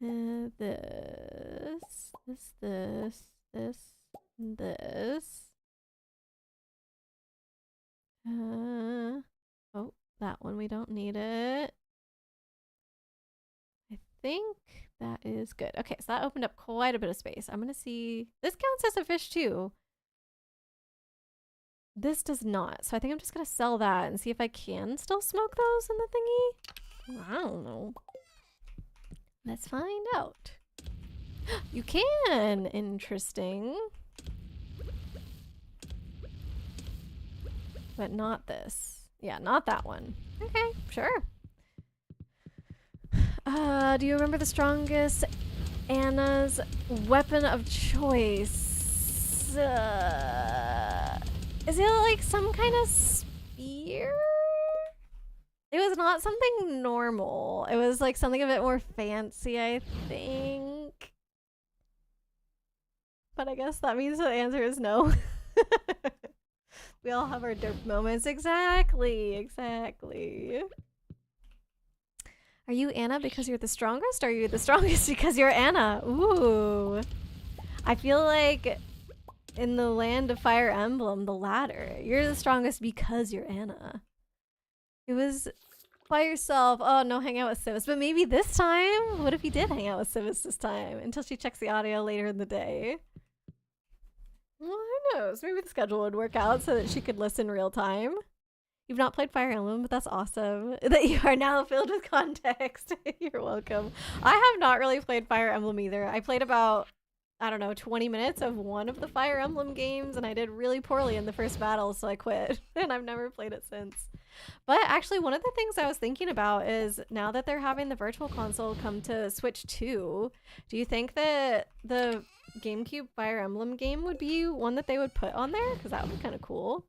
S1: This, this. Oh, that one, we don't need it. I think that is good. Okay, so that opened up quite a bit of space. I'm gonna see, this counts as a fish too. This does not, so I think I'm just gonna sell that and see if I can still smoke those in the thingy. I don't know. Let's find out. You can! Interesting. But not this. Yeah, not that one. Okay, sure. Do you remember the strongest Anna's weapon of choice? Is it like some kind of spear? It was not something normal. It was like something a bit more fancy, I think. But I guess that means the answer is no. We all have our derp moments. Exactly, exactly. Are you Anna because you're the strongest, or are you the strongest because you're Anna? Ooh. I feel like in the land of Fire Emblem, the latter. You're the strongest because you're Anna. It was by yourself. Oh, no, hang out with Civis. But maybe this time? What if you did hang out with Civis this time? Until she checks the audio later in the day. Well, who knows? Maybe the schedule would work out so that she could listen real time. You've not played Fire Emblem, but that's awesome. That you are now filled with context. You're welcome. I have not really played Fire Emblem either. I played about, I don't know, 20 minutes of one of the Fire Emblem games, and I did really poorly in the first battle, so I quit. And I've never played it since. But actually, one of the things I was thinking about is now that they're having the Virtual Console come to Switch 2, do you think that the GameCube Fire Emblem game would be one that they would put on there? Because that would be kind of cool.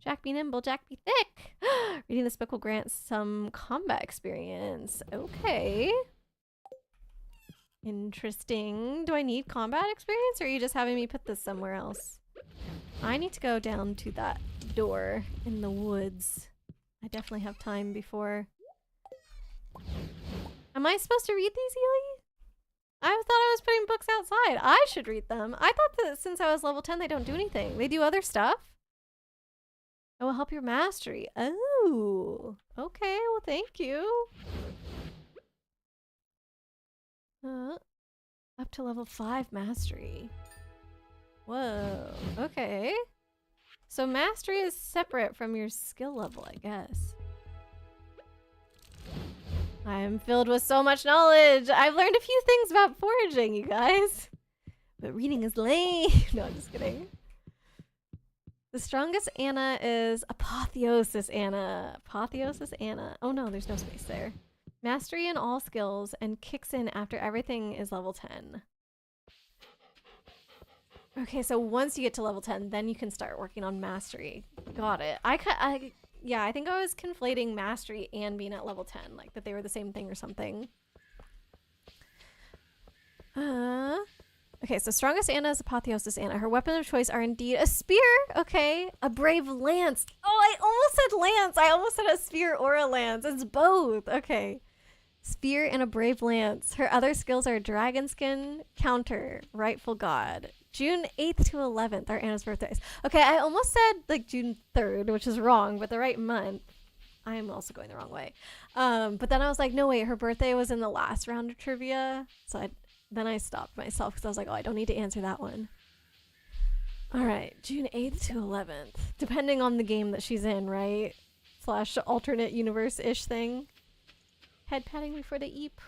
S1: Jack be nimble, Jack be thick. Reading this book will grant some combat experience. Okay. Interesting. Do I need combat experience, or are you just having me put this somewhere else? I need to go down to that door in the woods. I definitely have time before. Am I supposed to read these, Ely? I thought I was putting books outside. I should read them. I thought that since I was level 10, they don't do anything. They do other stuff. It will help your mastery. Oh, okay. Well, thank you. Up to level 5 mastery. Whoa. Okay. So mastery is separate from your skill level, I guess. I am filled with so much knowledge. I've learned a few things about foraging, you guys. But reading is lame. No, I'm just kidding. The strongest Anna is Apotheosis Anna. Apotheosis Anna. Oh no, there's no space there. Mastery in all skills and kicks in after everything is level 10. Okay, so once you get to level 10, then you can start working on mastery. Got it. Yeah, I think I was conflating mastery and being at level 10, like that they were the same thing or something. Okay, so strongest Anna is Apotheosis Anna. Her weapon of choice are indeed a spear, okay, a brave lance. Oh, I almost said lance. I almost said a spear or a lance. It's both. Okay. Spear and a brave lance. Her other skills are dragon skin, counter, rightful god, June 8th to 11th are Anna's birthdays. Okay, I almost said like June 3rd, which is wrong, but the right month. I am also going the wrong way. But then I was like, no, wait, her birthday was in the last round of trivia. So then I stopped myself because I was like, oh, I don't need to answer that one. All right, June 8th to 11th, depending on the game that she's in, right? Slash alternate universe-ish thing. Head patting before the eep.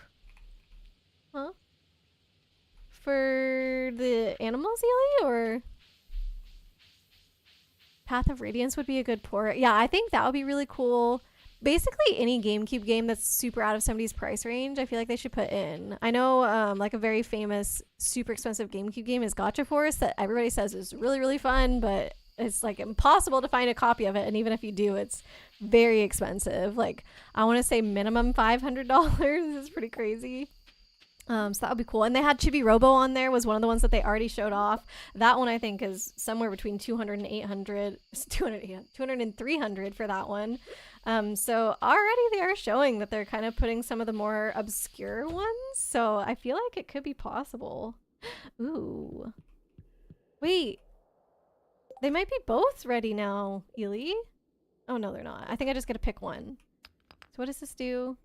S1: Huh? For the animals, Ely, or Path of Radiance would be a good port. Yeah, I think that would be really cool. Basically, any GameCube game that's super out of somebody's price range, I feel like they should put in. I know, like a very famous, super expensive GameCube game is Gotcha Force that everybody says is really, really fun, but it's like impossible to find a copy of it. And even if you do, it's very expensive. Like, I want to say minimum $500 is pretty crazy. So that would be cool. And they had Chibi Robo on there, was one of the ones that they already showed off. That one I think is somewhere between 200 and 800, 200 and 300 for that one. So already they are showing that they're kind of putting some of the more obscure ones. So I feel like it could be possible. Ooh. Wait. They might be both ready now, Ely. Oh no, they're not. I think I just get to pick one. So what does this do?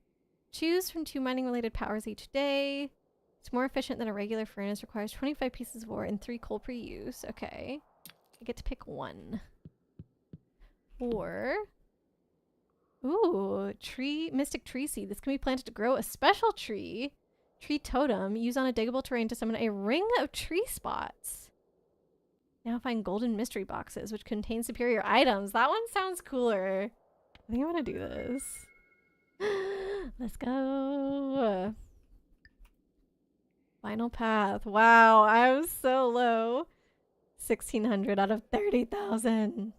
S1: Choose from 2 mining-related powers each day. It's more efficient than a regular furnace. Requires 25 pieces of ore and 3 coal per use. Okay. I get to pick one. Or... Ooh, Mystic Tree Seed. This can be planted to grow a special tree. Tree Totem. Use on a diggable terrain to summon a ring of tree spots. Now find golden mystery boxes, which contain superior items. That one sounds cooler. I think I'm gonna do this. Let's go. Final path. Wow, I'm so low. 1,600 out of 30,000.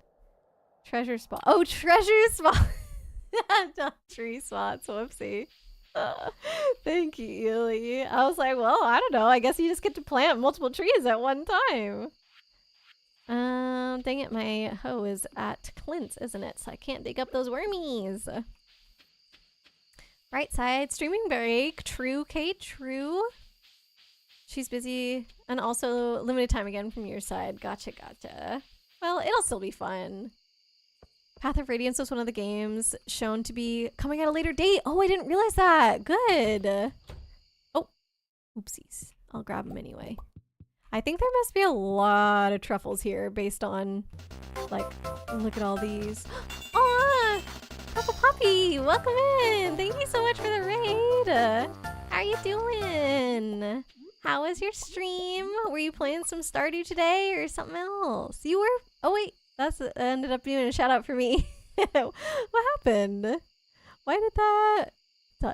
S1: Treasure spot. Oh, treasure spot. Not tree spots. Whoopsie. Thank you, Ely. I was like, well, I don't know. I guess you just get to plant multiple trees at one time. Dang it. My hoe is at Clint's, isn't it? So I can't dig up those wormies. Right side, streaming break. True, Kate, true. She's busy. And also limited time again from your side. Gotcha, gotcha. Well, it'll still be fun. Path of Radiance was one of the games shown to be coming at a later date. Oh, I didn't realize that. Good. Oh, oopsies. I'll grab them anyway. I think there must be a lot of truffles here based on, like, look at all these. Aw! Purple Puppy, welcome in. Thank you so much for the raid. How are you doing? How was your stream? Were you playing some Stardew today or something else? You were? Oh wait, that's ended up being a shout out for me. What happened? Why did that?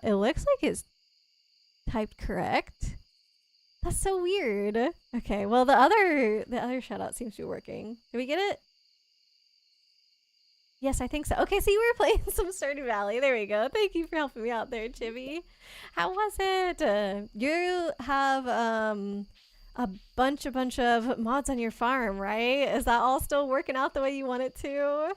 S1: It looks like it's typed correct. That's so weird. Okay, well the other shout out seems to be working. Did we get it? Yes, I think so. Okay, so you were playing some Stardew Valley. There we go. Thank you for helping me out there, Chibi. How was it? You have a bunch of mods on your farm, right? Is that all still working out the way you want it to?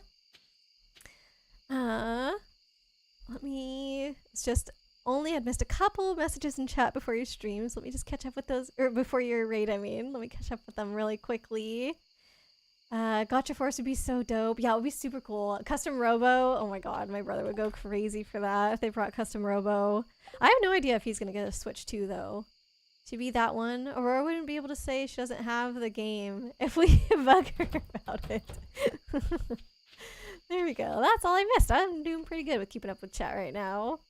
S1: It's just only had missed a couple messages in chat before your streams. Let me just catch up with those, or before your raid, I mean. Let me catch up with them really quickly. Gotcha Force would be so dope. Yeah, it would be super cool. Custom Robo. Oh my god, my brother would go crazy for that if they brought Custom Robo. I have no idea if he's going to get a Switch 2 though. To be that one. Aurora wouldn't be able to say she doesn't have the game if we bug her about it. There we go. That's all I missed. I'm doing pretty good with keeping up with chat right now.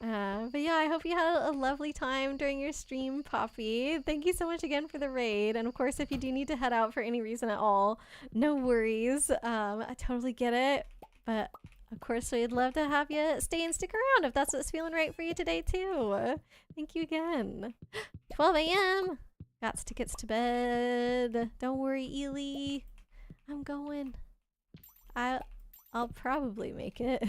S1: But yeah, I hope you had a lovely time during your stream, Poppy. Thank you so much again for the raid. And of course, if you do need to head out for any reason at all, no worries. I totally get it. But of course, we'd love to have you stay and stick around if that's what's feeling right for you today too. Thank you again. 12 a.m. Got tickets to bed. Don't worry, Ely. I'm going. I'll probably make it.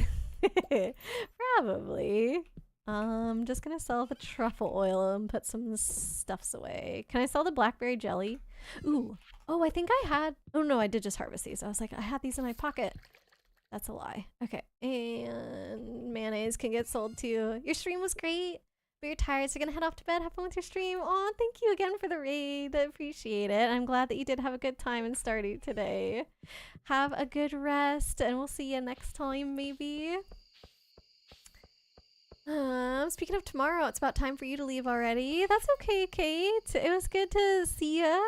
S1: Probably. I'm just gonna sell the truffle oil and put some stuffs away. Can I sell the blackberry jelly? Ooh. Oh, I think I had... Oh no, I did just harvest these. I was like, I had these in my pocket. That's a lie. Okay. And mayonnaise can get sold too. Your stream was great. But you're tired, so you're gonna head off to bed. Have fun with your stream. Oh, thank you again for the raid. I appreciate it. I'm glad that you did have a good time in Stardew today. Have a good rest, and we'll see you next time, maybe. Speaking of tomorrow, it's about time for you to leave already. That's okay, Kate. It was good to see ya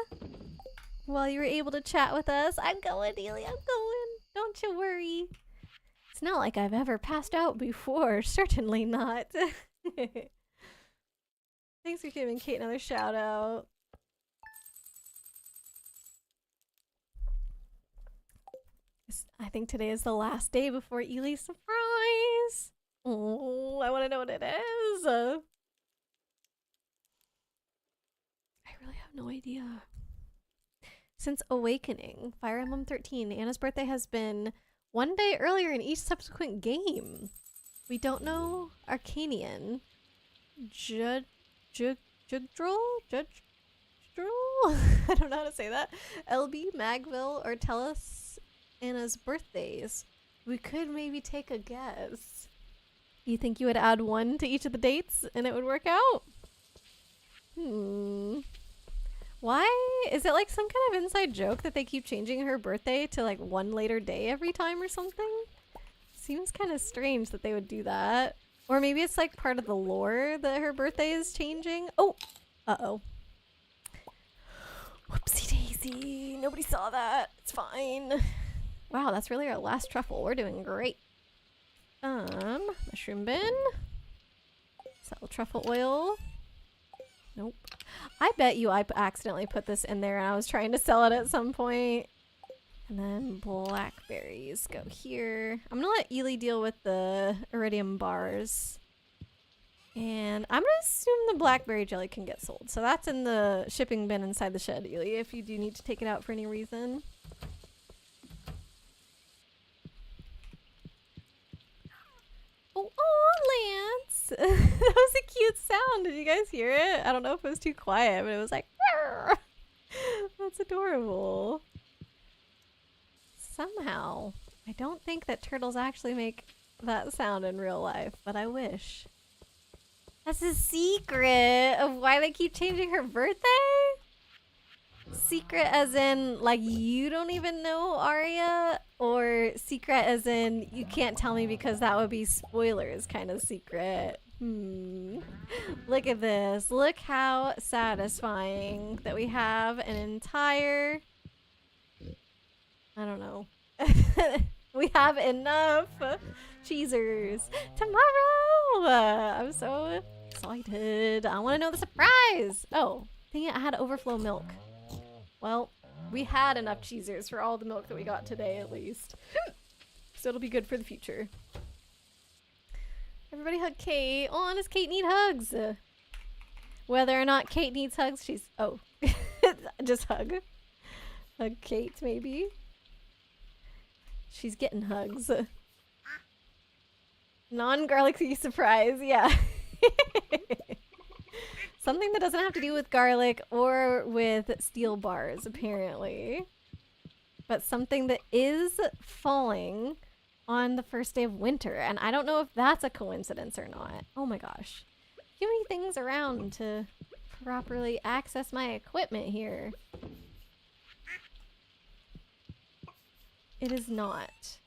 S1: while you were able to chat with us. I'm going, Neely. I'm going. Don't you worry. It's not like I've ever passed out before. Certainly not. Thanks for giving Kate another shout out. I think today is the last day before Ely's surprise. Oh, I want to know what it is. I really have no idea. Since Awakening, Fire Emblem 13, Anna's birthday has been one day earlier in each subsequent game. We don't know Arcanian. Judgedrol? I don't know how to say that. LB, Magville, or tell us Anna's birthdays. We could maybe take a guess. You think you would add one to each of the dates and it would work out? Why? Is it like some kind of inside joke that they keep changing her birthday to like one later day every time or something? Seems kind of strange that they would do that. Or maybe it's like part of the lore that her birthday is changing. Oh! Uh-oh. Whoopsie daisy. Nobody saw that. It's fine. Wow, that's really our last truffle. We're doing great. Mushroom bin. Sell truffle oil. Nope. I bet you I accidentally put this in there and I was trying to sell it at some point. And then blackberries go here. I'm gonna let Ely deal with the iridium bars. And I'm gonna assume the blackberry jelly can get sold. So that's in the shipping bin inside the shed, Ely, if you do need to take it out for any reason. Oh, Lance! That was a cute sound. Did you guys hear it? I don't know if it was too quiet, but it was like, "Rrr." That's adorable. Somehow, I don't think that turtles actually make that sound in real life, but I wish. That's a secret of why they keep changing her birthday? Secret as in, like, you don't even know Arya? Or secret as in, you can't tell me because that would be spoilers kind of secret? Look at this. Look how satisfying that we have an entire... I don't know. We have enough cheesers tomorrow. I'm so excited. I want to know the surprise. Oh, dang it, I had overflow milk. Well, we had enough cheesers for all the milk that we got today, at least. So it'll be good for the future. Everybody hug Kate. Oh, does Kate need hugs? Whether or not Kate needs hugs, she's... Oh. Just hug. Hug Kate, maybe. She's getting hugs. Non-garlicky surprise, yeah. Something that doesn't have to do with garlic or with steel bars, apparently. But something that is falling on the first day of winter. And I don't know if that's a coincidence or not. Oh my gosh. Too many things around to properly access my equipment here. It is not.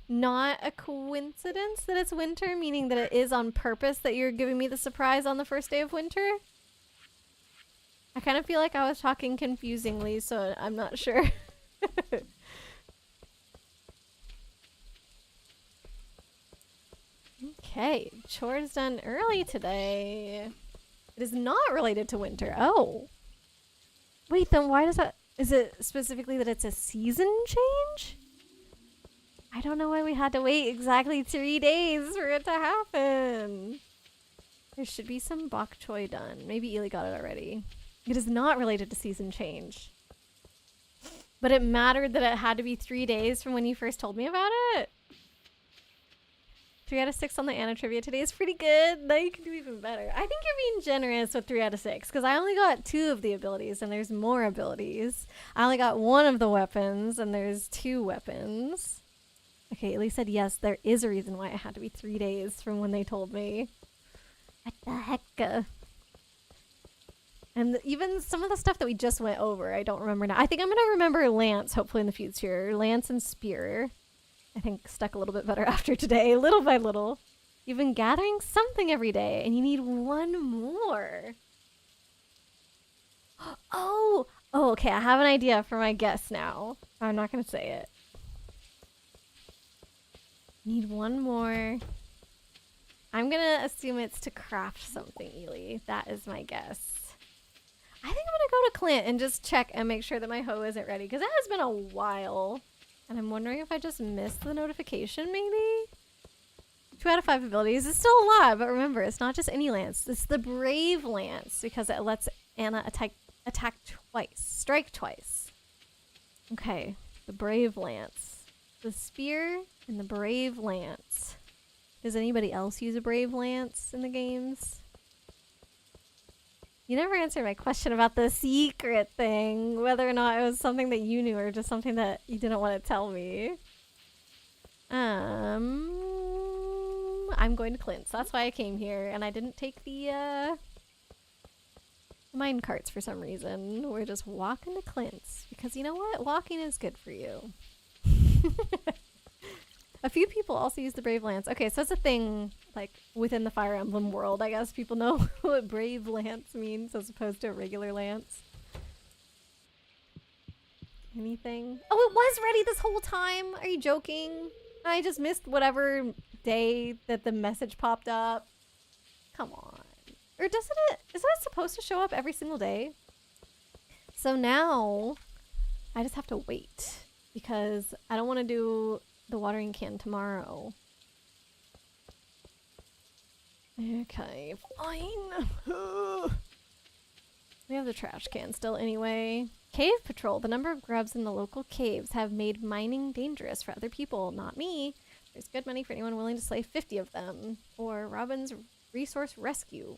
S1: Not a coincidence that it's winter, meaning that it is on purpose that you're giving me the surprise on the first day of winter? I kind of feel like I was talking confusingly, so I'm not sure. Okay, chores done early today. It is not related to winter. Oh. Wait, then why does that... Is it specifically that it's a season change? I don't know why we had to wait exactly 3 days for it to happen. There should be some bok choy done. Maybe Ely got it already. It is not related to season change. But it mattered that it had to be 3 days from when you first told me about it. 3 out of 6 on the Anna trivia today is pretty good. Now you can do even better. I think you're being generous with 3 out of 6 because I only got 2 of the abilities and there's more abilities. I only got 1 of the weapons and there's 2 weapons. Okay, Ely said yes, there is a reason why it had to be 3 days from when they told me. What the heck? And even some of the stuff that we just went over, I don't remember now. I think I'm going to remember Lance, hopefully in the future. Lance and Spear, I think, stuck a little bit better after today, little by little. You've been gathering something every day, and you need one more. Oh, okay, I have an idea for my guess now. I'm not going to say it. Need one more. I'm going to assume it's to craft something, Ely. That is my guess. I think I'm going to go to Clint and just check and make sure that my hoe isn't ready, because it has been a while. And I'm wondering if I just missed the notification, maybe? 2 out of 5 abilities is still a lot, but remember, it's not just any lance. It's the brave lance, because it lets Anna attack twice. Strike twice. Okay, the brave lance. The spear and the brave lance. Does anybody else use a brave lance in the games? You never answered my question about the secret thing, whether or not it was something that you knew or just something that you didn't want to tell me. I'm going to Clint's. That's why I came here, and I didn't take the mine carts for some reason. We're just walking to Clint's, because you know what? Walking is good for you. A few people also use the Brave Lance. Okay, so it's a thing, like, within the Fire Emblem world. I guess people know what Brave Lance means as opposed to a regular lance. Anything? Oh, it was ready this whole time! Are you joking? I just missed whatever day that the message popped up. Come on. Or isn't it supposed to show up every single day? So now, I just have to wait. Because I don't want to do the watering can tomorrow. Okay, fine. We have the trash can still anyway. Cave patrol. The number of grubs in the local caves have made mining dangerous for other people, not me. There's good money for anyone willing to slay 50 of them. Or Robin's resource rescue.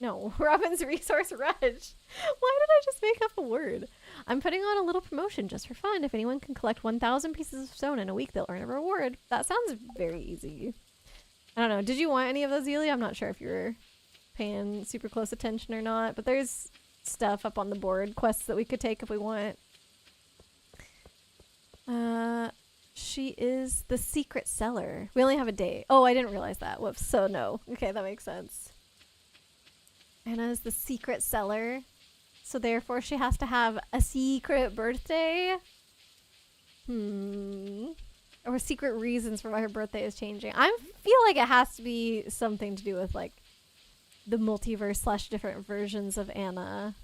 S1: No, Robin's resource rush. Why did I just make up a word? I'm putting on a little promotion just for fun. If anyone can collect 1,000 pieces of stone in a week, they'll earn a reward. That sounds very easy. I don't know. Did you want any of those, Ely? I'm not sure if you were paying super close attention or not, but there's stuff up on the board, quests that we could take if we want. She is the secret seller. We only have a day. Oh, I didn't realize that. Whoops. So no. Okay, that makes sense. Anna is the secret seller. So therefore she has to have a secret birthday. Or secret reasons for why her birthday is changing. I feel like it has to be something to do with like the multiverse / different versions of Anna.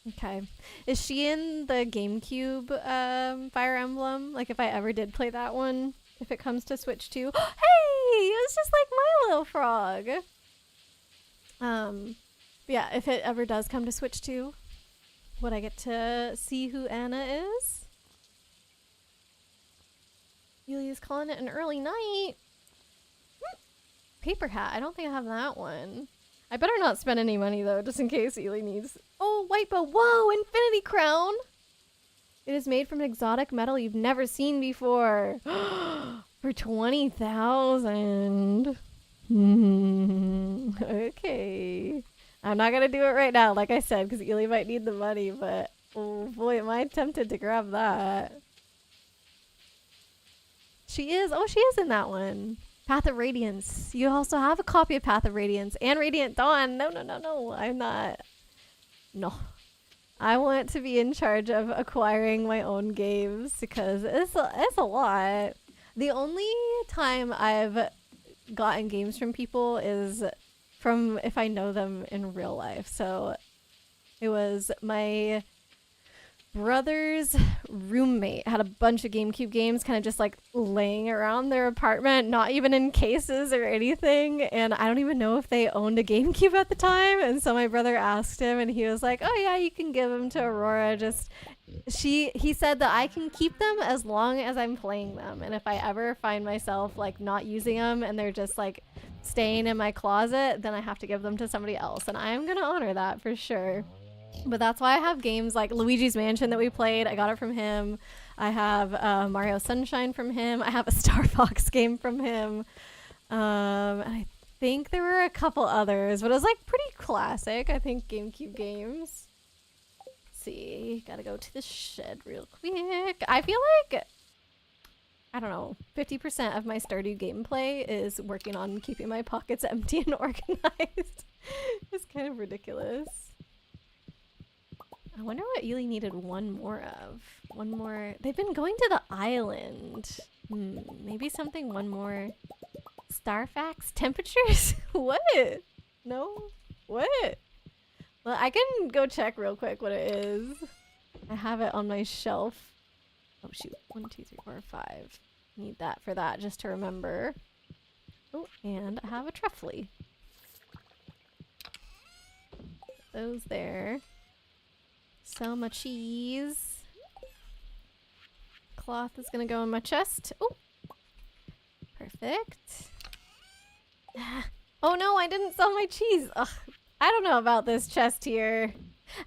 S1: Okay. Is she in the GameCube Fire Emblem? Like if I ever did play that one, if it comes to Switch 2. Hey! It was just like my little frog. Yeah, if it ever does come to Switch 2, would I get to see who Anna is? Yulia's calling it an early night. Paper hat. I don't think I have that one. I better not spend any money though, just in case Ely needs. Oh, white bow. Whoa, infinity crown. It is made from exotic metal you've never seen before. For 20,000. Okay. I'm not gonna do it right now, like I said, because Ely might need the money, but oh boy, am I tempted to grab that. She is. Oh, she is in that one. Path of Radiance. You also have a copy of Path of Radiance and Radiant Dawn. No, no, no, no. I'm not. No. I want to be in charge of acquiring my own games because it's a lot. The only time I've gotten games from people is from if I know them in real life. So it was my brother's roommate had a bunch of GameCube games kind of just like laying around their apartment, not even in cases or anything, and I don't even know if they owned a GameCube at the time. And so my brother asked him and he was like, oh yeah, you can give them to Aurora. He said that I can keep them as long as I'm playing them, and if I ever find myself like not using them and they're just like staying in my closet, then I have to give them to somebody else, and I am gonna honor that for sure. But that's why I have games like Luigi's Mansion that we played. I got it from him. I have Mario Sunshine from him. I have a Star Fox game from him. I think there were a couple others, but it was like pretty classic. I think GameCube games. Let's see, gotta go to the shed real quick. I feel like, I don't know, 50% of my Stardew gameplay is working on keeping my pockets empty and organized. It's kind of ridiculous. I wonder what Ely needed one more of. One more. They've been going to the island. Maybe something one more. Starfax temperatures? What? No? What? Well, I can go check real quick what it is. I have it on my shelf. Oh shoot. 1, 2, 3, 4, 5. Need that for that just to remember. Oh, and I have a truffle. Those there. Sell my cheese. Cloth is gonna go in my chest. Oh, perfect. Oh no, I didn't sell my cheese. Ugh, I don't know about this chest here.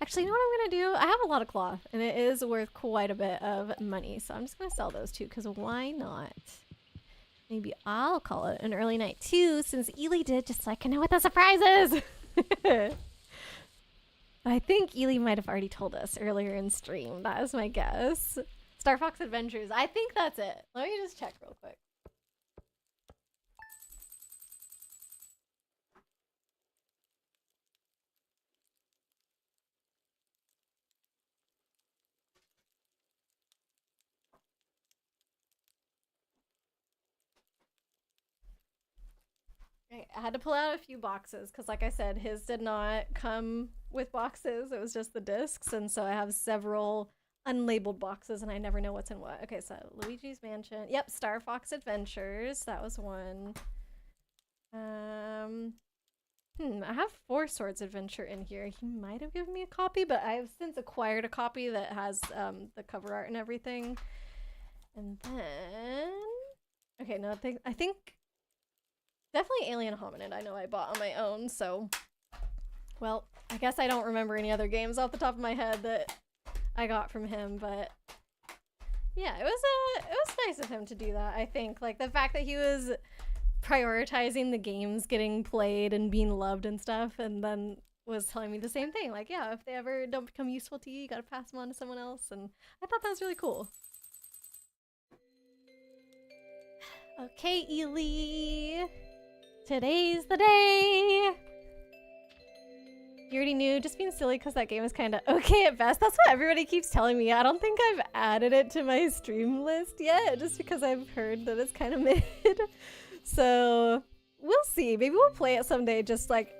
S1: Actually, you know what I'm gonna do? I have a lot of cloth, and it is worth quite a bit of money, so I'm just gonna sell those two, because why not? Maybe I'll call it an early night too, since Ely did, just so I can know what the surprise is. I think Ely might have already told us earlier in stream. That is my guess. Star Fox Adventures. I think that's it. Let me just check real quick. Okay, I had to pull out a few boxes because, like I said, his did not come with boxes. It was just the discs, and so I have several unlabeled boxes, and I never know what's in what. Okay, so Luigi's Mansion. Yep, Star Fox Adventures. That was one. I have Four Swords Adventure in here. He might have given me a copy, but I have since acquired a copy that has the cover art and everything. And then, okay, no, I think definitely Alien Hominid. I know I bought on my own, so, well, I guess I don't remember any other games off the top of my head that I got from him, but yeah, it was nice of him to do that. I think, like, the fact that he was prioritizing the games getting played and being loved and stuff, and then was telling me the same thing, like, yeah, if they ever don't become useful to you, you gotta pass them on to someone else, and I thought that was really cool. Okay, Ely, today's the day. You already knew, just being silly because that game is kind of okay at best. That's what everybody keeps telling me. I don't think I've added it to my stream list yet, just because I've heard that it's kind of mid. So we'll see. Maybe we'll play it someday, just like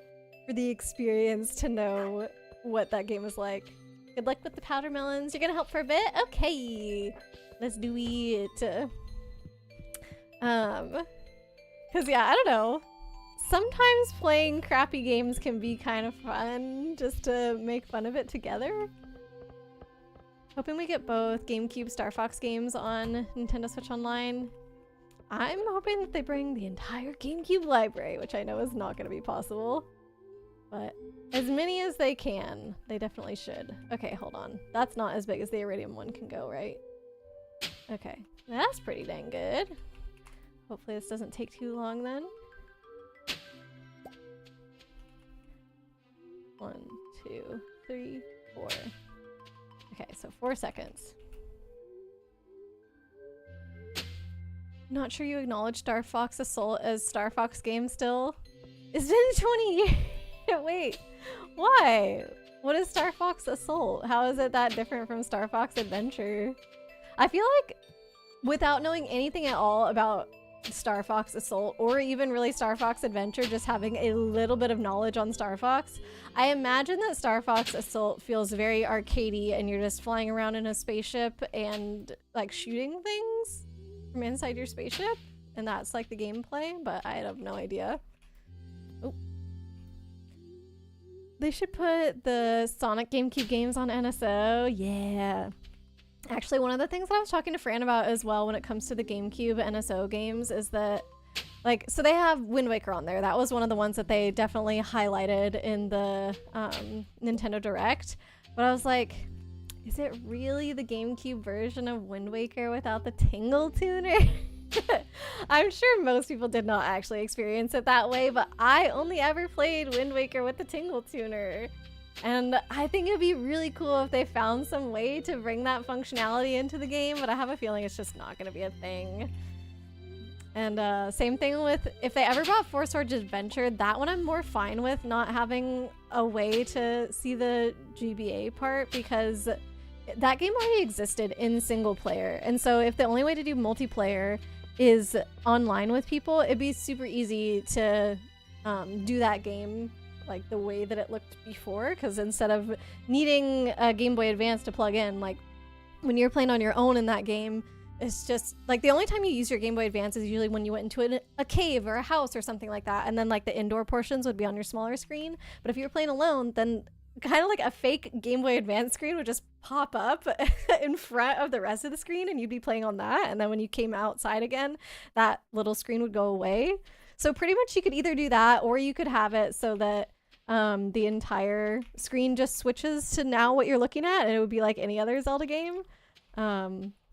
S1: for the experience to know what that game is like. Good luck with the powder melons. You're gonna help for a bit? Okay, let's do it. Cause yeah, I don't know. Sometimes playing crappy games can be kind of fun, just to make fun of it together. Hoping we get both GameCube Star Fox games on Nintendo Switch Online. I'm hoping that they bring the entire GameCube library, which I know is not going to be possible. But as many as they can, they definitely should. Okay, hold on. That's not as big as the Iridium one can go, right? Okay, that's pretty dang good. Hopefully this doesn't take too long then. 1, 2, 3, 4. Okay, so 4 seconds. Not sure you acknowledge Star Fox Assault as Star Fox game still. It's been 20 years. Wait, why? What is Star Fox Assault? How is it that different from Star Fox Adventure? I feel like without knowing anything at all about Star Fox Assault or even really Star Fox Adventure, just having a little bit of knowledge on Star Fox, I imagine that Star Fox Assault feels very arcadey and you're just flying around in a spaceship and like shooting things from inside your spaceship, and that's like the gameplay, but I have no idea. Oh. They should put the Sonic GameCube games on NSO. Yeah. Actually, one of the things that I was talking to Fran about as well when it comes to the GameCube NSO games is that, like, so they have Wind Waker on there. That was one of the ones that they definitely highlighted in the Nintendo Direct. But I was like, is it really the GameCube version of Wind Waker without the Tingle Tuner? I'm sure most people did not actually experience it that way, but I only ever played Wind Waker with the Tingle Tuner. And I think it'd be really cool if they found some way to bring that functionality into the game, but I have a feeling it's just not going to be a thing. And same thing with, if they ever brought Four Swords Adventure, that one I'm more fine with not having a way to see the GBA part, because that game already existed in single player. And so if the only way to do multiplayer is online with people, it'd be super easy to do that game like the way that it looked before, because instead of needing a Game Boy Advance to plug in, like when you're playing on your own in that game, it's just like the only time you use your Game Boy Advance is usually when you went into a cave or a house or something like that, and then like the indoor portions would be on your smaller screen. But if you were playing alone, then kind of like a fake Game Boy Advance screen would just pop up in front of the rest of the screen, and you'd be playing on that, and then when you came outside again, that little screen would go away. So pretty much you could either do that, or you could have it so that the entire screen just switches to now what you're looking at, and it would be like any other Zelda game.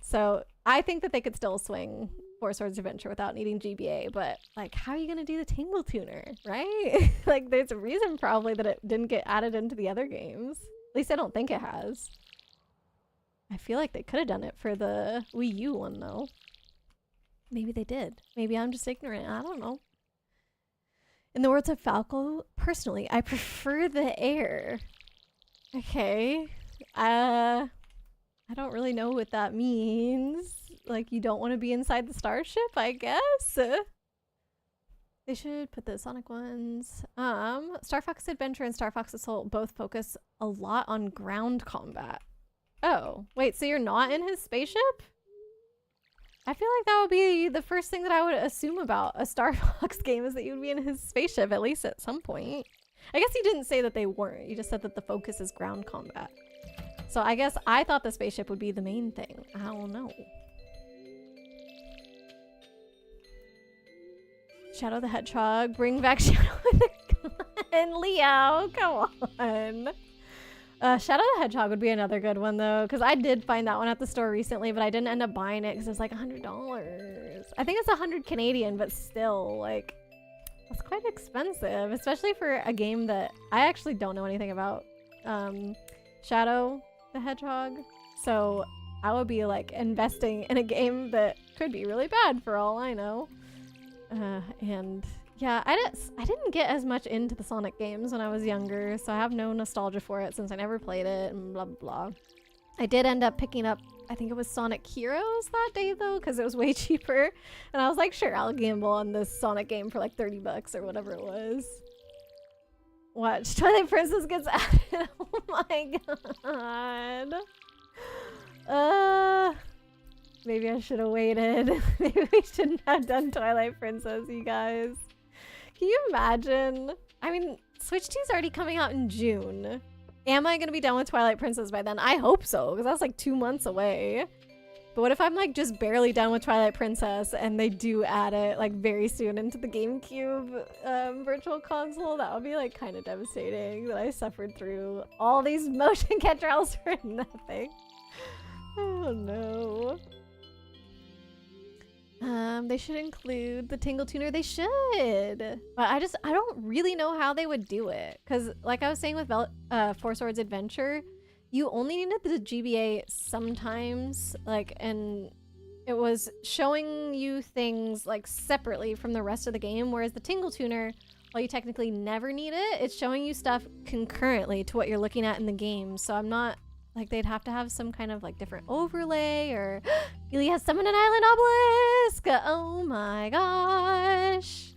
S1: So I think that they could still swing Four Swords Adventure without needing GBA, but like, how are you gonna do the Tingle Tuner, right? Like, there's a reason probably that it didn't get added into the other games. At least I don't think it has. I feel like they could have done it for the Wii U one though. Maybe they did. Maybe I'm just ignorant. I don't know. In the words of Falco, personally, I prefer the air. Okay. I don't really know what that means. Like, you don't want to be inside the starship, I guess? They should put the Sonic ones. Star Fox Adventure and Star Fox Assault both focus a lot on ground combat. Oh, wait, so you're not in his spaceship? I feel like that would be the first thing that I would assume about a Star Fox game, is that you would be in his spaceship at least at some point. I guess you didn't say that they weren't. You just said that the focus is ground combat. So I guess I thought the spaceship would be the main thing. I don't know. Shadow the Hedgehog. Bring back Shadow the Gun. Leo, come on. Shadow the Hedgehog would be another good one though, because I did find that one at the store recently, but I didn't end up buying it because it was like $100. I think it's 100 Canadian, but still, like, that's quite expensive, especially for a game that I actually don't know anything about. Shadow the Hedgehog. So I would be like investing in a game that could be really bad for all I know. And yeah, I didn't get as much into the Sonic games when I was younger, so I have no nostalgia for it since I never played it and blah, blah, blah. I did end up picking up, I think it was Sonic Heroes that day though, because it was way cheaper. And I was like, sure, I'll gamble on this Sonic game for like 30 bucks or whatever it was. Watch, Twilight Princess gets added. Oh my god. Maybe I should have waited. Maybe we shouldn't have done Twilight Princess, you guys. Can you imagine? I mean, Switch 2's already coming out in June. Am I gonna be done with Twilight Princess by then? I hope so, because that's like 2 months away. But what if I'm like just barely done with Twilight Princess and they do add it like very soon into the GameCube virtual console? That would be like kind of devastating, that I suffered through all these motion controls for nothing. Oh no. They should include the Tingle Tuner. They should. But I don't really know how they would do it. Because like I was saying with Four Swords Adventure, you only needed the GBA sometimes, like, and it was showing you things like separately from the rest of the game, whereas the Tingle Tuner, while you technically never need it, it's showing you stuff concurrently to what you're looking at in the game. So I'm not, like, they'd have to have some kind of like different overlay, or Ely has summoned an island obelisk! Oh my gosh!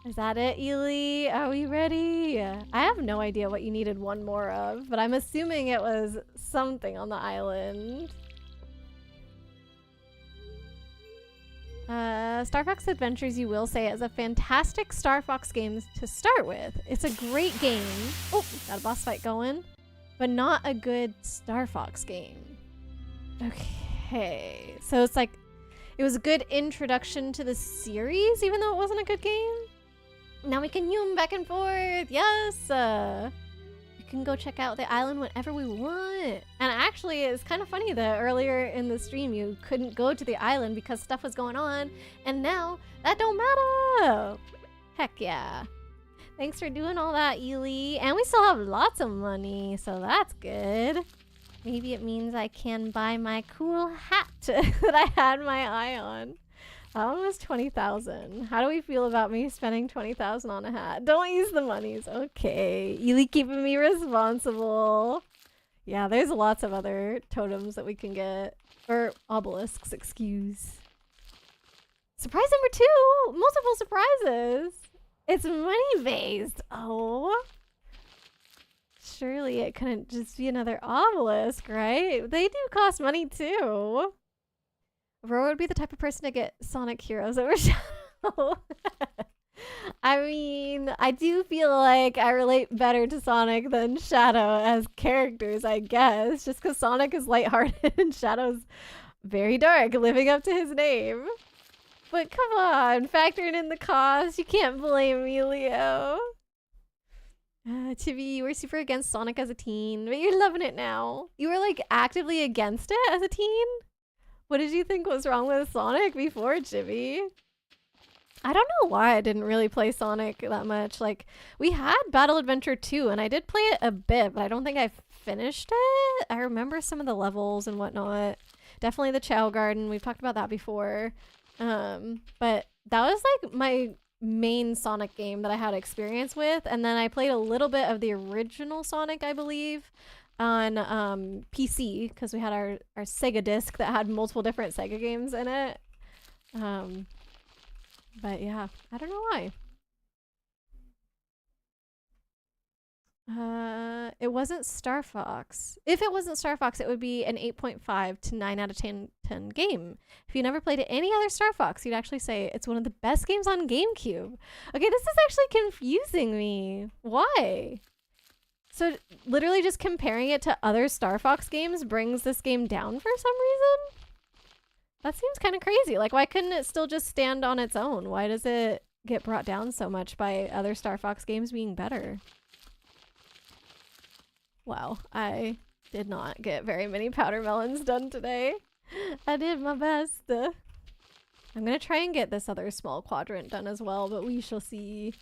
S1: Is that it, Ely? Are we ready? I have no idea what you needed one more of, but I'm assuming it was something on the island. Star Fox Adventures, you will say, is a fantastic Star Fox game to start with. It's a great game. Oh, got a boss fight going. But not a good Star Fox game. Okay. So it's like, it was a good introduction to the series, even though it wasn't a good game. Now we can yum back and forth. Yes. We can go check out the island whenever we want. And actually, it's kind of funny that earlier in the stream you couldn't go to the island because stuff was going on, and now that don't matter. Heck yeah. Thanks for doing all that, Ely. And we still have lots of money, so that's good. Maybe it means I can buy my cool hat that I had my eye on. That one was 20,000. How do we feel about me spending 20,000 on a hat? Don't use the monies. Okay. Ely keeping me responsible. Yeah, there's lots of other totems that we can get. Or obelisks, excuse. Surprise number 2! Multiple surprises! It's money-based! Oh. Surely it couldn't just be another obelisk, right? They do cost money too. Aurora would be the type of person to get Sonic Heroes over Shadow. I mean, I do feel like I relate better to Sonic than Shadow as characters, I guess. Just because Sonic is lighthearted and Shadow's very dark, living up to his name. But come on, factoring in the cost, you can't blame me, Leo. Chibi, you were super against Sonic as a teen, but you're loving it now. You were like actively against it as a teen? What did you think was wrong with Sonic before, Chibi? I don't know why I didn't really play Sonic that much. Like, we had Battle Adventure 2, and I did play it a bit, but I don't think I finished it. I remember some of the levels and whatnot. Definitely the Chow Garden. We've talked about that before. But that was like my main Sonic game that I had experience with, and then I played a little bit of the original Sonic, I believe, on PC, because we had our Sega disc that had multiple different Sega games in it. But yeah, I don't know why. It wasn't Star Fox. If it wasn't Star Fox, it would be an 8.5 to 9 out of 10 game. If you never played any other Star Fox, you'd actually say it's one of the best games on GameCube. Okay, this is actually confusing me. Why? So literally just comparing it to other Star Fox games brings this game down for some reason? That seems kind of crazy. Like, why couldn't it still just stand on its own? Why does it get brought down so much by other Star Fox games being better? Wow, I did not get very many powder melons done today. I did my best. I'm gonna try and get this other small quadrant done as well, but we shall see.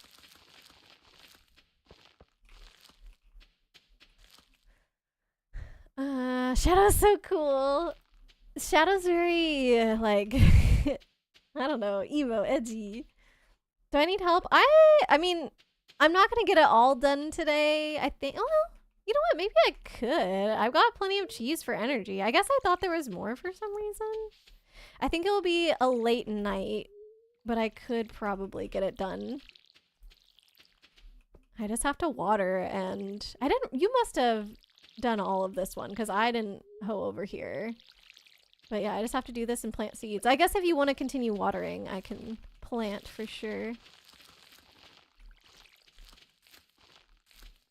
S1: Shadow's so cool. Shadow's very, like, I don't know, emo, edgy. Do I need help? I mean, I'm not gonna get it all done today. I think, oh, you know what? Maybe I could. I've got plenty of cheese for energy. I guess I thought there was more for some reason. I think it'll be a late night, but I could probably get it done. I just have to water, and you must have done all of this one because I didn't hoe over here. But yeah, I just have to do this and plant seeds. I guess if you want to continue watering, I can plant for sure.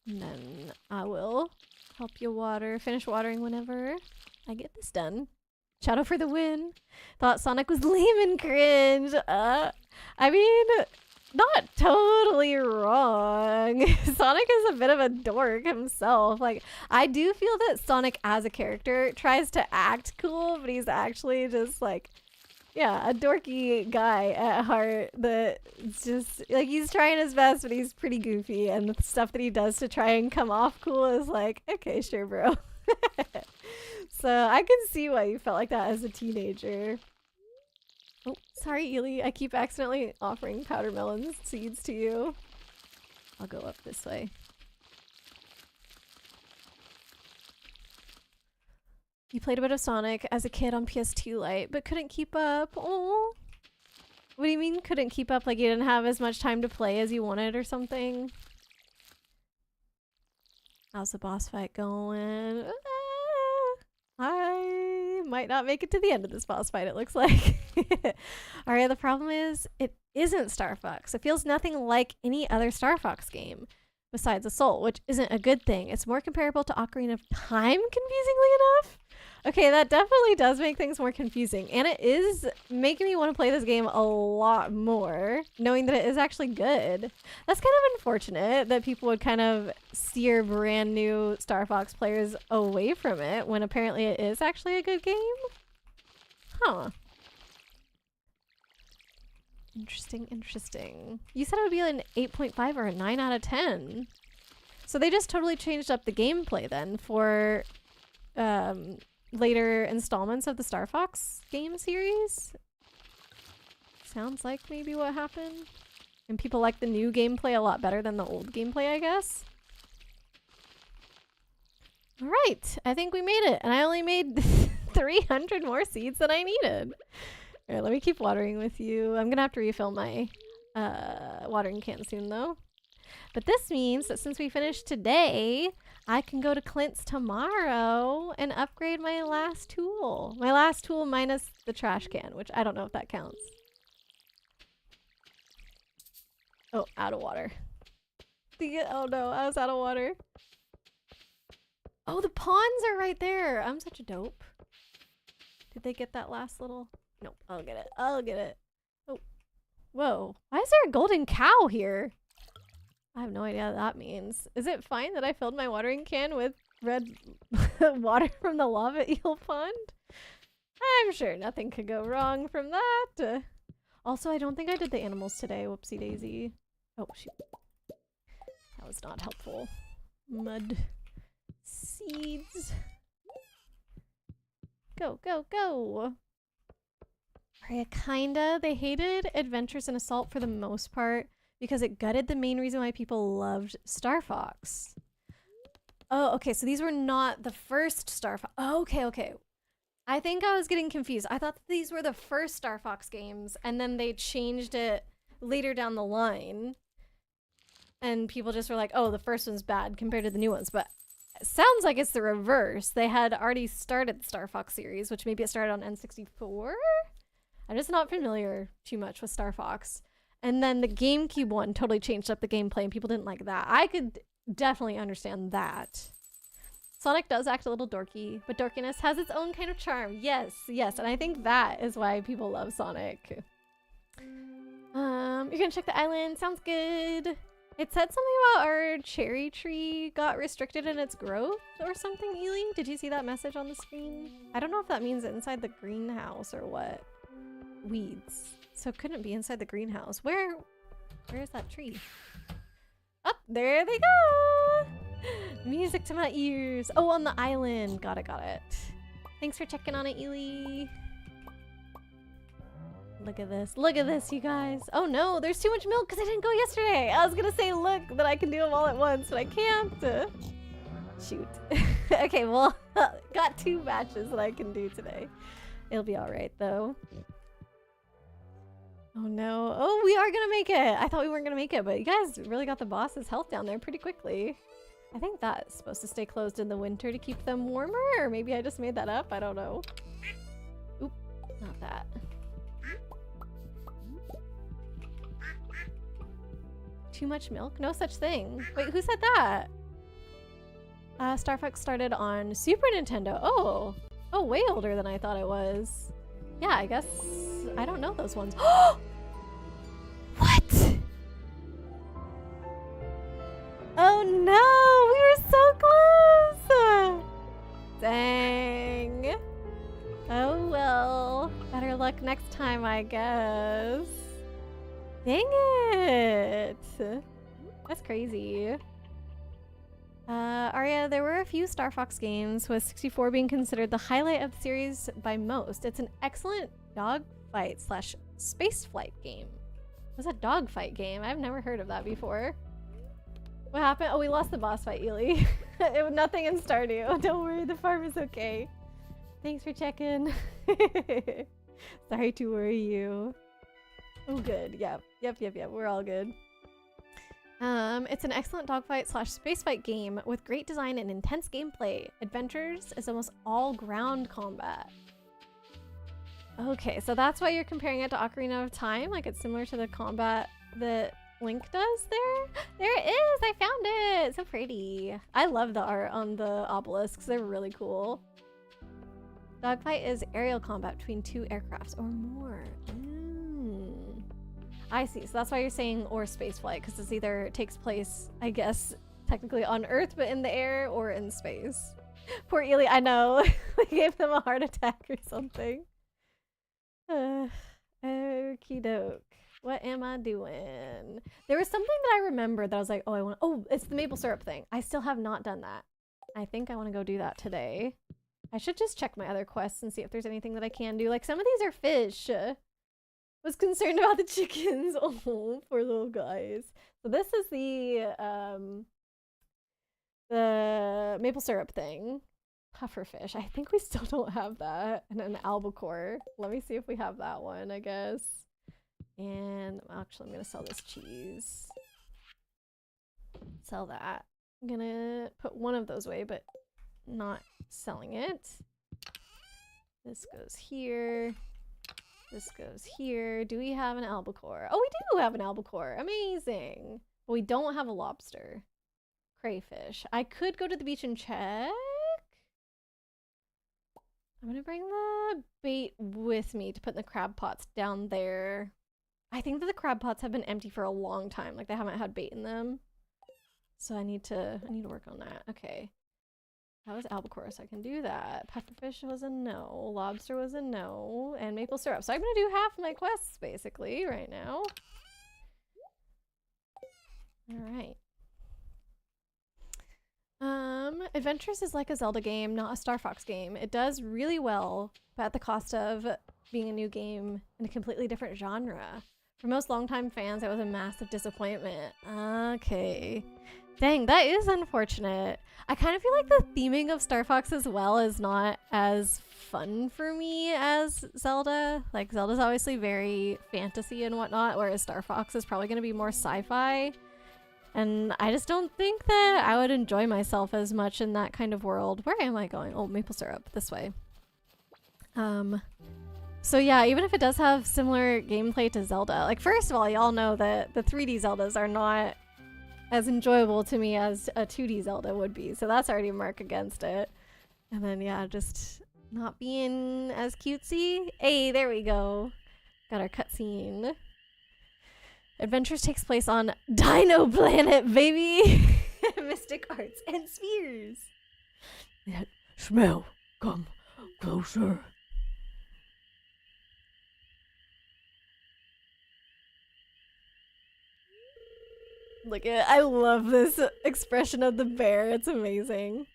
S1: And then I will help you finish watering whenever I get this done. Shadow for the win. Thought Sonic was lame and cringe. I mean, not totally wrong. Sonic is a bit of a dork himself. Like, I do feel that Sonic as a character tries to act cool, but he's actually just like, yeah, a dorky guy at heart that's just, like, he's trying his best, but he's pretty goofy, and the stuff that he does to try and come off cool is like, okay, sure, bro. So I can see why you felt like that as a teenager. Oh, sorry, Ely. I keep accidentally offering powder melon seeds to you. I'll go up this way. You played a bit of Sonic as a kid on PS2 Lite, but couldn't keep up. Oh, what do you mean couldn't keep up? Like you didn't have as much time to play as you wanted or something? How's the boss fight going? I might not make it to the end of this boss fight, it looks like. Alright, the problem is it isn't Star Fox. It feels nothing like any other Star Fox game besides Assault, which isn't a good thing. It's more comparable to Ocarina of Time, confusingly enough. Okay, that definitely does make things more confusing. And it is making me want to play this game a lot more, knowing that it is actually good. That's kind of unfortunate that people would kind of steer brand new Star Fox players away from it when apparently it is actually a good game. Huh. Interesting, interesting. You said it would be an 8.5 or a 9 out of 10. So they just totally changed up the gameplay then for later installments of the Star Fox game series. Sounds like maybe what happened. And people like the new gameplay a lot better than the old gameplay, I guess. Alright, I think we made it. And I only made 300 more seeds than I needed. Alright, let me keep watering with you. I'm gonna have to refill my watering can soon though. But this means that since we finished today, I can go to Clint's tomorrow and upgrade my last tool. My last tool minus the trash can, which I don't know if that counts. Oh, out of water. Oh no, I was out of water. Oh, the ponds are right there. I'm such a dope. Did they get that last little... Nope, I'll get it. I'll get it. Oh. Whoa. Why is there a golden cow here? I have no idea what that means. Is it fine that I filled my watering can with red water from the lava eel pond? I'm sure nothing could go wrong from that. Also, I don't think I did the animals today. Whoopsie daisy. Oh, shoot. That was not helpful. Mud. Seeds. Go, go, go! Alright, kinda. They hated Adventures in Assault for the most part because it gutted the main reason why people loved Star Fox. Oh, okay, so these were not the first Star Fox. Oh, okay, okay. I think I was getting confused. I thought that these were the first Star Fox games, and then they changed it later down the line. And people just were like, oh, the first one's bad compared to the new ones. But it sounds like it's the reverse. They had already started the Star Fox series, which maybe it started on N64? I'm just not familiar too much with Star Fox. And then the GameCube one totally changed up the gameplay and people didn't like that. I could definitely understand that. Sonic does act a little dorky, but dorkiness has its own kind of charm. Yes, yes, and I think that is why people love Sonic. You're gonna check the island. Sounds good. It said something about our cherry tree got restricted in its growth or something, Ely? Did you see that message on the screen? I don't know if that means inside the greenhouse or what. Weeds. So it couldn't be inside the greenhouse. Where is that tree? Oh, there they go! Music to my ears. Oh, on the island. Got it, got it. Thanks for checking on it, Ely. Look at this. Look at this, you guys. Oh no, there's too much milk because I didn't go yesterday. I was gonna say, look, that I can do them all at once, but I can't. Shoot. Okay, well, got 2 batches that I can do today. It'll be all right, though. Oh no. Oh, we are gonna make it. I thought we weren't gonna make it, but you guys really got the boss's health down there pretty quickly. I think that's supposed to stay closed in the winter to keep them warmer, or maybe I just made that up. I don't know. Oop, not that. Too much milk? No such thing. Wait, who said that? Star Fox started on Super Nintendo. Oh, way older than I thought it was. Yeah, I guess I don't know those ones. What? Oh no, we were so close. Dang. Oh well, better luck next time, I guess. Dang it! That's crazy. Arya, there were a few Star Fox games, with 64 being considered the highlight of the series by most. It's an excellent dogfight slash space flight game. What's a dogfight game? I've never heard of that before. What happened? Oh, we lost the boss fight, Ely. It was nothing in Stardew. Don't worry, the farm is okay. Thanks for checking. Sorry to worry you. Oh, good. Yep. We're all good. It's an excellent dogfight slash spacefight game with great design and intense gameplay. Adventures is almost all ground combat. Okay, so that's why you're comparing it to Ocarina of Time? Like it's similar to the combat that Link does there? There it is! I found it! So pretty. I love the art on the obelisks. They're really cool. Dogfight is aerial combat between 2 aircrafts or more. I see. So that's why you're saying or space flight, because it's either takes place, I guess, technically on Earth, but in the air or in space. Poor Ely, I know. We gave them a heart attack or something. Okie doke. What am I doing? There was something that I remembered that I was like, oh, I want. Oh, it's the maple syrup thing. I still have not done that. I think I want to go do that today. I should just check my other quests and see if there's anything that I can do. Like, some of these are fish. Was concerned about the chickens. Oh, poor little guys. So this is the maple syrup thing. Pufferfish. I think we still don't have that. And an albacore. Let me see if we have that one, I guess. And actually, I'm gonna sell this cheese. Sell that. I'm gonna put one of those away, but not selling it. This goes here. This goes here. Do we have an albacore? Oh, we do have an albacore. Amazing. But we don't have a lobster. Crayfish. I could go to the beach and check. I'm gonna bring the bait with me to put in the crab pots down there. I think that the crab pots have been empty for a long time. Like, they haven't had bait in them. So I need to work on that. Okay. That was albacore, so I can do that. Pufferfish was a no. Lobster was a no. And maple syrup. So I'm gonna do half my quests, basically, right now. Alright. Adventures is like a Zelda game, not a Star Fox game. It does really well, but at the cost of being a new game in a completely different genre. For most longtime fans, it was a massive disappointment. Okay. Dang, that is unfortunate. I kind of feel like the theming of Star Fox as well is not as fun for me as Zelda. Like, Zelda's obviously very fantasy and whatnot, whereas Star Fox is probably going to be more sci-fi. And I just don't think that I would enjoy myself as much in that kind of world. Where am I going? Oh, maple syrup. This way. So yeah, even if it does have similar gameplay to Zelda, like, first of all, y'all know that the 3D Zeldas are not as enjoyable to me as a 2D Zelda would be. So that's already a mark against it. And then, yeah, just not being as cutesy. Hey, there we go. Got our cutscene. Adventures takes place on Dino Planet, baby! Mystic arts and spheres. That smell. Come closer. Look at it. I love this expression of the bear. It's amazing.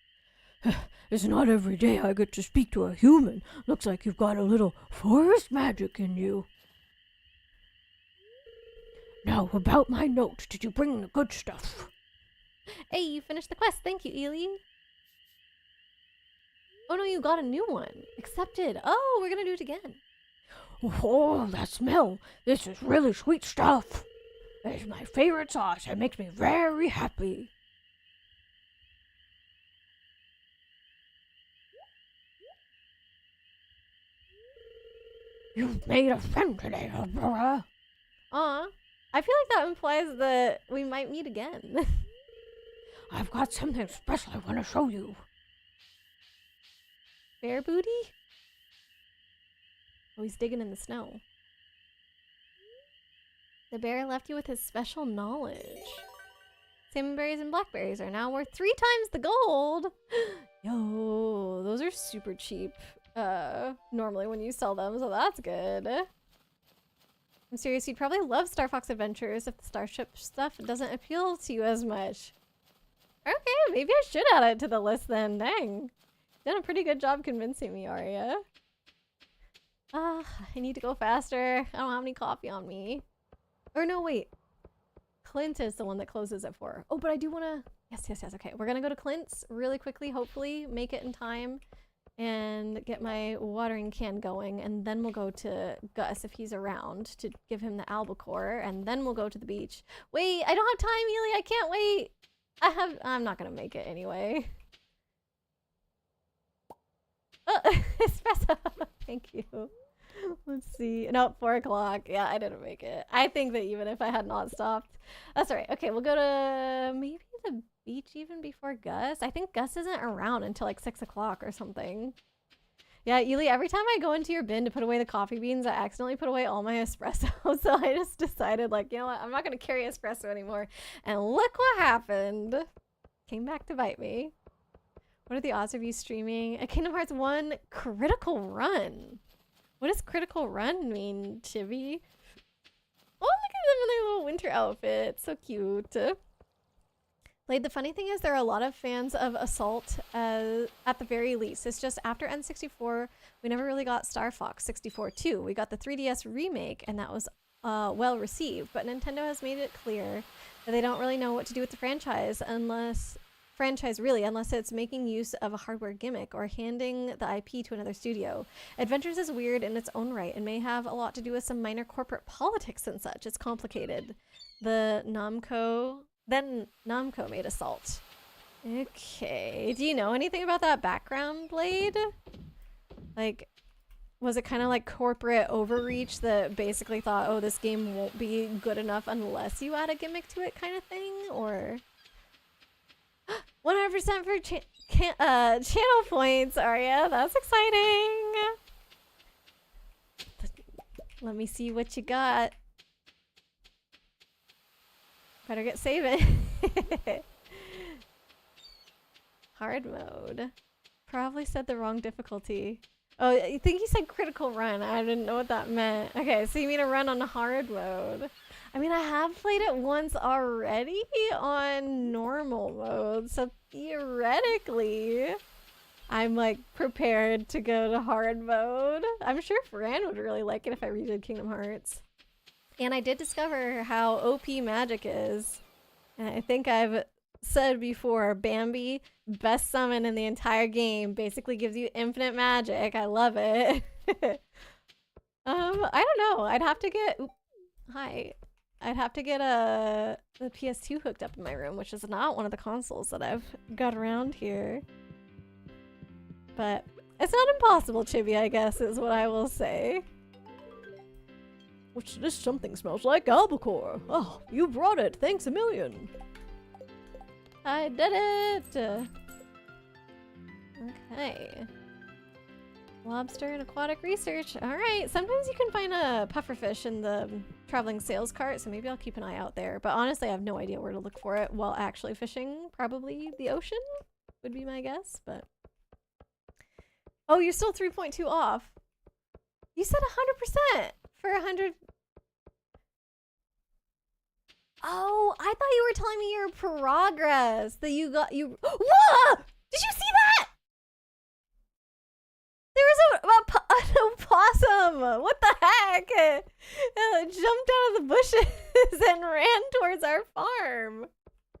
S1: It's not every day I get to speak to a human. Looks like you've got a little forest magic in you. Now, about my note, did you bring the good stuff? Hey, you finished the quest. Thank you, Ely. Oh no, you got a new one. Accepted. Oh, we're gonna do it again. Oh, that smell. This is really sweet stuff. It's my favorite sauce. It makes me very happy. You've made a friend today, Aurora. Aw. I feel like that implies that we might meet again. I've got something special I want to show you. Bear booty? Oh, he's digging in the snow. The bear left you with his special knowledge. Salmonberries and blackberries are now worth 3 times the gold. Yo, those are super cheap normally when you sell them, so that's good. I'm serious, you'd probably love Star Fox Adventures if the Starship stuff doesn't appeal to you as much. Okay, maybe I should add it to the list then. Dang. Done a pretty good job convincing me, Arya. I need to go faster. I don't have any coffee on me. Or no, wait. Clint is the one that closes at 4. Oh, but I do want to... Yes. Okay, we're going to go to Clint's really quickly, hopefully make it in time, and get my watering can going, and then we'll go to Gus if he's around to give him the albacore, and then we'll go to the beach. Wait, I don't have time, Ely. I can't wait. I'm not going to make it anyway. Espresso. Thank you. Let's see. No, 4 o'clock. Yeah, I didn't make it. I think that even if I had not stopped. That's all right. Okay, we'll go to maybe the beach even before Gus. I think Gus isn't around until like 6 o'clock or something. Yeah, Ely, every time I go into your bin to put away the coffee beans, I accidentally put away all my espresso. So I just decided, like, you know what? I'm not going to carry espresso anymore. And look what happened. Came back to bite me. What are the odds of you streaming a Kingdom Hearts 1 critical run? What does critical run mean, Chibi? Oh, look at them in their little winter outfit. So cute. Like, the funny thing is there are a lot of fans of Assault at the very least. It's just after N64, we never really got Star Fox 64 2. We got the 3DS remake, and that was well received. But Nintendo has made it clear that they don't really know what to do with the franchise unless it's making use of a hardware gimmick or handing the IP to another studio. Adventures is weird in its own right and may have a lot to do with some minor corporate politics and such. It's complicated. Namco made Assault. Okay. Do you know anything about that background, Blade? Like, was it kind of like corporate overreach that basically thought, oh, this game won't be good enough unless you add a gimmick to it kind of thing? Or 100% for channel points, Arya. That's exciting. Let me see what you got. Better get saving. Hard mode. Probably said the wrong difficulty. Oh, I think you said critical run. I didn't know what that meant. Okay, so you mean a run on hard mode. I mean, I have played it once already on normal mode, so theoretically, I'm like prepared to go to hard mode. I'm sure Fran would really like it if I redid Kingdom Hearts. And I did discover how OP magic is. And I think I've said before, Bambi, best summon in the entire game, basically gives you infinite magic. I love it. I don't know. I'd have to get... Hi. I'd have to get the PS2 hooked up in my room, which is not one of the consoles that I've got around here. But it's not impossible, Chibi, I guess, is what I will say. This something smells like albacore. Oh, you brought it. Thanks a million. I did it. Okay. Lobster and aquatic research. All right. Sometimes you can find a pufferfish in the traveling sales cart, so maybe I'll keep an eye out there. But honestly, I have no idea where to look for it while actually fishing. Probably the ocean would be my guess, but... Oh, you're still 3.2 off. You said 100% for 100... Oh, I thought you were telling me your progress. That you got... Whoa! Did you see that? There was an opossum! What the heck? It jumped out of the bushes and ran towards our farm.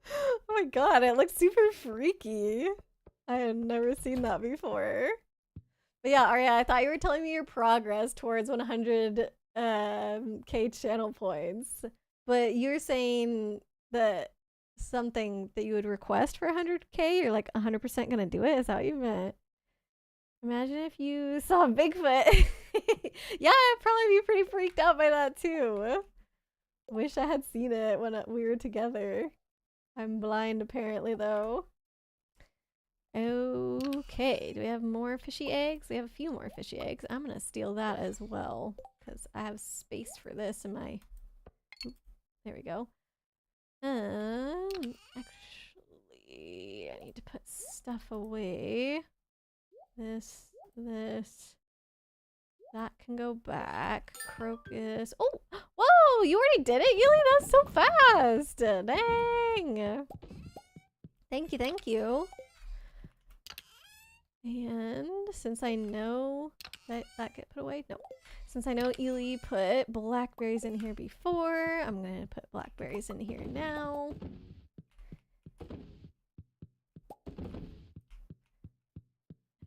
S1: Oh my god, it looks super freaky. I had never seen that before. But yeah, Arya, I thought you were telling me your progress towards 100 K channel points. But you're saying that something that you would request for 100K, you're like 100% gonna do it? Is that what you meant? Imagine if you saw Bigfoot. Yeah, I'd probably be pretty freaked out by that too. Wish I had seen it when we were together. I'm blind apparently though. Okay, do we have more fishy eggs? We have a few more fishy eggs. I'm gonna steal that as well because I have space for this in my... Oop, there we go. Actually, I need to put stuff away. This. That can go back. Crocus. Oh! Whoa! You already did it, Yuli? That's so fast! Dang! Thank you. And since I know that get put away, no. Since I know Ely put blackberries in here before, I'm gonna put blackberries in here now.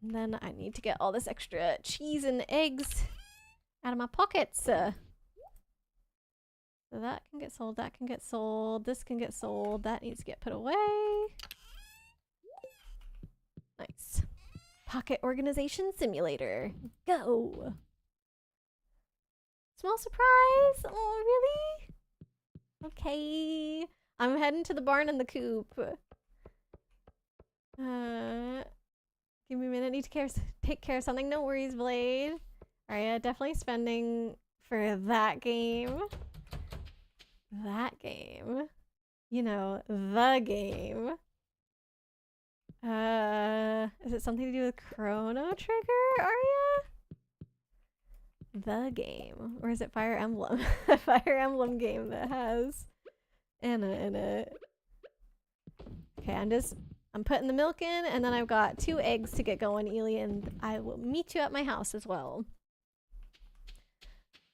S1: And then I need to get all this extra cheese and eggs out of my pockets. So that can get sold, that can get sold, this can get sold, that needs to get put away. Nice. Pocket Organization Simulator. Go! Small surprise! Oh, really? Okay. I'm heading to the barn and the coop. Give Give me a minute. Need to take care of something. No worries, Blade. Aria, definitely spending for that game. That game. You know, the game. Is it something to do with Chrono Trigger, Aria? The game. Or is it Fire Emblem? A Fire Emblem game that has Anna in it. Okay, I'm putting the milk in, and then I've got 2 eggs to get going, Ely, and I will meet you at my house as well.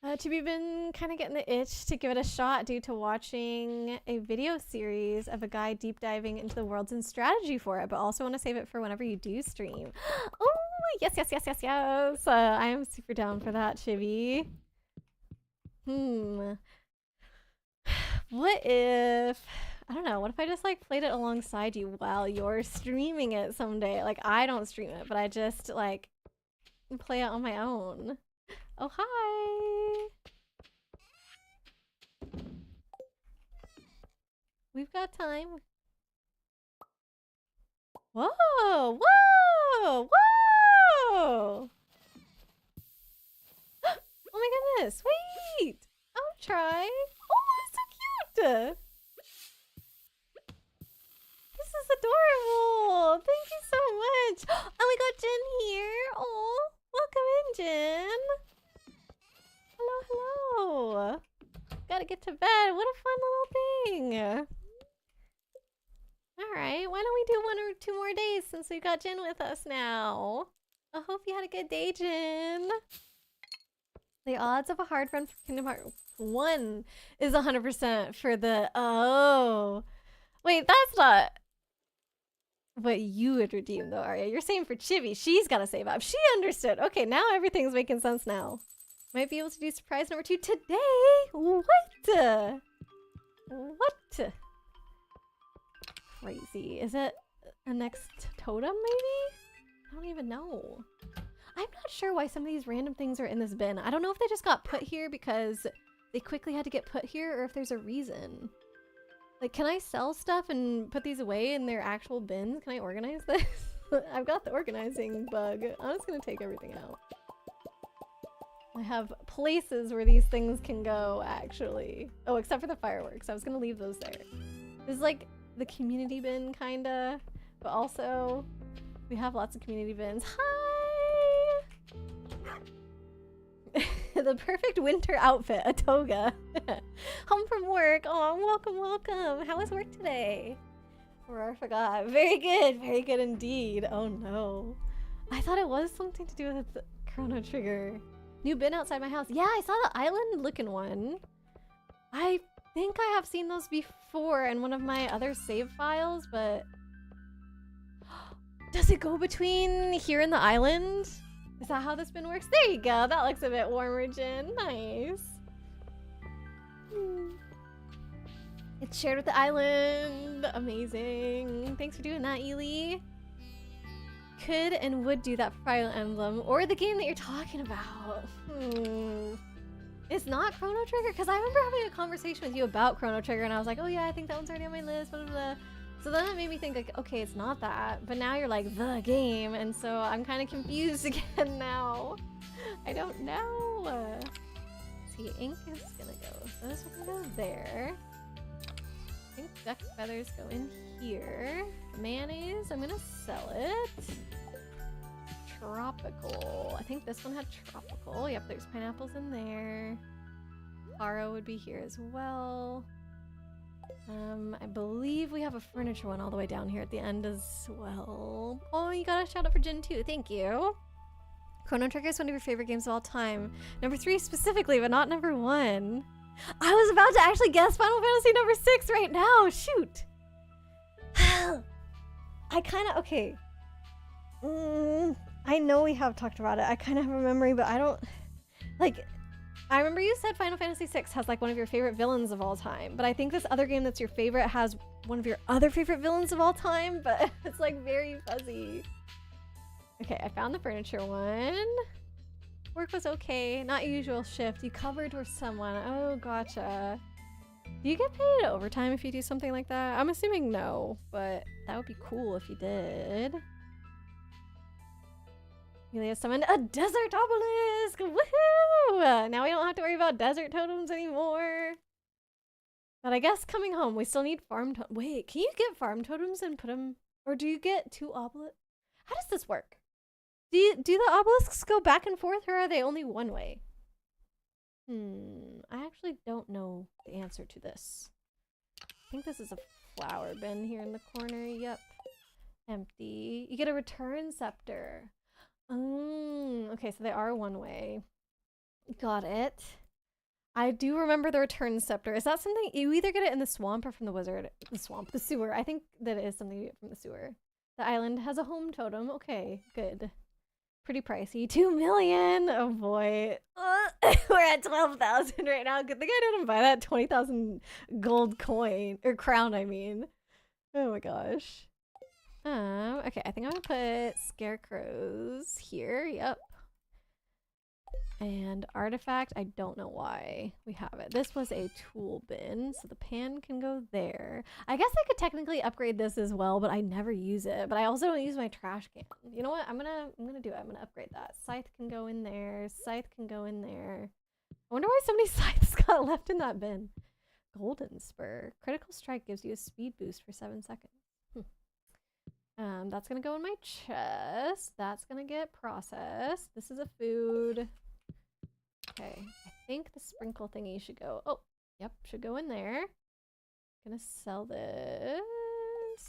S1: Chibi been kind of getting the itch to give it a shot due to watching a video series of a guy deep diving into the worlds and strategy for it, but also want to save it for whenever you do stream. Oh, yes, yes, yes, yes, yes. I am super down for that, Chibi. What if... I don't know, what if I just like played it alongside you while you're streaming it someday? Like, I don't stream it, but I just like play it on my own. Oh, hi! We've got time. Whoa! Whoa! Whoa! Oh my goodness! Wait! I'll try. Oh, it's so cute! This is adorable! Thank you so much! And we got Jen here! Oh, welcome in, Jen! Hello, hello! Gotta get to bed. What a fun little thing! Alright, why don't we do 1 or 2 more days since we got Jen with us now? I hope you had a good day, Jen! The odds of a hard run for Kingdom Hearts 1 is 100% for the... Oh! Wait, that's not... what you would redeem, though, Arya. You're saying for Chibi, she's gotta save up. She understood. Okay, now everything's making sense now. Might be able to do surprise number 2 today. What? What? Crazy. Is it a next totem, maybe? I don't even know. I'm not sure why some of these random things are in this bin. I don't know if they just got put here because they quickly had to get put here or if there's a reason. Like, can I sell stuff and put these away in their actual bins? Can I organize this? I've got the organizing bug. I'm just gonna take everything out. I have places where these things can go, actually. Oh, except for the fireworks. I was gonna leave those there. This is like the community bin, kinda. But also, we have lots of community bins. Hi! The perfect winter outfit, a toga. Home from work. Oh, welcome, welcome. How was work today? Or I forgot. Very good indeed. Oh no. I thought it was something to do with Chrono Trigger. New bin outside my house. Yeah, I saw the island looking one. I think I have seen those before in one of my other save files, but... Does it go between here and the island? Is that how this bin works? There you go. That looks a bit warmer, Jen. Nice. It's shared with the island. Amazing. Thanks for doing that, Ely. Could and would do that for Fire Emblem or the game that you're talking about. It's not Chrono Trigger? Because I remember having a conversation with you about Chrono Trigger and I was like, oh yeah, I think that one's already on my list, blah, blah, blah. So then it made me think like, okay, it's not that. But now you're like, the game. And so I'm kind of confused again now. I don't know. See, ink is gonna go. Those are gonna go there. I think duck feathers go in here. Mayonnaise, I'm gonna sell it. Tropical. I think this one had tropical. Yep, there's pineapples in there. Faro would be here as well. I believe we have a furniture one all the way down here at the end as well. Oh, you got a shout out for Jen too. Thank you. Chrono Trigger is one of your favorite games of all time. Number 3 specifically, but not number 1. I was about to actually guess Final Fantasy number 6 right now. Shoot. I kind of, okay. I know we have talked about it. I kind of have a memory, but I don't, like, I remember you said Final Fantasy VI has like one of your favorite villains of all time, but I think this other game that's your favorite has one of your other favorite villains of all time, but it's like very fuzzy. Okay, I found the furniture one. Work was okay. Not usual shift. You covered for someone. Oh, gotcha. Do you get paid overtime if you do something like that? I'm assuming no, but that would be cool if you did. Yulia summoned a desert obelisk! Woohoo! Now we don't have to worry about desert totems anymore. But I guess coming home, we still need farm totems. Wait, can you get farm totems and put them... Or do you get 2 obelisks? How does this work? Do the obelisks go back and forth, or are they only one way? I actually don't know the answer to this. I think this is a flower bin here in the corner. Yep. Empty. You get a return scepter. Okay, so they are one way. Got it. I do remember the return scepter. Is that something you either get it in the swamp or from the wizard? The swamp, the sewer. I think that it is something you get from the sewer. The island has a home totem. Okay, good. Pretty pricey. 2 million. Oh boy. We're at 12,000 right now. Good thing I didn't buy that 20,000 gold coin or crown, I mean. Oh my gosh. Okay, I think I'm gonna put scarecrows here. Yep. And artifact, I don't know why we have it. This was a tool bin, so the pan can go there. I guess I could technically upgrade this as well, but I never use it. But I also don't use my trash can. You know what? I'm gonna do it. I'm gonna upgrade that. Scythe can go in there. Scythe can go in there. I wonder why so many scythes got left in that bin. Golden spur. Critical strike gives you a speed boost for 7 seconds. That's gonna go in my chest. That's gonna get processed. This is a food. Okay, I think the sprinkle thingy should go. Oh, yep, should go in there. Gonna sell this.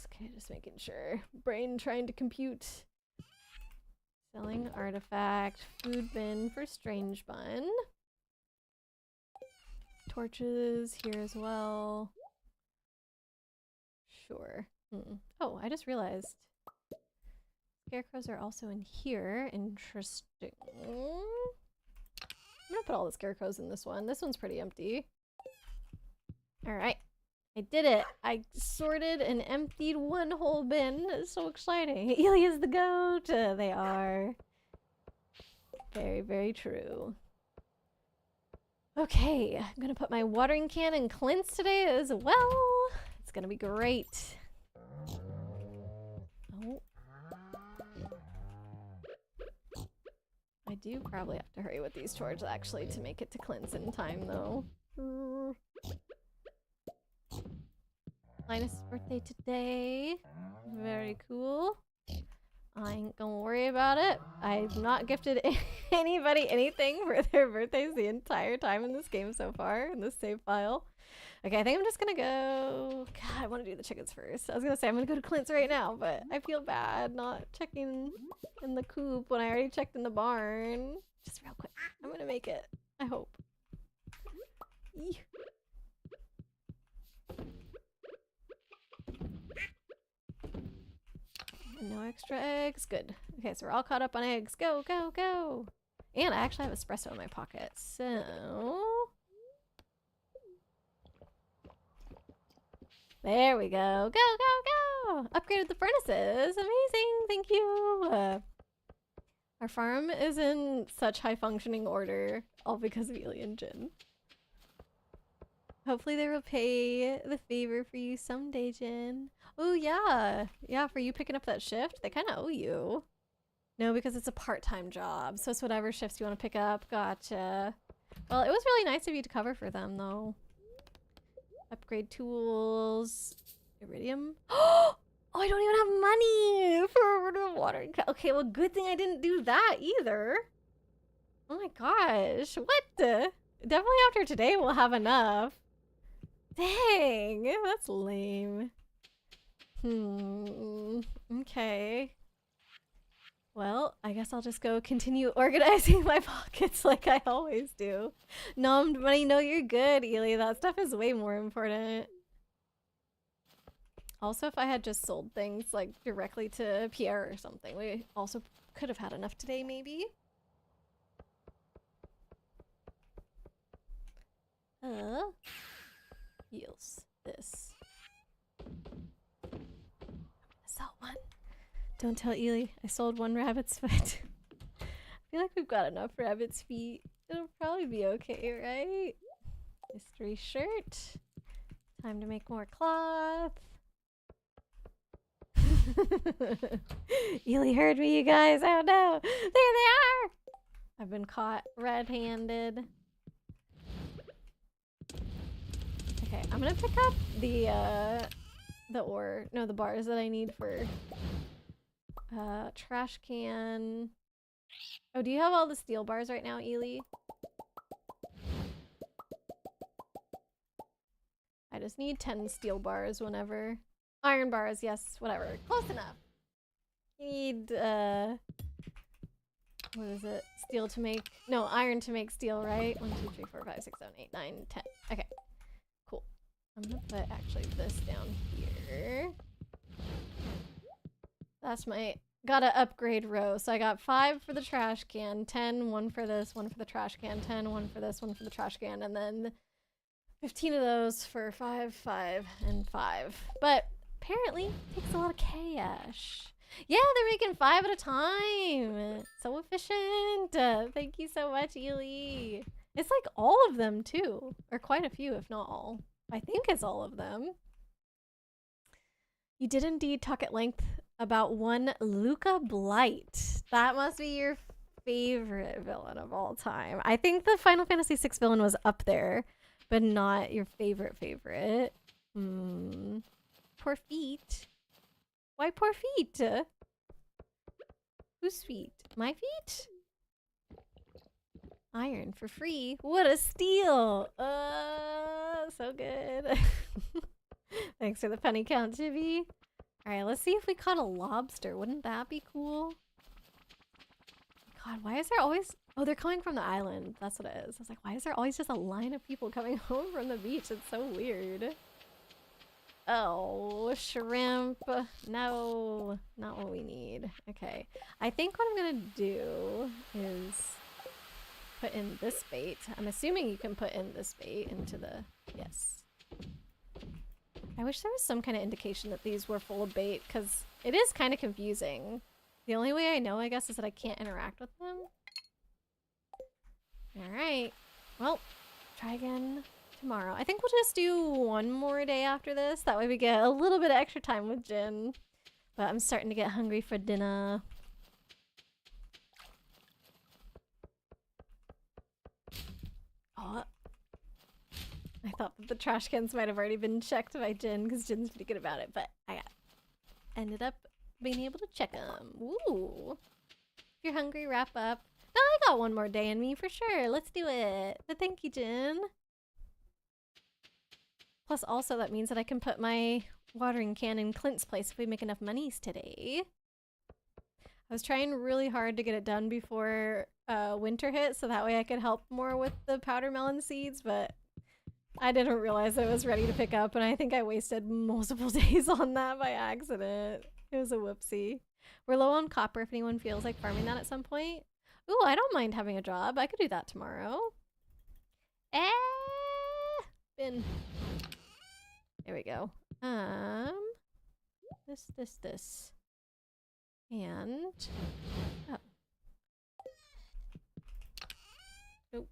S1: Okay, just making sure. Brain trying to compute. Selling artifact. Food bin for strange bun. Torches here as well. Sure. Oh, I just realized. Scarecrows are also in here. Interesting. I'm gonna put all the scarecrows in this one. This one's pretty empty. Alright. I did it. I sorted and emptied one whole bin. It's so exciting. Elia's the goat. They are. Very, very true. Okay. I'm gonna put my watering can in Clint's today as well. It's gonna be great. Oh. I do probably have to hurry with these chores actually to make it to Clint's in time though. Linus' birthday today. Very cool. I ain't gonna worry about it. I've not gifted anybody anything for their birthdays the entire time in this game so far, in this save file. Okay, I think I'm just gonna go... God, I want to do the chickens first. I was gonna say I'm gonna go to Clint's right now, but I feel bad not checking in the coop when I already checked in the barn. Just real quick. I'm gonna make it. I hope. Eeh. No extra eggs. Good. Okay, so we're all caught up on eggs. Go, go, go! And I actually have espresso in my pocket, so... There we go. Go, go, go! Upgraded the furnaces. Amazing. Thank you. Our farm is in such high functioning order, all because of Ely and Jin. Hopefully they will pay the favor for you someday, Jin. Oh yeah. Yeah, for you picking up that shift, they kind of owe you. No, because it's a part-time job, so it's whatever shifts you want to pick up. Gotcha. Well, it was really nice of you to cover for them, though. Upgrade tools. Iridium. Oh, I don't even have money for iridium watering. Okay, well, good thing I didn't do that either. Oh my gosh. What? Definitely after today we'll have enough. Dang, that's lame. Okay. Well, I guess I'll just go continue organizing my pockets like I always do. Nommed money, no, you're good, Ely. That stuff is way more important. Also, if I had just sold things like directly to Pierre or something, we also could have had enough today, maybe. Yields this. Sell one. Don't tell Ely. I sold one rabbit's foot. I feel like we've got enough rabbit's feet. It'll probably be okay, right? Mystery shirt. Time to make more cloth. Ely heard me, you guys. Oh no. There they are. I've been caught red-handed. Okay, I'm gonna pick up the bars that I need for trash can. Oh, do you have all the steel bars right now, Ely? I just need 10 steel bars whenever. Iron bars, yes, whatever. Close enough. You need, what is it? Steel to make, no, iron to make steel, right? 1, 2, 3, 4, 5, 6, 7, 8, 9, 10. Okay, cool. I'm gonna put actually this down here. That's my, gotta upgrade row. So I got 5 for the trash can, 10, 1 for this, 1 for the trash can, 10, 1 for this, 1 for the trash can, and then 15 of those for 5, 5, and 5. But apparently it takes a lot of cash. Yeah, they're making 5 at a time. So efficient. Thank you so much, Ely. It's like all of them too, or quite a few, if not all. I think it's all of them. You did indeed talk at length about one Luca Blight. That must be your favorite villain of all time. I think the Final Fantasy VI villain was up there, but not your favorite. Poor feet. Why poor feet? Whose feet? My feet? Iron for free. What a steal! So good. Thanks for the penny count, Chibi. Alright, let's see if we caught a lobster. Wouldn't that be cool? God, why is there always... Oh, they're coming from the island. That's what it is. I was like, why is there always just a line of people coming home from the beach? It's so weird. Oh, shrimp. No, not what we need. Okay. I think what I'm gonna do is put in this bait. I'm assuming you can put in this bait into the... Yes. I wish there was some kind of indication that these were full of bait, because it is kind of confusing. The only way I know, I guess, is that I can't interact with them. Alright. Well, try again tomorrow. I think we'll just do one more day after this. That way we get a little bit of extra time with Jin. But I'm starting to get hungry for dinner. Oh. I thought that the trash cans might have already been checked by Jin, because Jin's pretty good about it, but I ended up being able to check them. Ooh. If you're hungry, wrap up. No, I got one more day in me for sure. Let's do it. But thank you, Jin. Plus, also, that means that I can put my watering can in Clint's place if we make enough monies today. I was trying really hard to get it done before winter hit, so that way I could help more with the powder melon seeds, but I didn't realize I was ready to pick up, and I think I wasted multiple days on that by accident. It was a whoopsie. We're low on copper if anyone feels like farming that at some point. Ooh, I don't mind having a job. I could do that tomorrow. Bin. There we go. This. And... Oh. Nope.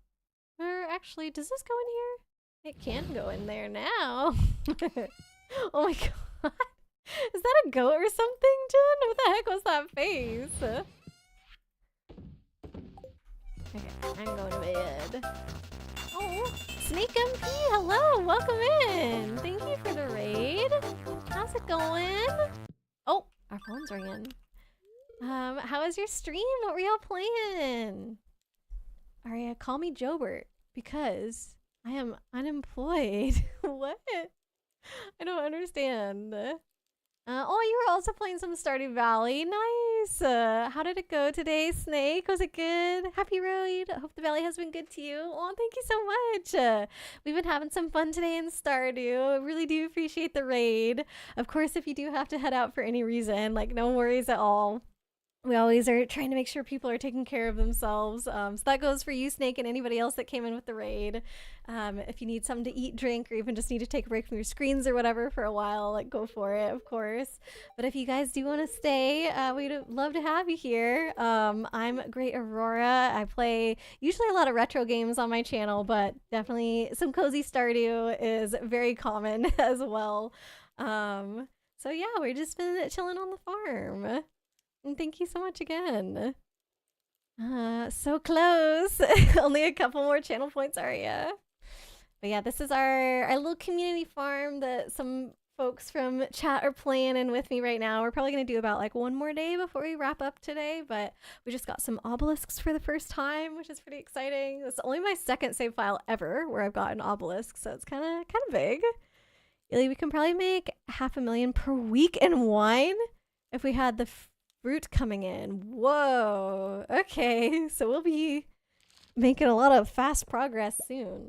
S1: Or actually, does this go in here? It can go in there now. Oh my god. Is that a goat or something, Jen? What the heck was that face? Okay, I'm going to bed. Oh, Snake MP, hello, welcome in. Thank you for the raid. How's it going? Oh, our phone's ringing. How was your stream? What were y'all playing? Aria, call me Jobert because I am unemployed. What? I don't understand. Oh, you were also playing some Stardew Valley. Nice. How did it go today, Snake? Was it good? Happy road. I hope the valley has been good to you. Oh, thank you so much. We've been having some fun today in Stardew. I really do appreciate the raid. Of course, if you do have to head out for any reason, like no worries at all. We always are trying to make sure people are taking care of themselves. So that goes for you, Snake, and anybody else that came in with the raid. If you need something to eat, drink, or even just need to take a break from your screens or whatever for a while, like go for it, of course. But if you guys do want to stay, we'd love to have you here. I'm Great Aurora. I play usually a lot of retro games on my channel, but definitely some cozy Stardew is very common as well. So yeah, we're just been chilling on the farm. And thank you so much again. So close. Only a couple more channel points, Aria. But yeah, this is our little community farm that some folks from chat are playing in with me right now. We're probably going to do about like one more day before we wrap up today, but we just got some obelisks for the first time, which is pretty exciting. It's only my second save file ever where I've got an obelisk, so it's kind of big. Really, we can probably make 500,000 per week in wine if we had the fruit coming in. Whoa. Okay, so we'll be making a lot of fast progress soon.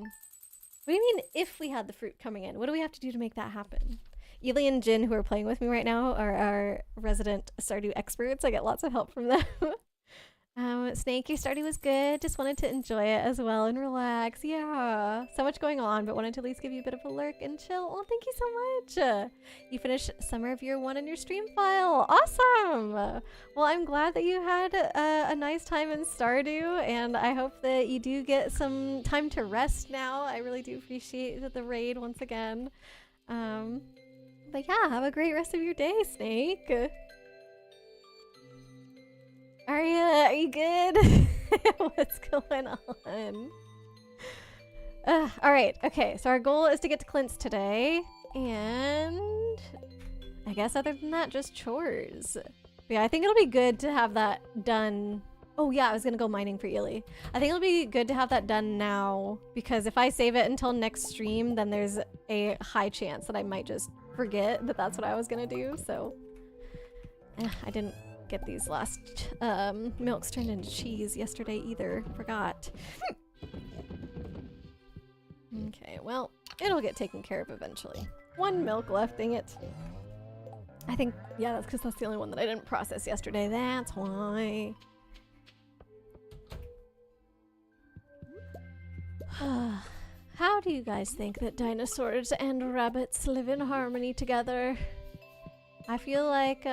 S1: What do you mean if we had the fruit coming in? What do we have to do to make that happen? Ely and Jin, who are playing with me right now, are our resident Stardew experts. I get lots of help from them. Snake, your Stardew was good. Just wanted to enjoy it as well and relax. Yeah, so much going on, but wanted to at least give you a bit of a lurk and chill. Oh, thank you so much. You finished Summer of Year 1 in your stream file. Awesome. Well, I'm glad that you had a nice time in Stardew, and I hope that you do get some time to rest now. I really do appreciate the raid once again. But yeah, have a great rest of your day, Snake. Aria, are you good? What's going on? Alright, okay, so our goal is to get to Clint's today, and I guess other than that, just chores. But yeah, I think it'll be good to have that done. Oh yeah, I was gonna go mining for Ely. I think it'll be good to have that done now, because if I save it until next stream, then there's a high chance that I might just forget that that's what I was gonna do, so I didn't get these last milks turned into cheese yesterday either. Forgot. Okay, well, it'll get taken care of eventually. One milk left, dang it. I think, yeah, that's because that's the only one that I didn't process yesterday. That's why. How do you guys think that dinosaurs and rabbits live in harmony together? I feel like,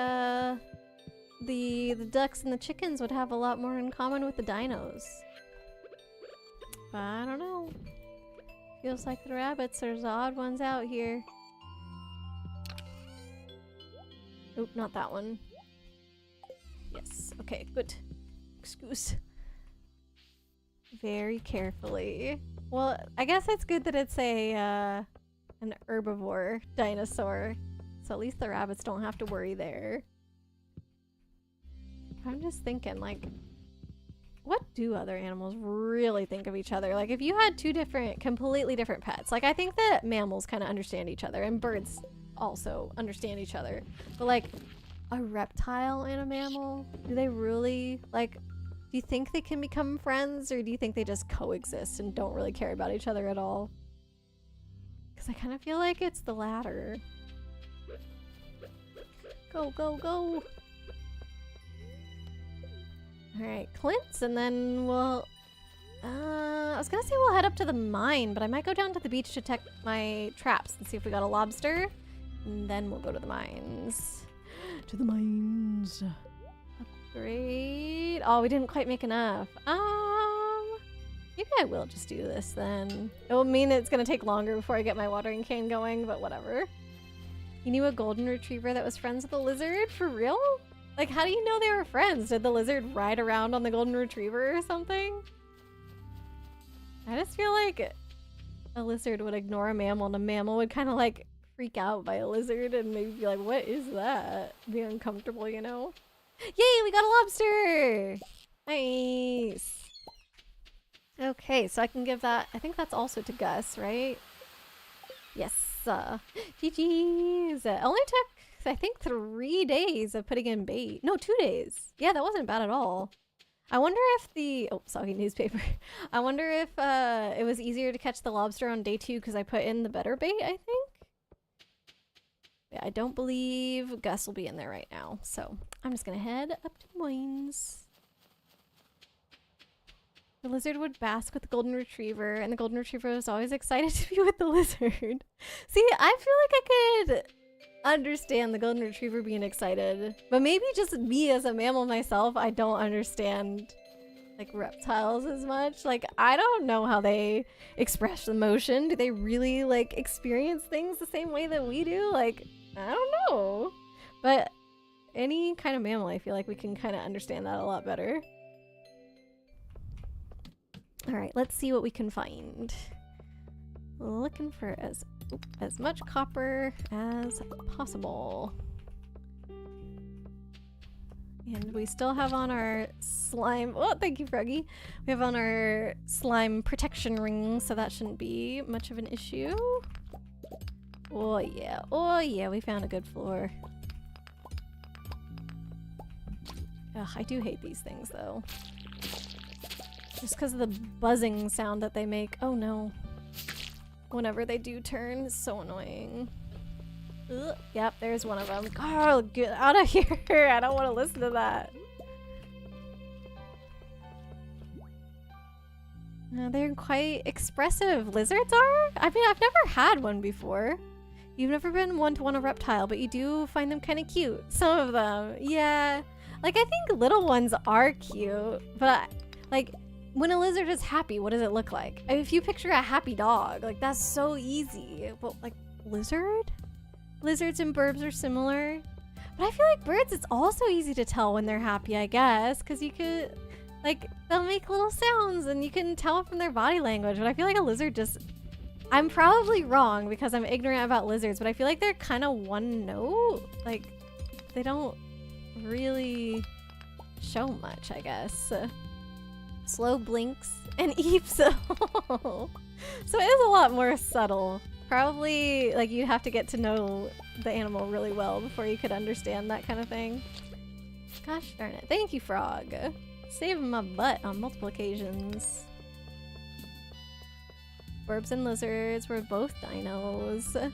S1: the ducks and the chickens would have a lot more in common with the dinos. But I don't know. Feels like the rabbits are the odd ones out here. Oop, not that one. Yes, okay, good. Excuse. Very carefully. Well, I guess it's good that it's a, an herbivore dinosaur. So at least the rabbits don't have to worry there. I'm just thinking, like, what do other animals really think of each other? Like, if you had two completely different pets, like, I think that mammals kind of understand each other, and birds also understand each other. But, like, a reptile and a mammal, do they really, like, do you think they can become friends, or do you think they just coexist and don't really care about each other at all? Because I kind of feel like it's the latter. Go, go, go! Alright, Clint's, and then we'll... I was gonna say we'll head up to the mine, but I might go down to the beach to check my traps and see if we got a lobster. And then we'll go to the mines. To the mines. Upgrade. Oh, we didn't quite make enough. Maybe I will just do this then. It will mean it's gonna take longer before I get my watering can going, but whatever. You knew a golden retriever that was friends with a lizard? For real? Like, how do you know they were friends? Did the lizard ride around on the golden retriever or something? I just feel like a lizard would ignore a mammal, and a mammal would kind of like freak out by a lizard and maybe be like, what is that? Be uncomfortable, you know? Yay, we got a lobster! Nice! Okay, so I can give that, I think that's also to Gus, right? Yes. GG's. It only took, I think, 3 days of putting in bait. No, 2 days. Yeah, that wasn't bad at all. I wonder if the... Oh, sorry, newspaper. I wonder if it was easier to catch the lobster on day 2 because I put in the better bait, I think? Yeah, I don't believe Gus will be in there right now. So I'm just going to head up to the mines. The lizard would bask with the golden retriever, and the golden retriever was always excited to be with the lizard. See, I feel like I could understand the golden retriever being excited, but maybe just me as a mammal myself, I don't understand like reptiles as much. Like, I don't know how they express emotion. Do they really like experience things the same way that we do? Like, I don't know. But any kind of mammal, I feel like we can kind of understand that a lot better. Alright, let's see what we can find. Looking for as much copper as possible. And we still have on our slime. Oh, thank you, Froggy. We have on our slime protection ring, so that shouldn't be much of an issue. Oh yeah, we found a good floor. Ugh, I do hate these things though. Just because of the buzzing sound that they make. Oh no. Whenever they do turn, it's so annoying. Ugh. Yep, there's one of them. Carl, get out of here! I don't want to listen to that. They're quite expressive. Lizards are? I mean, I've never had one before. You've never been one to want a reptile, but you do find them kind of cute. Some of them, yeah. Like, I think little ones are cute, but like, when a lizard is happy, what does it look like? I mean, if you picture a happy dog, like, that's so easy. But like, lizard? Lizards and birds are similar. But I feel like birds, it's also easy to tell when they're happy, I guess, because you could, like, they'll make little sounds and you can tell from their body language. But I feel like a lizard just, I'm probably wrong because I'm ignorant about lizards, but I feel like they're kind of one note. Like, they don't really show much, I guess. Slow blinks and eeps. So it is a lot more subtle. Probably, like, you'd have to get to know the animal really well before you could understand that kind of thing. Gosh darn it. Thank you, Frog. Saving my butt on multiple occasions. Burbs and lizards were both dinos.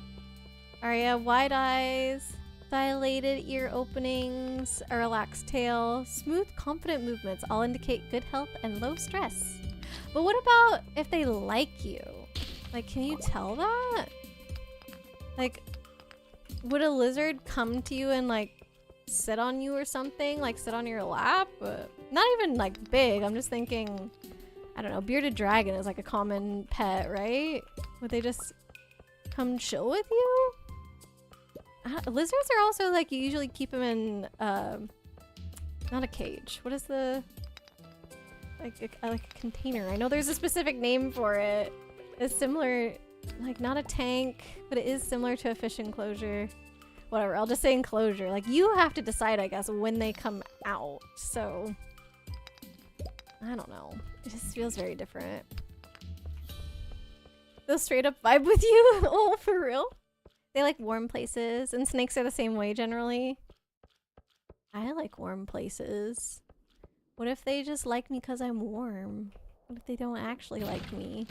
S1: Aria, wide eyes, dilated ear openings, a relaxed tail, smooth, confident movements all indicate good health and low stress. But what about if they like you? Like, can you tell that? Like, would a lizard come to you and, like, sit on you or something? Like, sit on your lap? Not even, like, big. I'm just thinking, I don't know, bearded dragon is, like, a common pet, right? Would they just come chill with you? Lizards are also, like, you usually keep them in, not a cage. What is the, like a container? I know there's a specific name for it. It's similar, like, not a tank, but it is similar to a fish enclosure. Whatever, I'll just say enclosure. Like, you have to decide, I guess, when they come out. So, I don't know. It just feels very different. They'll straight up vibe with you? Oh, for real? They like warm places, and snakes are the same way generally. I like warm places. What if they just like me because I'm warm? What if they don't actually like me?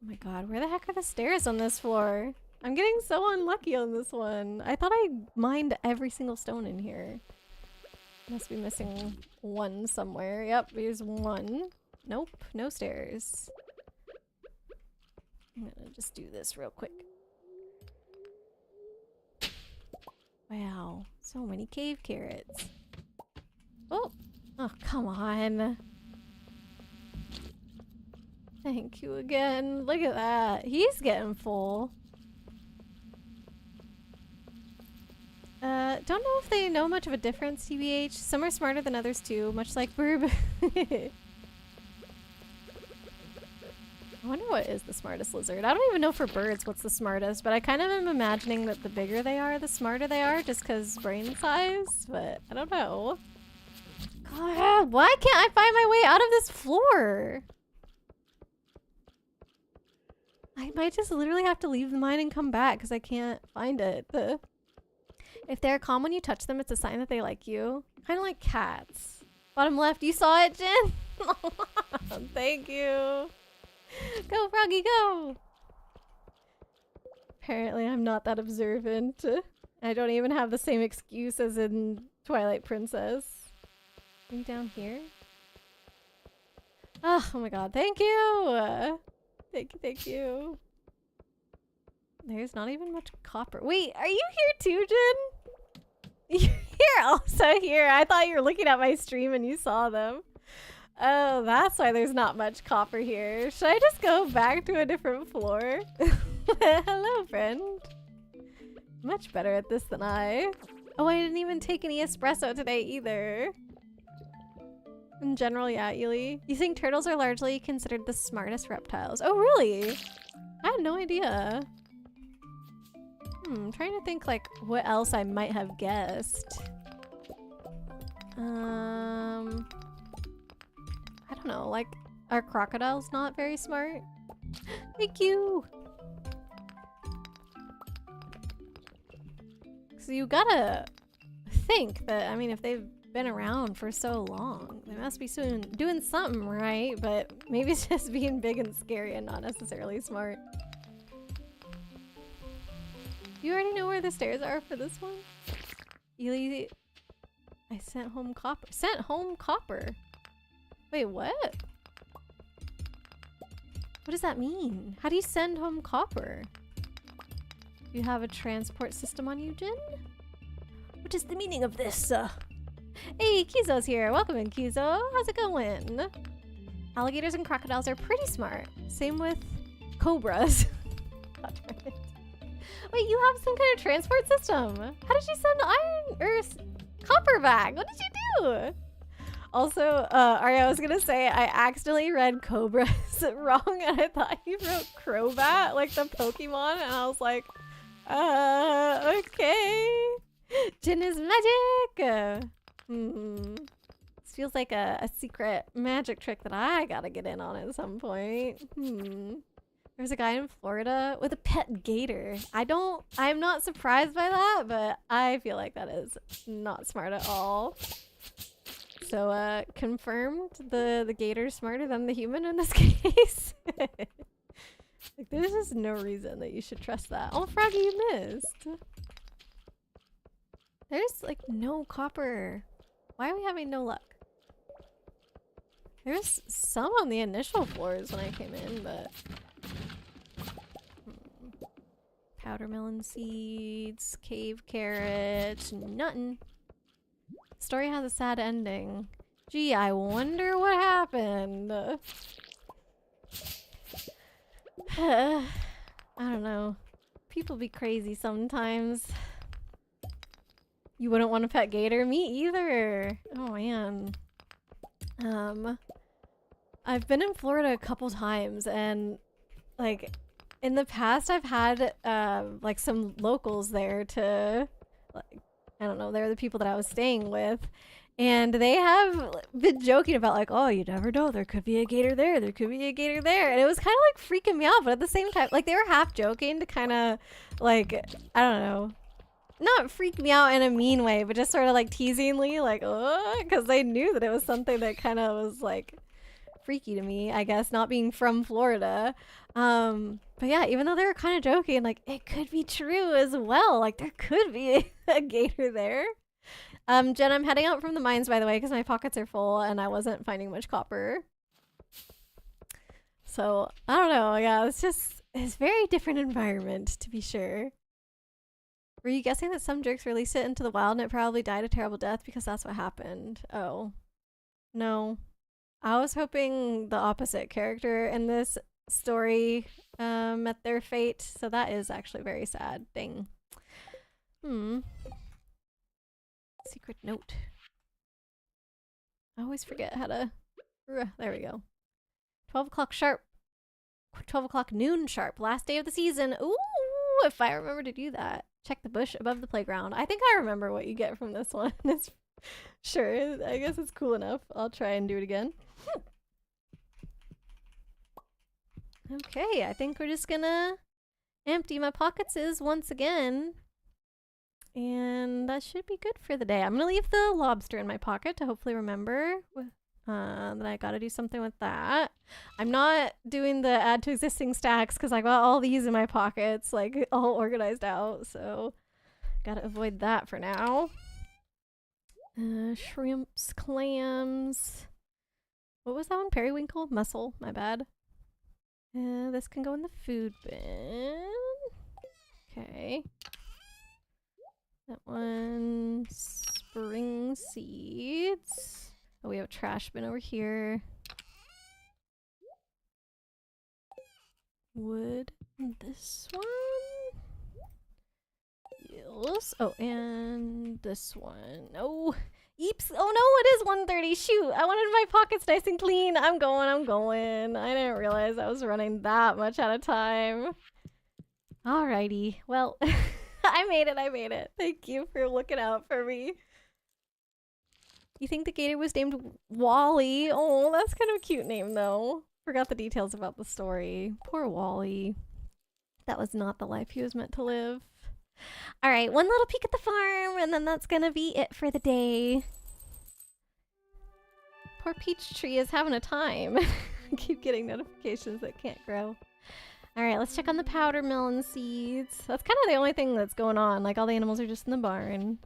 S1: Oh my god, where the heck are the stairs on this floor? I'm getting so unlucky on this one. I thought I mined every single stone in here. Must be missing one somewhere. Yep, here's one. Nope, no stairs. I'm gonna just do this real quick. Wow, so many cave carrots. Oh, come on. Thank you again. Look at that. He's getting full. Don't know if they know much of a difference, TBH. Some are smarter than others too, much like Burb. I wonder what is the smartest lizard. I don't even know for birds what's the smartest, but I kind of am imagining that the bigger they are, the smarter they are, just because brain size, but I don't know. God, why can't I find my way out of this floor? I might just literally have to leave the mine and come back because I can't find it. If they're calm when you touch them, it's a sign that they like you. Kind of like cats. Bottom left, you saw it, Jen? Thank you. Go, Froggy, go! Apparently I'm not that observant. I don't even have the same excuse as in Twilight Princess. Are you down here? Oh my god, thank you! Thank you. There's not even much copper. Wait, are you here too, Jen? You're also here. I thought you were looking at my stream and you saw them. Oh, that's why there's not much copper here. Should I just go back to a different floor? Hello, friend. Much better at this than I. Oh, I didn't even take any espresso today either. In general, yeah, Ely. You think turtles are largely considered the smartest reptiles? Oh, really? I had no idea. I'm trying to think like what else I might have guessed. I don't know, like, are crocodiles not very smart? Thank you! So you gotta think that, I mean, if they've been around for so long, they must be doing something right, but maybe it's just being big and scary and not necessarily smart. You already know where the stairs are for this one? Ely, I sent home copper. Sent home copper? Wait, what? What does that mean? How do you send home copper? Do you have a transport system on you, Jin? What is the meaning of this? Hey, Kizo's here. Welcome in, Kizo. How's it going? Alligators and crocodiles are pretty smart. Same with cobras. Wait, you have some kind of transport system. How did you send iron or copper back? What did you do? Also, Arya, I was gonna say I accidentally read cobras wrong and I thought you wrote Crobat, like the Pokemon, and I was like, okay. Jin is magic! This feels like a secret magic trick that I gotta get in on at some point. There's a guy in Florida with a pet gator. I'm not surprised by that, but I feel like that is not smart at all. So, confirmed the gator's smarter than the human in this case. Like, there's just no reason that you should trust that. Oh, Froggy, you missed. There's, like, no copper. Why are we having no luck? There's some on the initial floors when I came in, but... Powdermelon seeds, cave carrots, nothing. Story has a sad ending. Gee, I wonder what happened. I don't know. People be crazy sometimes. You wouldn't want a pet gator? Me either. Oh man. I've been in Florida a couple times and like in the past I've had like some locals there to like I don't know, they're the people that I was staying with. And they have been joking about like, oh, you never know, there could be a gator there, there could be a gator there. And it was kind of like freaking me out, but at the same time, like they were half joking to kind of like, I don't know, not freak me out in a mean way, but just sort of like teasingly like, oh, because they knew that it was something that kind of was like freaky to me, I guess, not being from Florida. But yeah, even though they were kind of joking, like it could be true as well. Like there could be a gator there. Jen, I'm heading out from the mines, by the way, because my pockets are full and I wasn't finding much copper. So I don't know. Yeah, it's a very different environment to be sure. Were you guessing that some jerks released it into the wild and it probably died a terrible death because that's what happened? Oh, no. I was hoping the opposite character in this story met their fate, so that is actually very sad. Dang. Secret note. I always forget how to... There we go. 12 o'clock sharp. 12 o'clock noon sharp. Last day of the season. Ooh, if I remember to do that. Check the bush above the playground. I think I remember what you get from this one. It's sure, I guess it's cool enough. I'll try and do it again. Okay, I think we're just gonna empty my pockets once again. And that should be good for the day. I'm gonna leave the lobster in my pocket to hopefully remember that I gotta do something with that. I'm not doing the add to existing stacks because I got all these in my pockets, like all organized out. So gotta avoid that for now. Shrimps, clams. What was that one? Periwinkle? Mussel. My bad. This can go in the food bin. Okay. That one, spring seeds. Oh, we have a trash bin over here. Wood. This one. Yes. Oh, and this one. Oh, eeps. Oh no, it is 1:30. Shoot, I wanted my pockets nice and clean. I'm going. I didn't realize I was running that much at a time. Alrighty. Well, I made it. Thank you for looking out for me. You think the gator was named Wally? Oh, that's kind of a cute name, though. Forgot the details about the story. Poor Wally. That was not the life he was meant to live. All right, one little peek at the farm, and then that's gonna be it for the day. Poor peach tree is having a time. I keep getting notifications that can't grow. All right, let's check on the powder mill and seeds. That's kind of the only thing that's going on. Like, all the animals are just in the barn.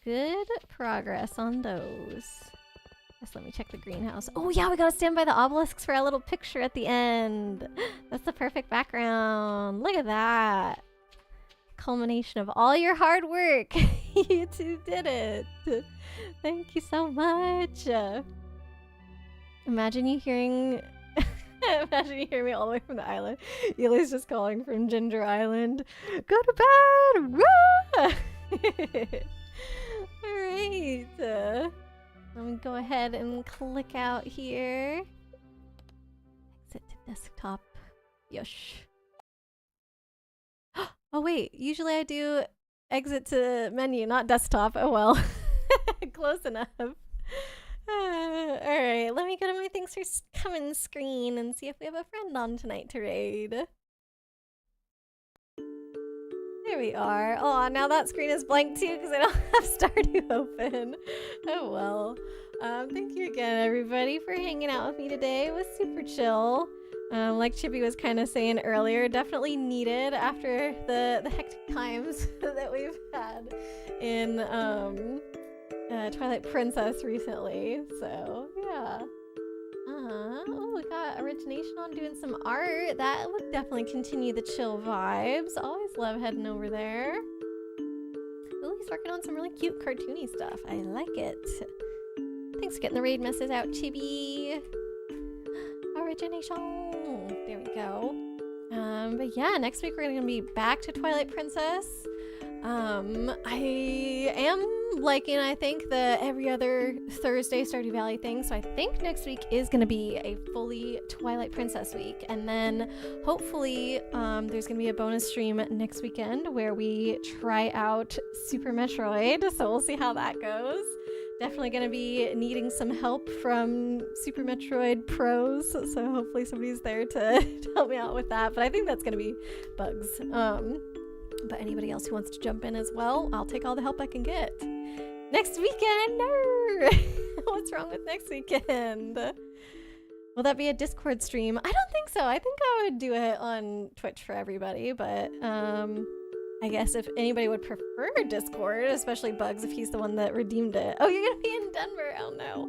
S1: Good progress on those. Just let me check the greenhouse. Oh yeah, we gotta stand by the obelisks for a little picture at the end. That's the perfect background. Look at that. Culmination of all your hard work. You two did it. Thank you so much. Imagine you hearing me all the way from the island. Ely's just calling from Ginger Island. Go to bed! Rah! Alright. Let me go ahead and click out here. Exit to desktop. Yosh. Oh wait, usually I do exit to menu, not desktop. Oh well. Close enough. Alright, let me go to my thanks for coming screen and see if we have a friend on tonight to raid. There we are. Oh, now that screen is blank too because I don't have Stardew open. Oh well. Thank you again, everybody, for hanging out with me today. It was super chill. Like Chippy was kind of saying earlier, definitely needed after the hectic times that we've had in Twilight Princess recently. So yeah. Oh, we got Origination on doing some art. That would definitely continue the chill vibes. Always love heading over there. Ooh, he's working on some really cute cartoony stuff. I like it. Thanks for getting the raid message out, Chibi. Origination. There we go. But yeah, next week we're gonna be back to Twilight Princess. I am liking, I think, the every other Thursday Stardew Valley thing. So I think next week is going to be a fully Twilight Princess week. And then hopefully there's going to be a bonus stream next weekend where we try out Super Metroid. So we'll see how that goes. Definitely going to be needing some help from Super Metroid pros. So hopefully somebody's there to help me out with that. But I think that's going to be bugs. But anybody else who wants to jump in as well, I'll take all the help I can get. Next weekend? No! What's wrong with next weekend? Will that be a Discord stream? I don't think so. I think I would do it on Twitch for everybody, but I guess if anybody would prefer Discord, especially Bugs if he's the one that redeemed it. Oh, you're gonna be in Denver? Oh no.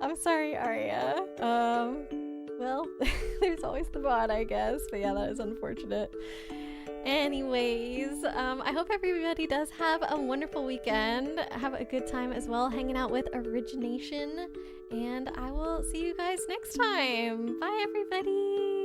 S1: I'm sorry, Aria. Well, there's always the bot, I guess, but yeah, that is unfortunate. Anyways, I hope everybody does have a wonderful weekend. Have a good time as well hanging out with Origination. And I will see you guys next time. Bye, everybody.